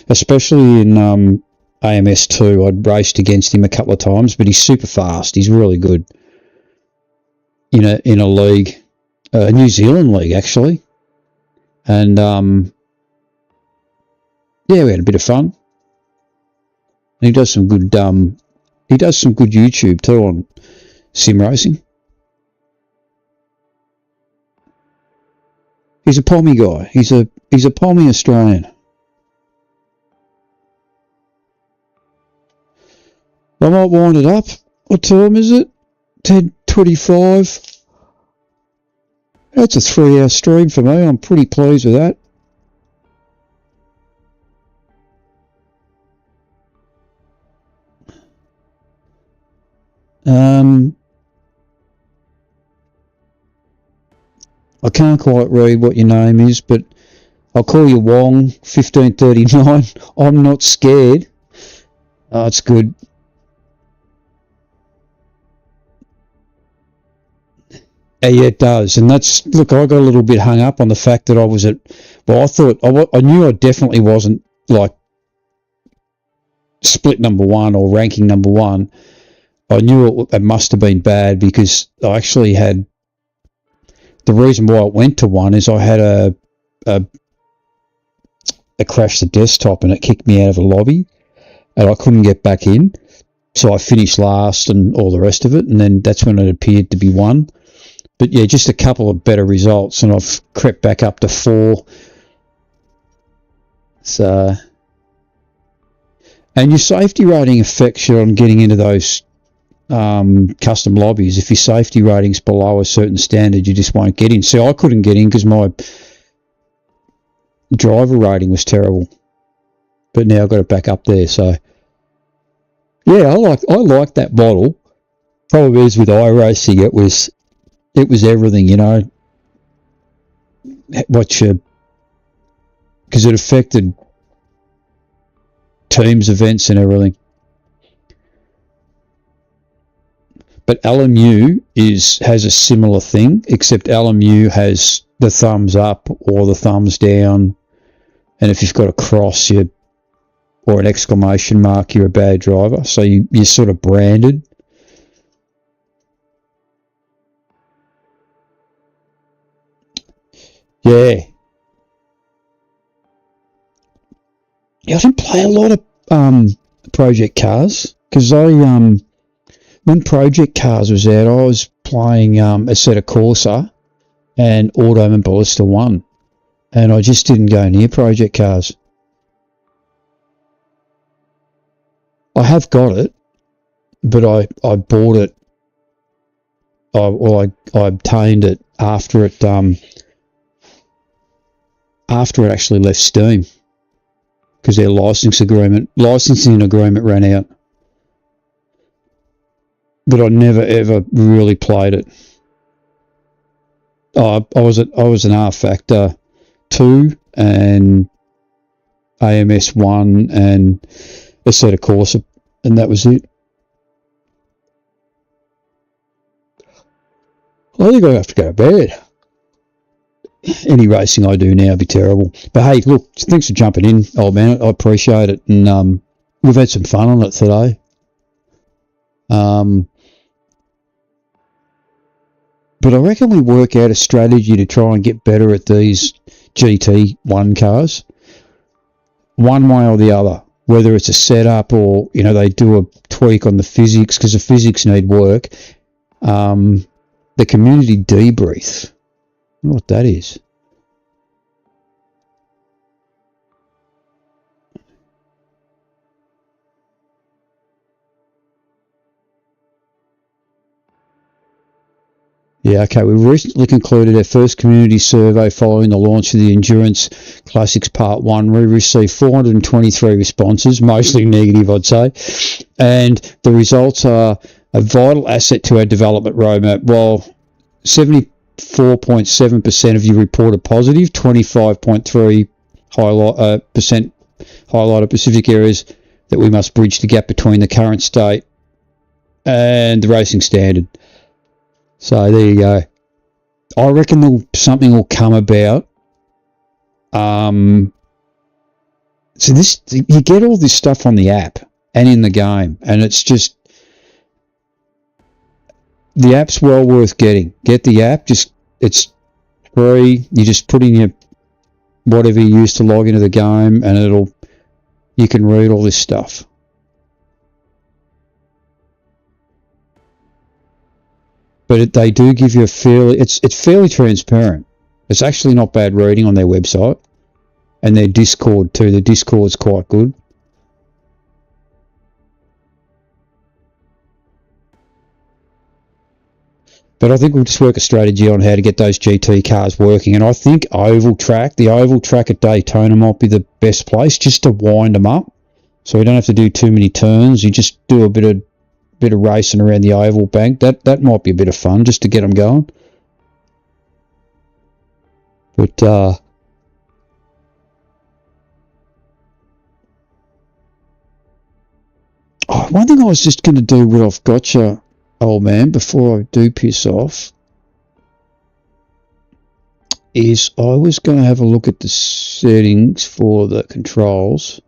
especially in AMS2. I'd raced against him a couple of times, but he's super fast. He's really good in a league, a New Zealand league actually, and yeah, we had a bit of fun. And he does some good YouTube too on sim racing. He's a Pommy guy. He's a Pommy Australian. I might wind it up. What time is it? 10:25. That's a 3-hour stream for me. I'm pretty pleased with that. I can't quite read what your name is, but I'll call you Wong, 1539. I'm not scared. Oh, it's good. Yeah, it does. And that's, look, I got a little bit hung up on the fact that I was at, well, I knew I definitely wasn't like split number 1 or ranking number 1. I knew it must have been bad because I actually had, the reason why it went to 1 is I had a crash the desktop and it kicked me out of a lobby and I couldn't get back in. So I finished last and all the rest of it, and then that's when it appeared to be 1. But yeah, just a couple of better results and I've crept back up to 4. So, and your safety rating affects you on getting into those custom lobbies. If your safety rating's below a certain standard, you just won't get in. See, I couldn't get in because my driver rating was terrible, but now I've got it back up there. So yeah, I like that model. Problem is with iRacing, it was everything, you know, because it affected teams, events, and everything. But LMU has a similar thing, except LMU has the thumbs up or the thumbs down, and if you've got a cross or an exclamation mark, you're a bad driver. So you're sort of branded. Yeah. Yeah, I didn't play a lot of Project Cars because when Project Cars was out, I was playing Assetto Corsa and Automan Ballista 1, and I just didn't go near Project Cars. I have got it, but I bought it. I obtained it after it actually left Steam because their licensing agreement ran out. But I never ever really played it. I was an R Factor 2 and AMS 1 and Assetto Corsa, and that was it. I think I have to go to bed. Any racing I do now would be terrible. But hey, look, thanks for jumping in, old man. I appreciate it, and we've had some fun on it today. But I reckon we work out a strategy to try and get better at these GT1 cars, one way or the other, whether it's a setup or, you know, they do a tweak on the physics because the physics need work. the community debrief. I don't know what that is. Yeah, okay. We recently concluded our first community survey following the launch of the Endurance Classics Part 1. We received 423 responses, mostly negative, I'd say. And the results are a vital asset to our development roadmap. While 74.7% of you reported positive, 25.3% highlighted specific areas that we must bridge the gap between the current state and the racing standard. So there you go. I reckon something will come about. So this, you get all this stuff on the app and in the game, and it's just, the app's well worth getting. Get the app. It's free. You just put in your whatever you use to log into the game, and you can read all this stuff. But they do give you it's fairly transparent. It's actually not bad reading on their website. And their Discord too. The Discord's quite good. But I think we'll just work a strategy on how to get those GT cars working. And I think the oval track at Daytona might be the best place just to wind them up. So we don't have to do too many turns. You just do a bit of racing around the oval bank. That might be a bit of fun just to get them going. But one thing I was just going to do what I've got you, old man, before I do piss off, is I was going to have a look at the settings for the controls.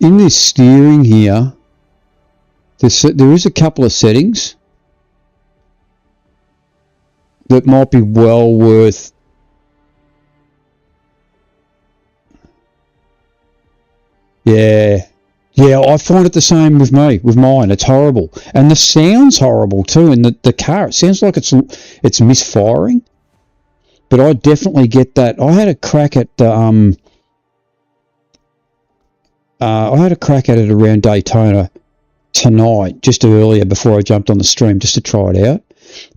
In this steering here, there is a couple of settings that might be well worth. Yeah, I find it the same with mine. It's horrible, and the sound's horrible too. And the car, it sounds like it's misfiring. But I definitely get that. I had a crack at the it around Daytona tonight, just earlier before I jumped on the stream, just to try it out.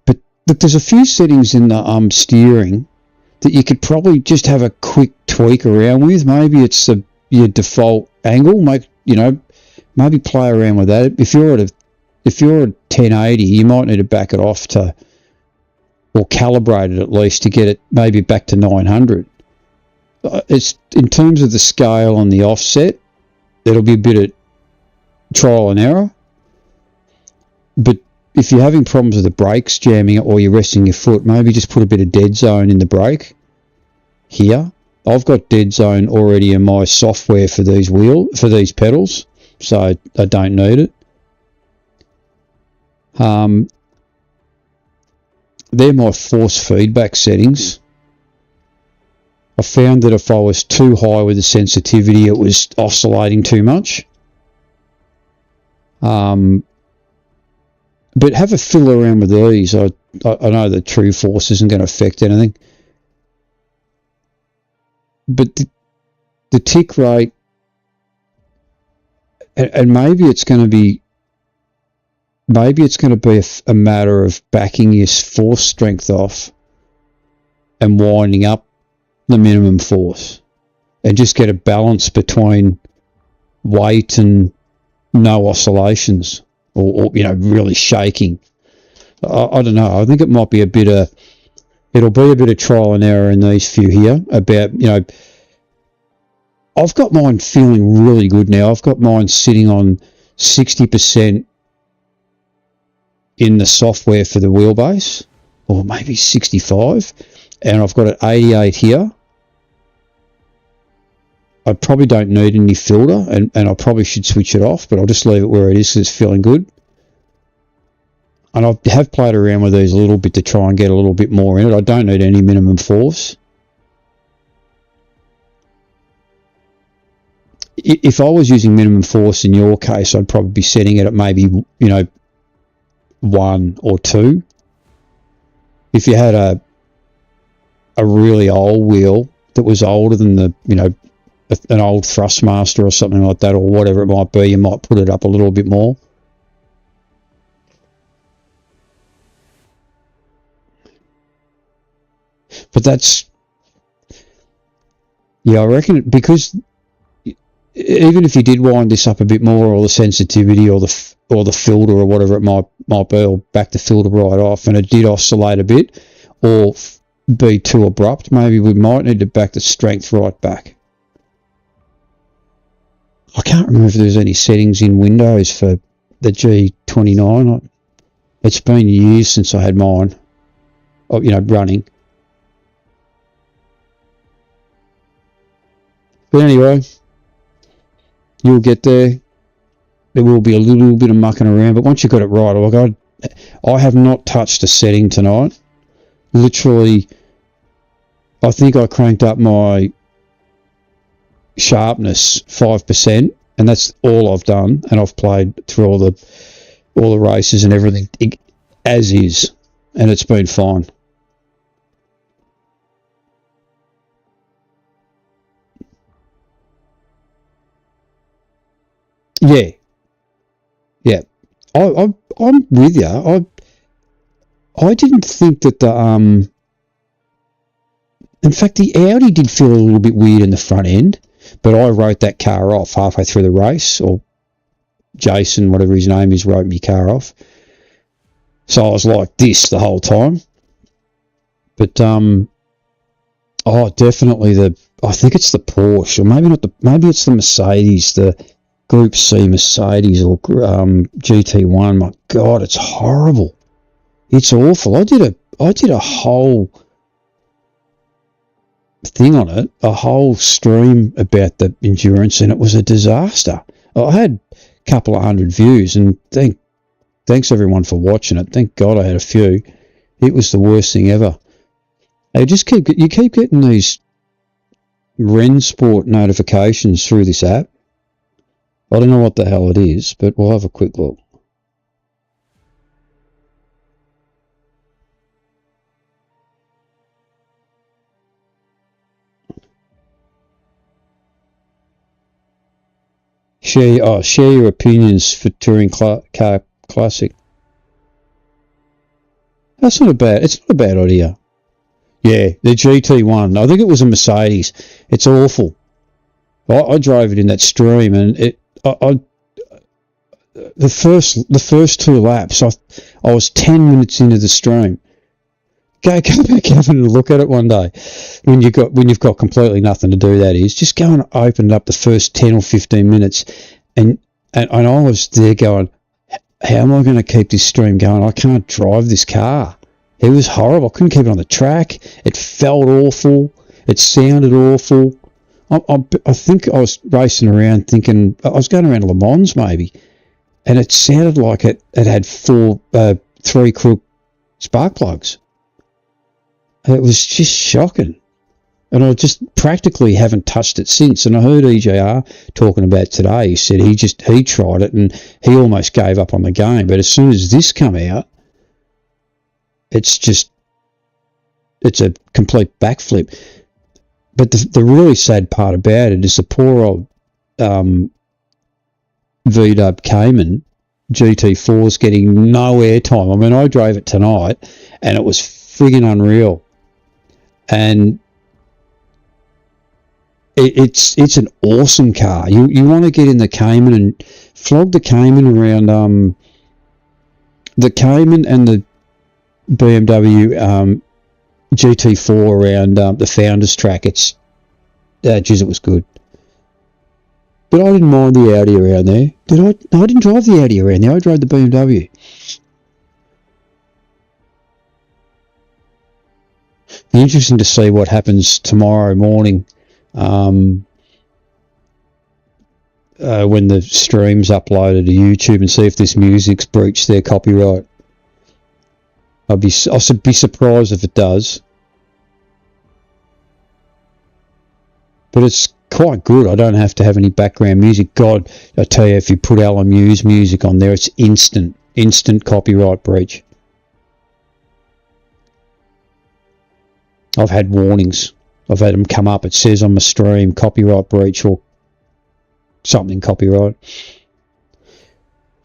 But look, there's a few settings in the steering that you could probably just have a quick tweak around with. Maybe it's your default angle. Maybe play around with that. If you're at 1080, you might need to back it off or calibrate it at least to get it maybe back to 900. It's in terms of the scale on the offset. There'll be a bit of trial and error. But if you're having problems with the brakes jamming or you're resting your foot, maybe just put a bit of dead zone in the brake here. I've got dead zone already in my software for these pedals, so I don't need it. They're my force feedback settings. I found that if I was too high with the sensitivity, it was oscillating too much. But have a fiddle around with these. I know the true force isn't going to affect anything. But the tick rate, and maybe it's going to be a matter of backing your force strength off and winding up the minimum force, and just get a balance between weight and no oscillations, or really shaking. I don't know. I think it might be it'll be a bit of trial and error in these few here. About I've got mine feeling really good now. I've got mine sitting on 60% in the software for the wheelbase, or maybe 65. And I've got it 88 here. I probably don't need any filter, and I probably should switch it off, but I'll just leave it where it is because it's feeling good. And I have played around with these a little bit to try and get a little bit more in it. I don't need any minimum force. if I was using minimum force in your case, I'd probably be setting it at maybe, you know, 1 or 2. If you had a really old wheel that was older than the, you know, an old Thrustmaster or something like that, or whatever it might be, you might put it up a little bit more. But that's, yeah, I reckon because even if you did wind this up a bit more, or the sensitivity, or the filter, or whatever it might be, or back the filter right off, and it did oscillate a bit, or be too abrupt, maybe we might need to back the strength right back. I can't remember if there's any settings in Windows for the G29. It's been years since I had mine, you know, running. But anyway, you'll get there. There will be a little bit of mucking around, but once you've got it right, like I have not touched a setting tonight. Literally, I think I cranked up my sharpness 5%, and that's all I've done. And I've played through all the races and everything as is, and it's been fine. Yeah. I'm with you. I didn't think that in fact, the Audi did feel a little bit weird in the front end, but I wrote that car off halfway through the race, or Jason, whatever his name is, wrote my car off. So I was like this the whole time. But definitely I think it's the Porsche, or maybe it's the Mercedes, the Group C Mercedes, or GT1. My God, it's horrible. It's awful. I did a whole thing on it, a whole stream about the endurance, and it was a disaster. I had a couple of 100 views, and thanks everyone for watching it. Thank God I had a few. It was the worst thing ever. You keep getting these Rennsport notifications through this app. I don't know what the hell it is, but we'll have a quick look. Share your opinions for Touring Car Classic. It's not a bad idea. Yeah, the GT1. I think it was a Mercedes. It's awful. I drove it in that stream, and the first 2 laps, I was 10 minutes into the stream. Go back and look at it one day when you've got completely nothing to do. That is, just go and open it up the first 10 or 15 minutes, and I was there going, how am I going to keep this stream going? I can't drive this car. It was horrible. I couldn't keep it on the track. It felt awful. It sounded awful. I think I was racing around thinking, I was going around Le Mans maybe, and it sounded like it had 3 crook spark plugs. It was just shocking. And I just practically haven't touched it since. And I heard EJR talking about today. He said he tried it and he almost gave up on the game. But as soon as this come out, it's a complete backflip. But the really sad part about it is the poor old V-Dub Cayman GT4's getting no airtime. I mean, I drove it tonight and it was friggin' unreal. And it's an awesome car. You want to get in the Cayman and flog the Cayman around the Cayman and the BMW GT4 around the Founders track. It was good. But I didn't mind the Audi around there. Did I? No, I didn't drive the Audi around there. I drove the BMW. Be interesting to see what happens tomorrow morning when the stream's uploaded to YouTube, and see if this music's breached their copyright. I'll be surprised if it does. But it's quite good. I don't have to have any background music. God, I tell you, if you put LMU's music on there, it's instant copyright breach. I've had warnings. I've had them come up. It says on my stream, copyright breach or something copyright.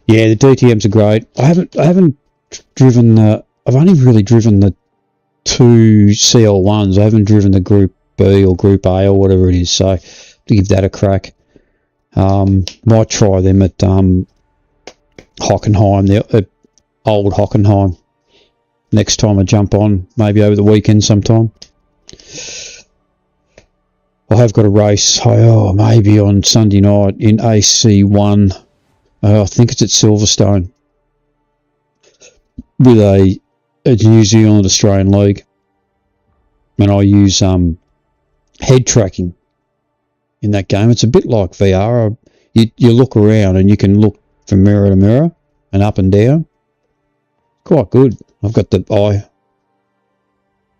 Yeah, the DTMs are great. I haven't driven the. I've only really driven the 2 CL1s. I haven't driven the Group B or Group A or whatever it is. So to give that a crack. Might try them at Hockenheim, the old Hockenheim. Next time I jump on, maybe over the weekend sometime. I have got a race, maybe on Sunday night in AC1. I think it's at Silverstone with a New Zealand Australian League. And I use head tracking in that game. It's a bit like VR. You look around and you can look from mirror to mirror and up and down. Quite good. I've got the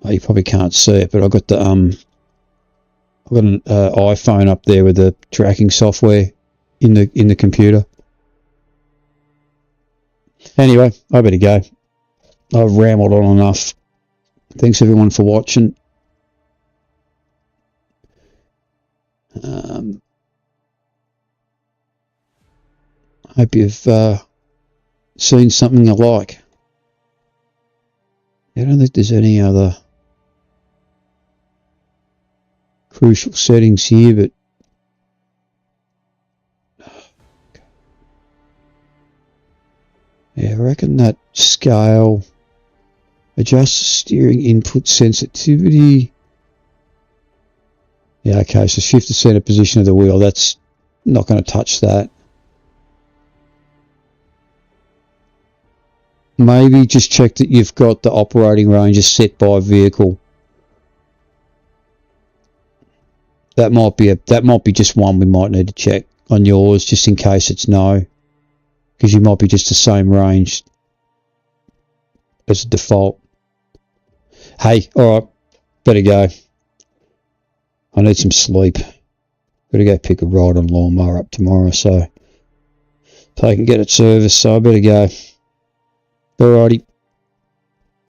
you probably can't see it, but I've got the I've got an iPhone up there with the tracking software in the computer. Anyway, I better go. I've rambled on enough. Thanks everyone for watching. Hope you've seen something you like. I don't think there's any other crucial settings here, but yeah, I reckon that scale, adjust steering input sensitivity. Yeah, okay, so shift the center position of the wheel. That's not going to touch that. Maybe just check that you've got the operating ranges set by vehicle. That might be just one we might need to check on yours, just in case it's no, because you might be just the same range as a default. Hey, all right, better go. I need some sleep. Got to go pick a ride on lawnmower up tomorrow, so I can get it serviced. So I better go. Alrighty.